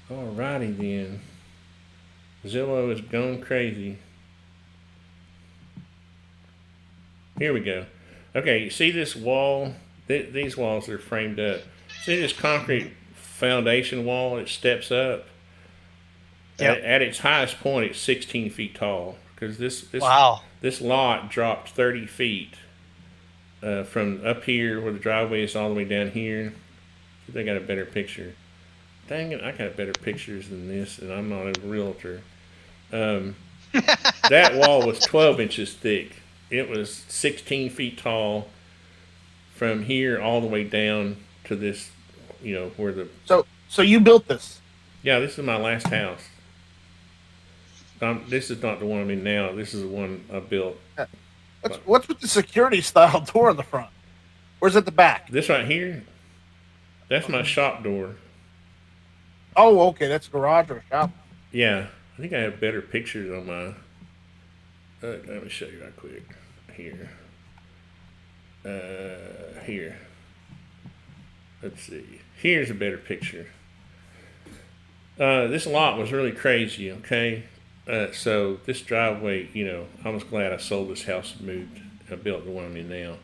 Speaker 1: then. Zillow is gone crazy. Here we go. Okay, you see this wall? These walls are framed up. See this concrete foundation wall? It steps up.
Speaker 5: Yep.
Speaker 1: At its highest point, it's 16 feet tall. Because this lot dropped 30 feet from up here where the driveway is all the way down here. See if they got a better picture. Dang it, I got better pictures than this, and I'm not a realtor. That wall was 12 inches thick. It was 16 feet tall from here all the way down to this, where the...
Speaker 4: So you built this?
Speaker 1: Yeah, this is my last house. This is not the one I'm in now. This is the one I built.
Speaker 4: What's with the security style door in the front? Where's at the back?
Speaker 1: This right here, that's my shop door.
Speaker 4: Oh, okay, that's a garage or a shop.
Speaker 1: Yeah, I think I have better pictures on my... let me show you right quick. Here. Here. Let's see. Here's a better picture. This lot was really crazy, okay? So this driveway, I was glad I sold this house and moved. I built the one I'm in now.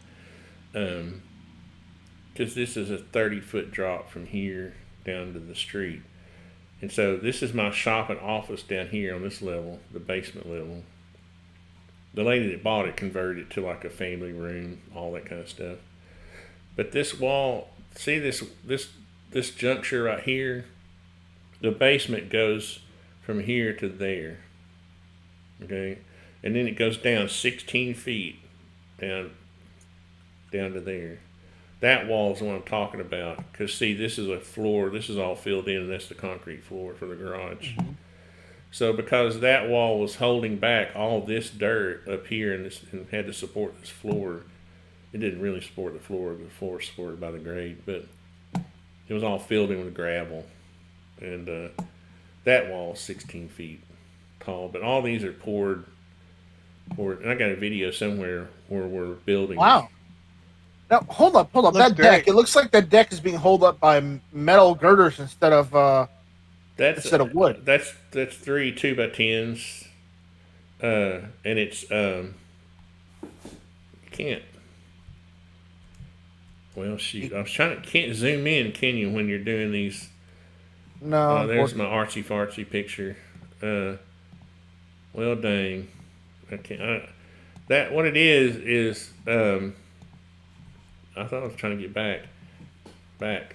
Speaker 1: Because this is a 30-foot drop from here down to the street. And so this is my shop and office down here on this level, the basement level. The lady that bought it converted it to like a family room, all that kind of stuff. But this wall, see this juncture right here? The basement goes from here to there. Okay? And then it goes down 16 feet down to there. That wall is the one I'm talking about. Because see, this is a floor. This is all filled in, and that's the concrete floor for the garage. Mm-hmm. So because that wall was holding back all this dirt up here and had to support this floor, it didn't really support the floor. The floor was supported by the grade, but it was all filled in with gravel. And that wall is 16 feet tall. But all these are poured. And I got a video somewhere where we're building.
Speaker 4: Wow. Now, hold up.
Speaker 5: Looks
Speaker 4: That
Speaker 5: great.
Speaker 4: deck, it looks like that deck is being held up by metal girders instead of wood.
Speaker 1: That's 3 2x10s. And it's, can't. Well, shoot. I was can't zoom in, can you, when you're doing these?
Speaker 4: No.
Speaker 1: There's my artsy-fartsy picture. Well, dang. I can't. What it is, I thought I was trying to get back. That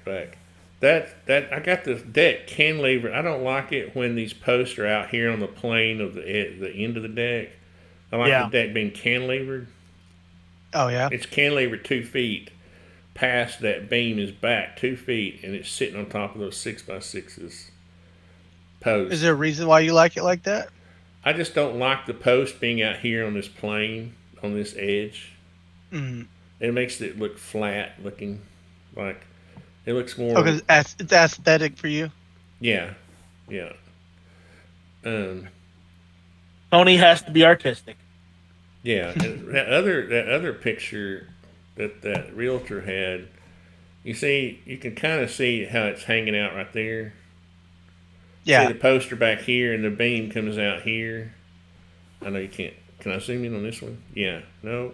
Speaker 1: I got this deck cantilever. I don't like it when these posts are out here on the plane of the end of the deck. I like the deck being cantilevered.
Speaker 5: Oh yeah.
Speaker 1: It's cantilevered 2 feet past that beam is back 2 feet, and it's sitting on top of those 6x6s posts.
Speaker 5: Is there a reason why you like it like that?
Speaker 1: I just don't like the post being out here on this plane, on this edge.
Speaker 5: Mm-hmm.
Speaker 1: It makes it look flat looking, like It looks more.
Speaker 5: Oh, because it's aesthetic for you.
Speaker 1: Yeah, yeah. Um,
Speaker 4: Tony has to be artistic.
Speaker 1: yeah. And that other picture that realtor had, you see, you can kind of see how it's hanging out right there. See
Speaker 5: Yeah.
Speaker 1: the poster back here, and the beam comes out here. I know you can't. Can I zoom in on this one? Yeah. No.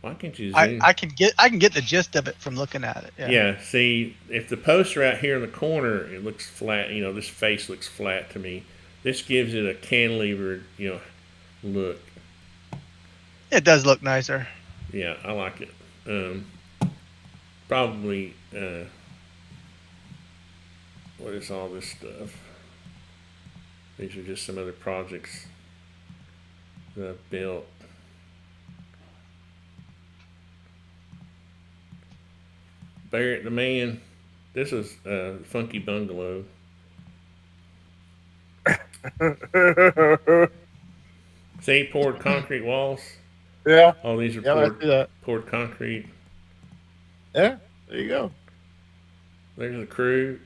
Speaker 1: Why can't you zoom?
Speaker 5: I can get the gist of it from looking at it. Yeah.
Speaker 1: Yeah. See, if the poster out here in the corner, it looks flat. You know, this face looks flat to me. This gives it a cantilever, look.
Speaker 5: It does look nicer.
Speaker 1: Yeah, I like it. Probably. What is all this stuff? These are just some other projects that I've built. Barrett the Man. This is Funky Bungalow. See, poured concrete walls.
Speaker 4: Yeah.
Speaker 1: All these are
Speaker 4: Yeah, I see that.
Speaker 1: poured concrete.
Speaker 4: Yeah. There you go.
Speaker 1: There's the crew.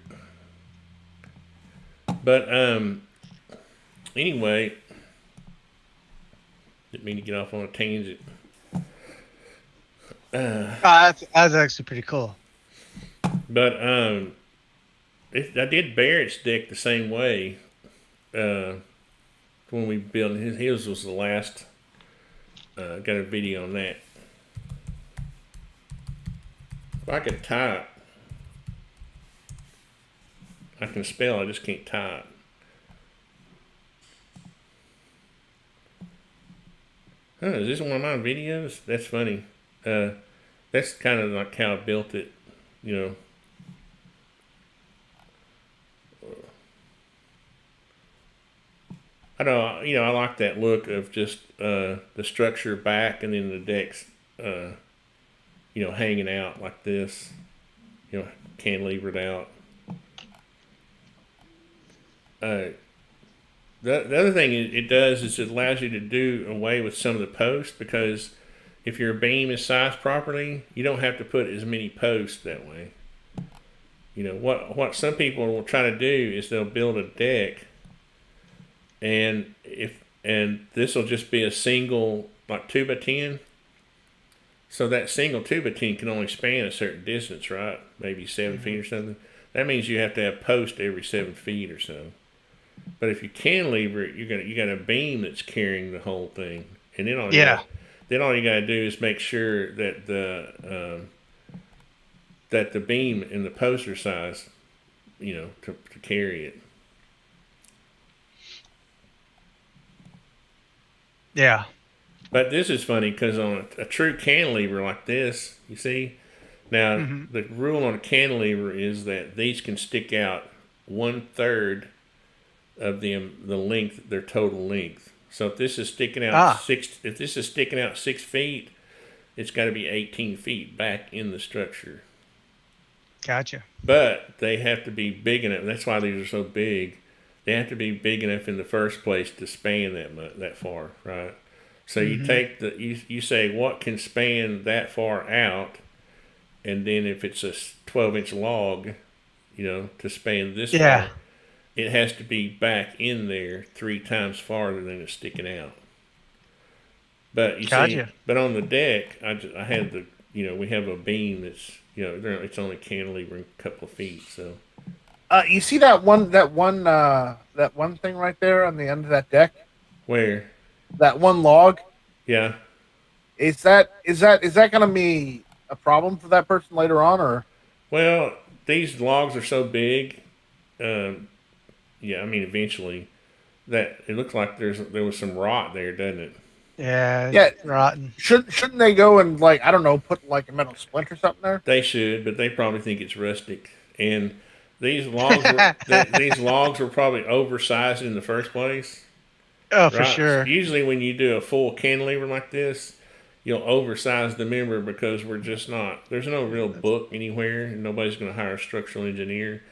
Speaker 1: But anyway, didn't mean to get off on a tangent.
Speaker 5: That's actually pretty cool.
Speaker 1: But I did Barrett's deck the same way. When we built his was the last. Got a video on that. If I could type, I can spell. I just can't type. Is this one of my videos? That's funny. That's kind of like how I built it, I don't, I like that look of just the structure back and then the decks, hanging out like this, cantilevered out. The other thing it does is it allows you to do away with some of the posts, because if your beam is sized properly, you don't have to put as many posts that way. What some people will try to do is they'll build a deck, and this will just be a single, like 2x10. So that single 2x10 can only span a certain distance, right? Maybe 7 feet or something. That means you have to have posts every 7 feet or so. But if you cantilever it, you got a beam that's carrying the whole thing, and then all you got to do is make sure that the beam and the poster size, to carry it.
Speaker 5: Yeah.
Speaker 1: But this is funny because on a true cantilever like this, you see, now the rule on a cantilever is that these can stick out 1/3 of the length, their total length. So if this is sticking out 6 feet, it's got to be 18 feet back in the structure.
Speaker 5: Gotcha.
Speaker 1: But they have to be big enough. That's why these are so big. They have to be big enough in the first place to span that far, right? So you take you say what can span that far out, and then if it's a 12-inch log, to span this far, it has to be back in there 3 times farther than it's sticking out. But you see, but on the deck, I had we have a beam that's it's only cantilevering a couple of feet, so.
Speaker 4: You see that one thing right there on the end of that deck?
Speaker 1: Where?
Speaker 4: That one log?
Speaker 1: Yeah.
Speaker 4: Is that gonna be a problem for that person later on, or?
Speaker 1: Well, these logs are so big, eventually, that it looks like there was some rot there, doesn't it?
Speaker 5: Yeah.
Speaker 4: Yeah.
Speaker 5: Rotten.
Speaker 4: Shouldn't they go and put like a metal splint or something there?
Speaker 1: They should, but they probably think it's rustic, and these logs were probably oversized in the first place.
Speaker 5: Oh, for sure.
Speaker 1: Usually when you do a full cantilever like this, you'll oversize the member because there's no real book anywhere, and nobody's going to hire a structural engineer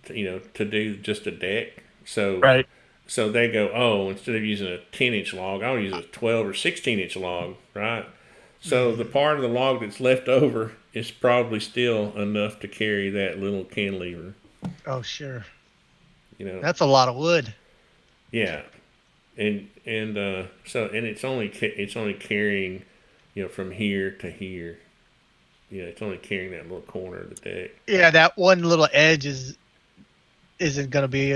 Speaker 1: to do just a deck. So
Speaker 4: right.
Speaker 1: So they go, instead of using a 10-inch log, I'll use a 12 or 16-inch log, right? So the part of the log that's left over it's probably still enough to carry that little cantilever.
Speaker 5: Oh, sure.
Speaker 1: You know.
Speaker 5: That's a lot of wood.
Speaker 1: Yeah, and so it's only carrying, you know, from here to here. Yeah, it's only carrying that little corner of the deck.
Speaker 5: Yeah, that one little edge isn't going to be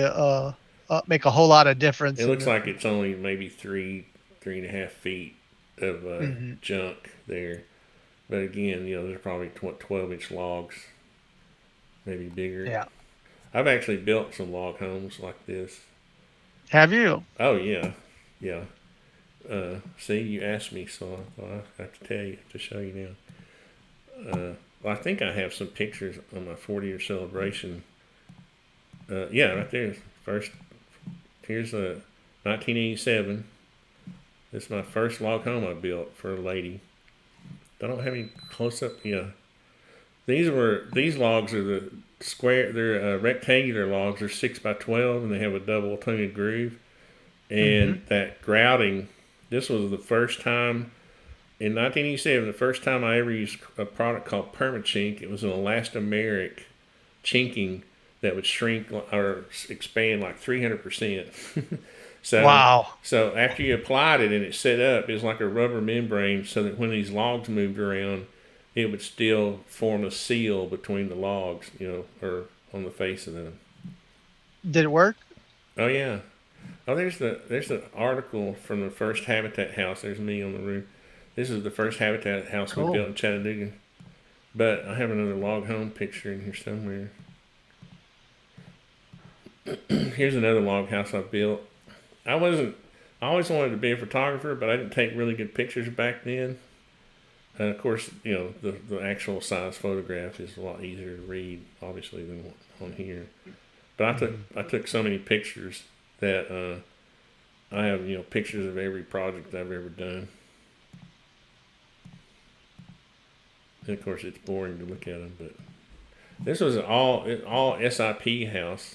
Speaker 5: make a whole lot of difference.
Speaker 1: It looks like it's only maybe 3.5 feet of junk there. But again, you know, there's probably 12-inch logs, maybe bigger.
Speaker 5: Yeah.
Speaker 1: I've actually built some log homes like this.
Speaker 5: Have you?
Speaker 1: Oh yeah, yeah. See, you asked me, so I thought I have to tell you, to show you now. Well, I think I have some pictures on my 40-year celebration. Yeah, right there. Here's a 1987. This is my first log home I built for a lady. I don't have any close up. Yeah, these logs are the square. They're rectangular logs. They're 6x12, and they have a double tongued groove. And that grouting. This was the first time in 1987. The first time I ever used a product called Permachink. It was an elastomeric chinking that would shrink or expand like 300%. So,
Speaker 5: wow.
Speaker 1: So after you applied it and it set up, it was like a rubber membrane, so that when these logs moved around, it would still form a seal between the logs, you know, or on the face of them.
Speaker 5: Did it work?
Speaker 1: Oh yeah. Oh, there's the article from the first Habitat house. There's me on the roof. This is the first Habitat house we built in Chattanooga. But I have another log home picture in here somewhere. Here's another log house I built. I always wanted to be a photographer, but I didn't take really good pictures back then. And of course, you know, the actual size photograph is a lot easier to read, obviously, than on here. But I took so many pictures that I have, you know, pictures of every project I've ever done. And of course, it's boring to look at them, but this was all SIP house.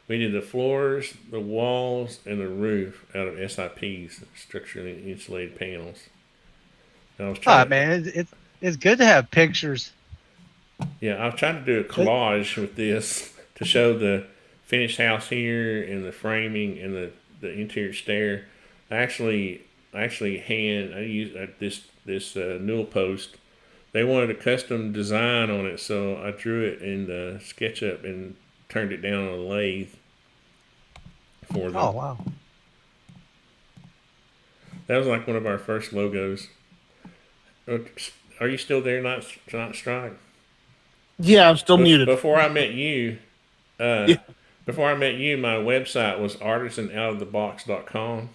Speaker 1: We did the floors, the walls, and the roof out of SIPs, structurally insulated panels. And I was trying.
Speaker 5: Man, it's good to have pictures.
Speaker 1: Yeah, I was trying to do a collage with this to show the finished house here and the framing and the interior stair. I used this newel post. They wanted a custom design on it, so I drew it in the SketchUp and turned it down on a lathe for them.
Speaker 5: Oh wow!
Speaker 1: That was like one of our first logos. Are you still there? Not Strike.
Speaker 4: Yeah, I'm still muted.
Speaker 1: Before I met you, my website was artisanoutofthebox.com.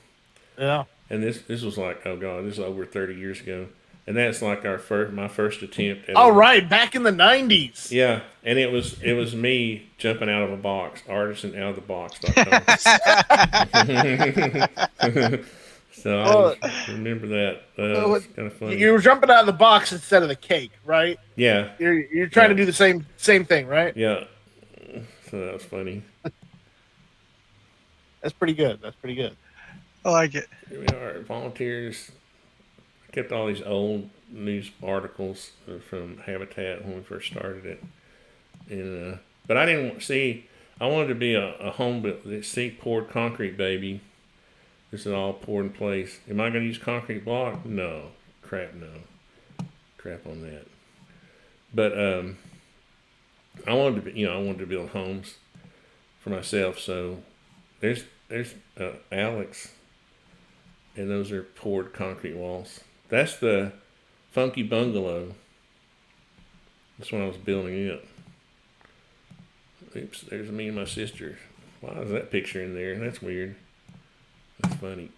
Speaker 4: Yeah.
Speaker 1: And this was like, oh god, this is over 30 years ago. And that's like my first attempt at
Speaker 4: right, back in the 90s.
Speaker 1: Yeah, and it was me jumping out of a box, artisanoutofthebox.com. So I remember that. It's kind of funny.
Speaker 4: You were jumping out of the box instead of the cake, right?
Speaker 1: Yeah.
Speaker 4: You're trying to do the same thing, right?
Speaker 1: Yeah. So that was funny.
Speaker 4: That's pretty good.
Speaker 5: I like it.
Speaker 1: Here we are, volunteers. I kept all these old news articles from Habitat when we first started it, and but I didn't see. I wanted to be a home built. Poured concrete, baby. This is all poured in place. Am I going to use concrete block? No. Crap on that. But I wanted to build homes for myself. So there's Alex, and those are poured concrete walls. That's the funky bungalow. That's when I was building it. Oops, there's me and my sister. Why is that picture in there? That's weird. That's funny.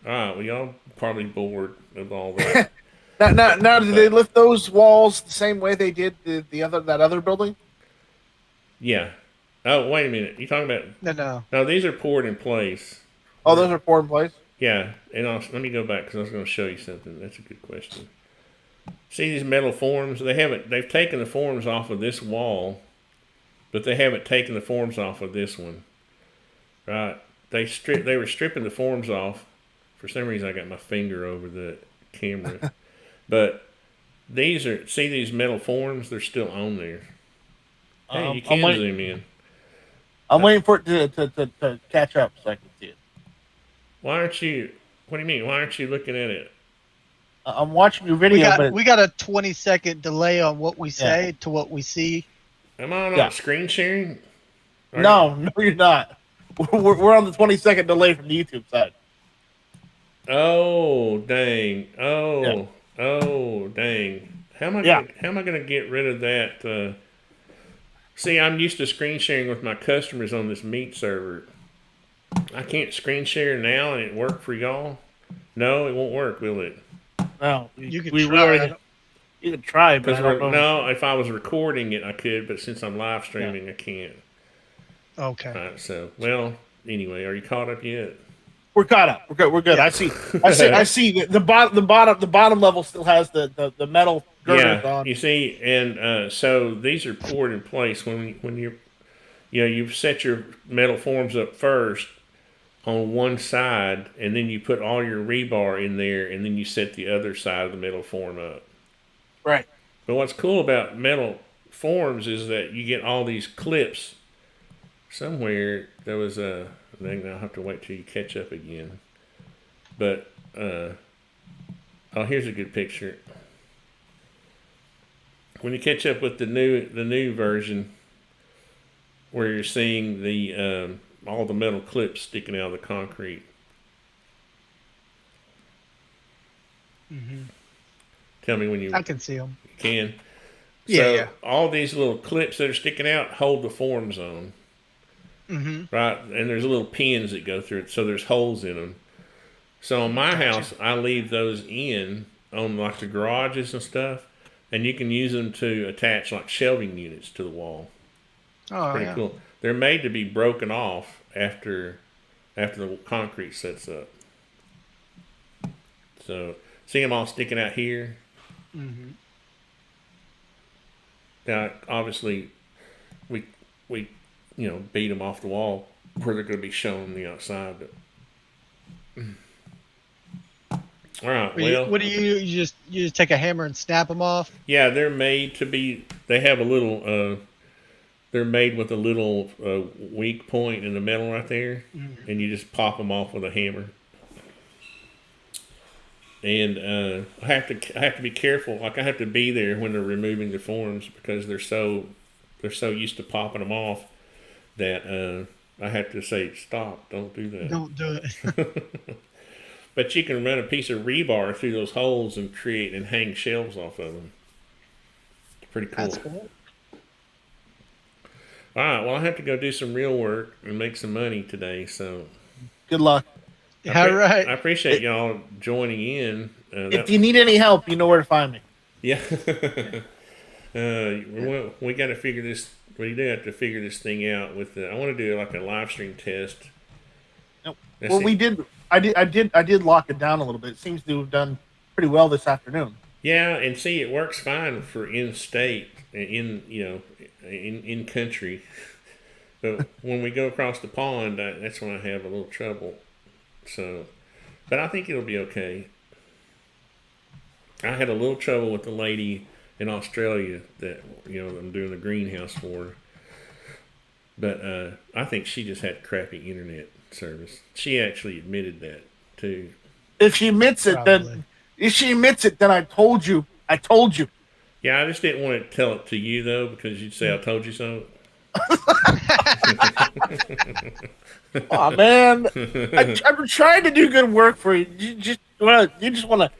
Speaker 1: All right, well, y'all probably bored of all that.
Speaker 4: Now, did they lift those walls the same way they did that other building?
Speaker 1: Yeah. Oh, wait a minute. You talking about?
Speaker 5: No.
Speaker 1: No, these are poured in place.
Speaker 4: Oh, those are poured in place?
Speaker 1: Yeah, and let me go back because I was going to show you something. That's a good question. See these metal forms? They've taken the forms off of this wall, but they haven't taken the forms off of this one. Right? They were stripping the forms off. For some reason, I got my finger over the camera, but see these metal forms? They're still on there. Hey, you
Speaker 4: I'm
Speaker 1: can
Speaker 4: waiting,
Speaker 1: zoom in.
Speaker 4: I'm waiting for it to catch up so I can see it.
Speaker 1: Why aren't you? What do you mean? Why aren't you looking at it?
Speaker 4: I'm watching your
Speaker 5: We
Speaker 4: video, but
Speaker 5: got a 20-second delay on what we
Speaker 4: Yeah.
Speaker 5: say to what we see.
Speaker 1: Am I not
Speaker 4: Yeah.
Speaker 1: screen sharing?
Speaker 4: no, you're not. We're on the 20-second delay from the YouTube side.
Speaker 1: Oh dang!
Speaker 4: Yeah.
Speaker 1: Oh dang! How am I?
Speaker 4: Yeah.
Speaker 1: How am I gonna get rid of that? See, I'm used to screen sharing with my customers on this meat server. I can't screen share now, and it work for y'all. No, it won't work, will it?
Speaker 4: No,
Speaker 5: You could
Speaker 4: we
Speaker 5: try.
Speaker 4: already. You can try, but
Speaker 1: Because
Speaker 4: I don't know.
Speaker 1: no, if I was recording it, I could, but since I'm live streaming, I can't.
Speaker 5: Okay.
Speaker 1: All right, so well, anyway, are you caught up yet?
Speaker 4: We're caught up. We're good. We're good.
Speaker 5: Yeah.
Speaker 4: I see. The bottom level still has the metal girders
Speaker 1: Yeah,
Speaker 4: on.
Speaker 1: you see, and so these are poured in place when you've set your metal forms up first on one side, and then you put all your rebar in there, and then you set the other side of the metal form up.
Speaker 4: Right.
Speaker 1: But what's cool about metal forms is that you get all these clips. Somewhere there was a thing. I'll have to wait till you catch up again. But oh, here's a good picture. When you catch up with the new version, where you're seeing the all the metal clips sticking out of the concrete.
Speaker 5: Mm-hmm.
Speaker 1: Tell me when you
Speaker 5: I can see them.
Speaker 1: can.
Speaker 5: Yeah,
Speaker 1: So
Speaker 5: yeah.
Speaker 1: all these little clips that are sticking out hold the forms on.
Speaker 5: Mm-hmm.
Speaker 1: Right, and there's little pins that go through it, so there's holes in them. So on my house, I leave those in on like the garages and stuff, and you can use them to attach like shelving units to the wall.
Speaker 5: Oh,
Speaker 1: Pretty
Speaker 5: yeah.
Speaker 1: cool. They're made to be broken off after the concrete sets up. So see them all sticking out here.
Speaker 5: Mm-hmm.
Speaker 1: Now, obviously, we beat them off the wall where they're going to be shown on the outside. But all right. Well,
Speaker 5: What do you just take a hammer and snap them off?
Speaker 1: yeah, they're made to be. They have a little. They're made with a little weak point in the metal right there, and you just pop them off with a hammer. And I have to be careful. Like I have to be there when they're removing the forms because they're so used to popping them off that I have to say stop. Don't do that.
Speaker 5: Don't do it.
Speaker 1: But you can run a piece of rebar through those holes and create and hang shelves off of them. It's pretty cool.
Speaker 5: That's cool.
Speaker 1: All right. Well, I have to go do some real work and make some money today. So
Speaker 4: Good luck.
Speaker 5: All right.
Speaker 1: I appreciate y'all joining in.
Speaker 4: If you need any help, you know where to find me.
Speaker 1: Yeah. We got to figure this. We do have to figure this thing out. I want to do like a live stream test.
Speaker 4: Nope.
Speaker 1: Let's
Speaker 4: Well,
Speaker 1: see.
Speaker 4: we did. I did lock it down a little bit. It seems to have done pretty well this afternoon.
Speaker 1: Yeah, and see, it works fine for in-state, in country. But when we go across the pond, that's when I have a little trouble. So, but I think it'll be okay. I had a little trouble with the lady in Australia that I'm doing the greenhouse for. But I think she just had crappy internet service. She actually admitted that too.
Speaker 4: If she admits it, then I told you. I told you.
Speaker 1: Yeah, I just didn't want to tell it to you though because you'd say I told you so.
Speaker 4: Oh man, I'm trying to do good work for you. You just want to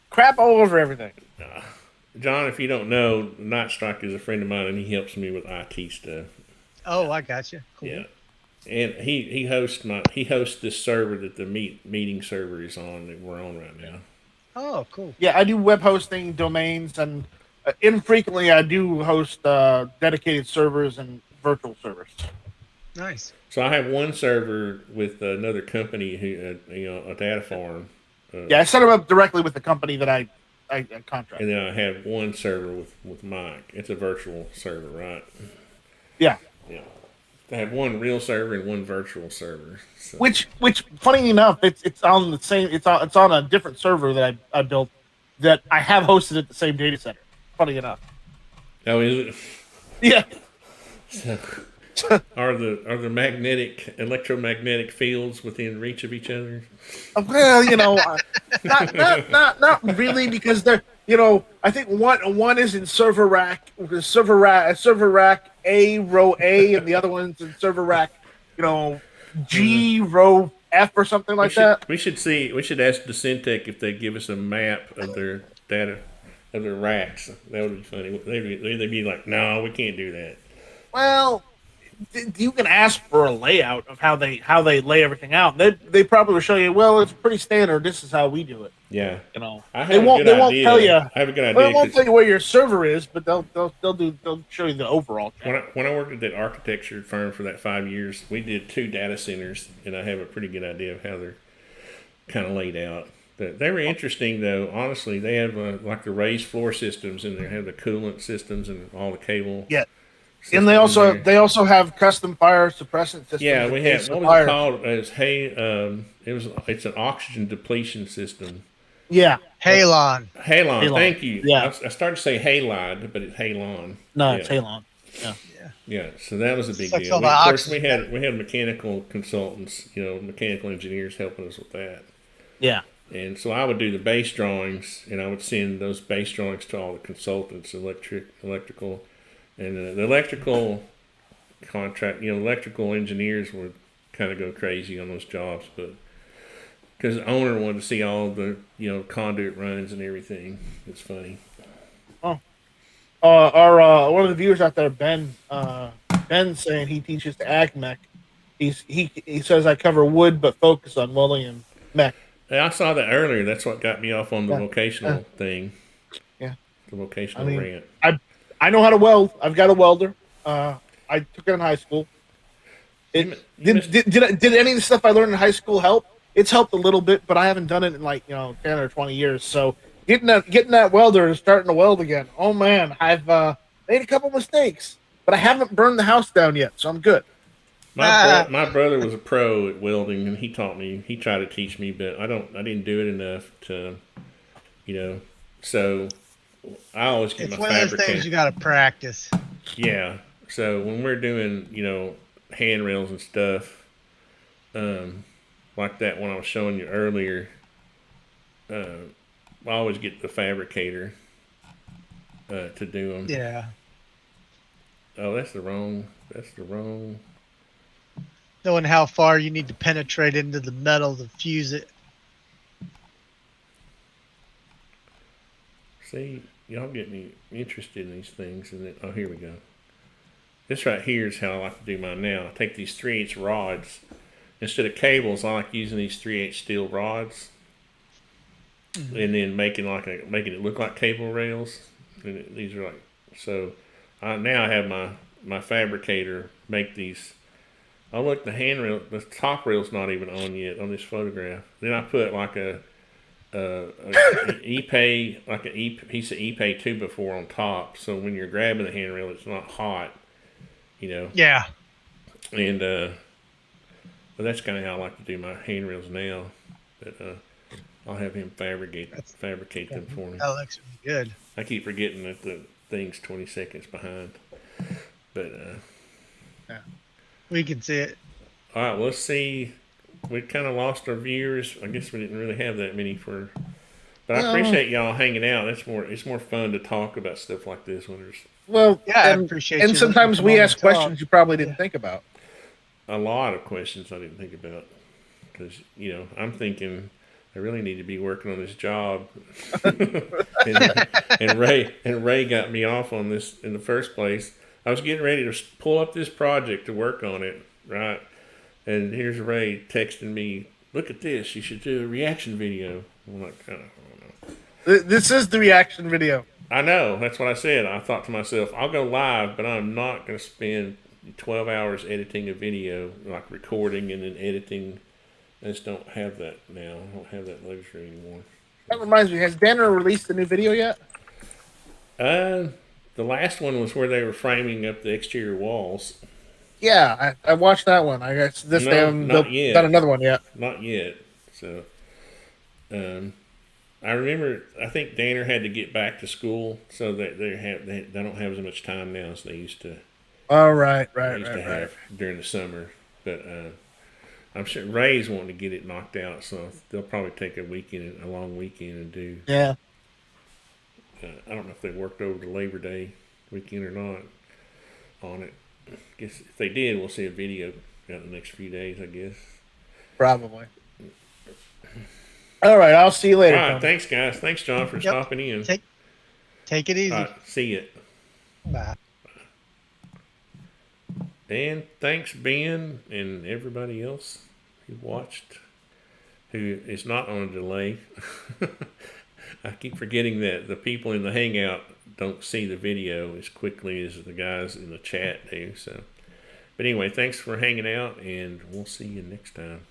Speaker 4: crap all over everything.
Speaker 1: John, if you don't know, Night Strike is a friend of mine, and he helps me with IT stuff.
Speaker 5: Oh, I got you. Cool.
Speaker 1: Yeah, and he hosts this server that the meeting server is on that we're on right now.
Speaker 5: Oh, cool.
Speaker 4: Yeah, I do web hosting, domains, and infrequently I do host dedicated servers and virtual servers.
Speaker 5: Nice.
Speaker 1: So I have one server with another company who, a data farm.
Speaker 4: Yeah, I set them up directly with the company that I contract.
Speaker 1: And then I have one server with Mike. It's a virtual server, right?
Speaker 4: Yeah.
Speaker 1: Yeah. I have one real server and one virtual server. So.
Speaker 4: Which, funny enough, it's on the same. It's on a different server that I built that I have hosted at the same data center. Funny enough.
Speaker 1: Oh, is it?
Speaker 4: Yeah.
Speaker 1: So, are the electromagnetic fields within reach of each other?
Speaker 4: Well, not really, because they're, I think one is in server rack A, row A, and the other one's in server rack, G, row F, or something like that.
Speaker 1: We should ask the Syntec if they give us a map of their data of their racks. That would be funny. They'd be like, no, we can't do that.
Speaker 4: Well, you can ask for a layout of how they lay everything out. They probably will show you. Well, it's pretty standard. This is how we do it.
Speaker 1: Yeah,
Speaker 4: They won't tell you.
Speaker 1: I have a good idea.
Speaker 4: Well, they won't tell you where your server is, but they'll show you the overall.
Speaker 1: When I worked at that architecture firm for that 5 years, we did 2 data centers, and I have a pretty good idea of how they're kind of laid out. But they were interesting, though. Honestly, they have like the raised floor systems, and they have the coolant systems and all the cable.
Speaker 4: Yeah. And they also have custom fire suppressant systems.
Speaker 1: Yeah, we have what was it called? It's an oxygen depletion system.
Speaker 4: Yeah,
Speaker 5: Halon.
Speaker 1: Halon. Thank you.
Speaker 4: Yeah,
Speaker 1: I started to say halide, but it's Halon.
Speaker 4: No,
Speaker 1: yeah.
Speaker 4: It's Halon. Yeah.
Speaker 1: Yeah. So that was a big
Speaker 5: Sucks
Speaker 1: deal.
Speaker 5: all the
Speaker 1: Of course,
Speaker 5: oxygen.
Speaker 1: we had mechanical consultants, mechanical engineers helping us with that.
Speaker 4: Yeah.
Speaker 1: And so I would do the base drawings, and I would send those base drawings to all the consultants, electrical. And the electrical contract, electrical engineers would kind of go crazy on those jobs, but because the owner wanted to see all the, conduit runs and everything. It's funny.
Speaker 4: Oh, our one of the viewers out there, Ben saying he teaches the ag mech. He says I cover wood but focus on welding and mech.
Speaker 1: Yeah, I saw that earlier. That's what got me off on the vocational thing.
Speaker 4: Yeah,
Speaker 1: the vocational rant.
Speaker 4: I know how to weld. I've got a welder. I took it in high school. Did any of the stuff I learned in high school help? It's helped a little bit, but I haven't done it in 10 or 20 years. So getting that welder and starting to weld again. Oh man, I've made a couple mistakes, but I haven't burned the house down yet, so I'm good.
Speaker 1: My brother was a pro at welding, and he taught me. He tried to teach me, but I didn't do it enough to, So I always get
Speaker 5: It's
Speaker 1: my
Speaker 5: one of those
Speaker 1: fabricator.
Speaker 5: things you got to practice.
Speaker 1: Yeah. So when we're doing, handrails and stuff, like that one I was showing you earlier, I always get the fabricator to do them.
Speaker 5: Yeah.
Speaker 1: Oh, that's the wrong.
Speaker 5: Knowing how far you need to penetrate into the metal to fuse it.
Speaker 1: See, y'all get me interested in these things, and then here we go. This right here is how I like to do mine now. I take these 3/8 rods instead of cables. I like using these 3/8 steel rods, and then making it look like cable rails. And these are now I have my fabricator make these. Oh look, the handrail, the top rail's not even on yet on this photograph. Then I put like a piece of Epay 2x4 on top, so when you're grabbing the handrail, it's not hot,
Speaker 5: Yeah.
Speaker 1: And but that's kind of how I like to do my handrails now. But I'll have him fabricate them for me.
Speaker 5: That looks really good.
Speaker 1: I keep forgetting that the thing's 20 seconds behind. But
Speaker 5: We can see it.
Speaker 1: all right, well, let's see. We kind of lost our viewers. I guess we didn't really have that many but I appreciate y'all hanging out. It's more fun to talk about stuff like this when there's
Speaker 5: I appreciate.
Speaker 4: And
Speaker 5: you
Speaker 4: sometimes
Speaker 5: letting
Speaker 4: we
Speaker 5: me
Speaker 4: ask
Speaker 5: talk.
Speaker 4: questions you probably didn't think about.
Speaker 1: a lot of questions I didn't think about. Because, I'm thinking I really need to be working on this job. and Ray got me off on this in the first place. I was getting ready to pull up this project to work on it, right? And here's Ray texting me, look at this, you should do a reaction video. I'm like, I don't know.
Speaker 4: This is the reaction video.
Speaker 1: I know, that's what I said. I thought to myself, I'll go live, but I'm not going to spend 12 hours editing a video, like recording and then editing. I just don't have that now. I don't have that luxury anymore.
Speaker 4: That reminds me, has Danner released a new video yet?
Speaker 1: The last one was where they were framing up the exterior walls.
Speaker 4: Yeah, I watched that one. I guess they haven't
Speaker 1: not yet.
Speaker 4: done another one yet.
Speaker 1: Not yet. So, I remember. I think Danner had to get back to school, so that they don't have as much time now as they used to.
Speaker 4: All right,
Speaker 1: They
Speaker 4: right,
Speaker 1: used to
Speaker 4: right, right.
Speaker 1: have during the summer, but I'm sure Ray's wanting to get it knocked out, so they'll probably take a long weekend, and do.
Speaker 4: Yeah.
Speaker 1: I don't know if they worked over the Labor Day weekend or not on it. Guess if they did, we'll see a video in the next few days, I guess.
Speaker 4: Probably. All right, I'll see you later.
Speaker 1: All right,
Speaker 4: Tony.
Speaker 1: thanks, guys. Thanks, John, for stopping in.
Speaker 5: Take it easy.
Speaker 1: All right, see you.
Speaker 5: Bye.
Speaker 1: And thanks, Ben, and everybody else who watched, who is not on a delay. I keep forgetting that the people in the Hangout don't see the video as quickly as the guys in the chat do. So, but anyway, thanks for hanging out, and we'll see you next time.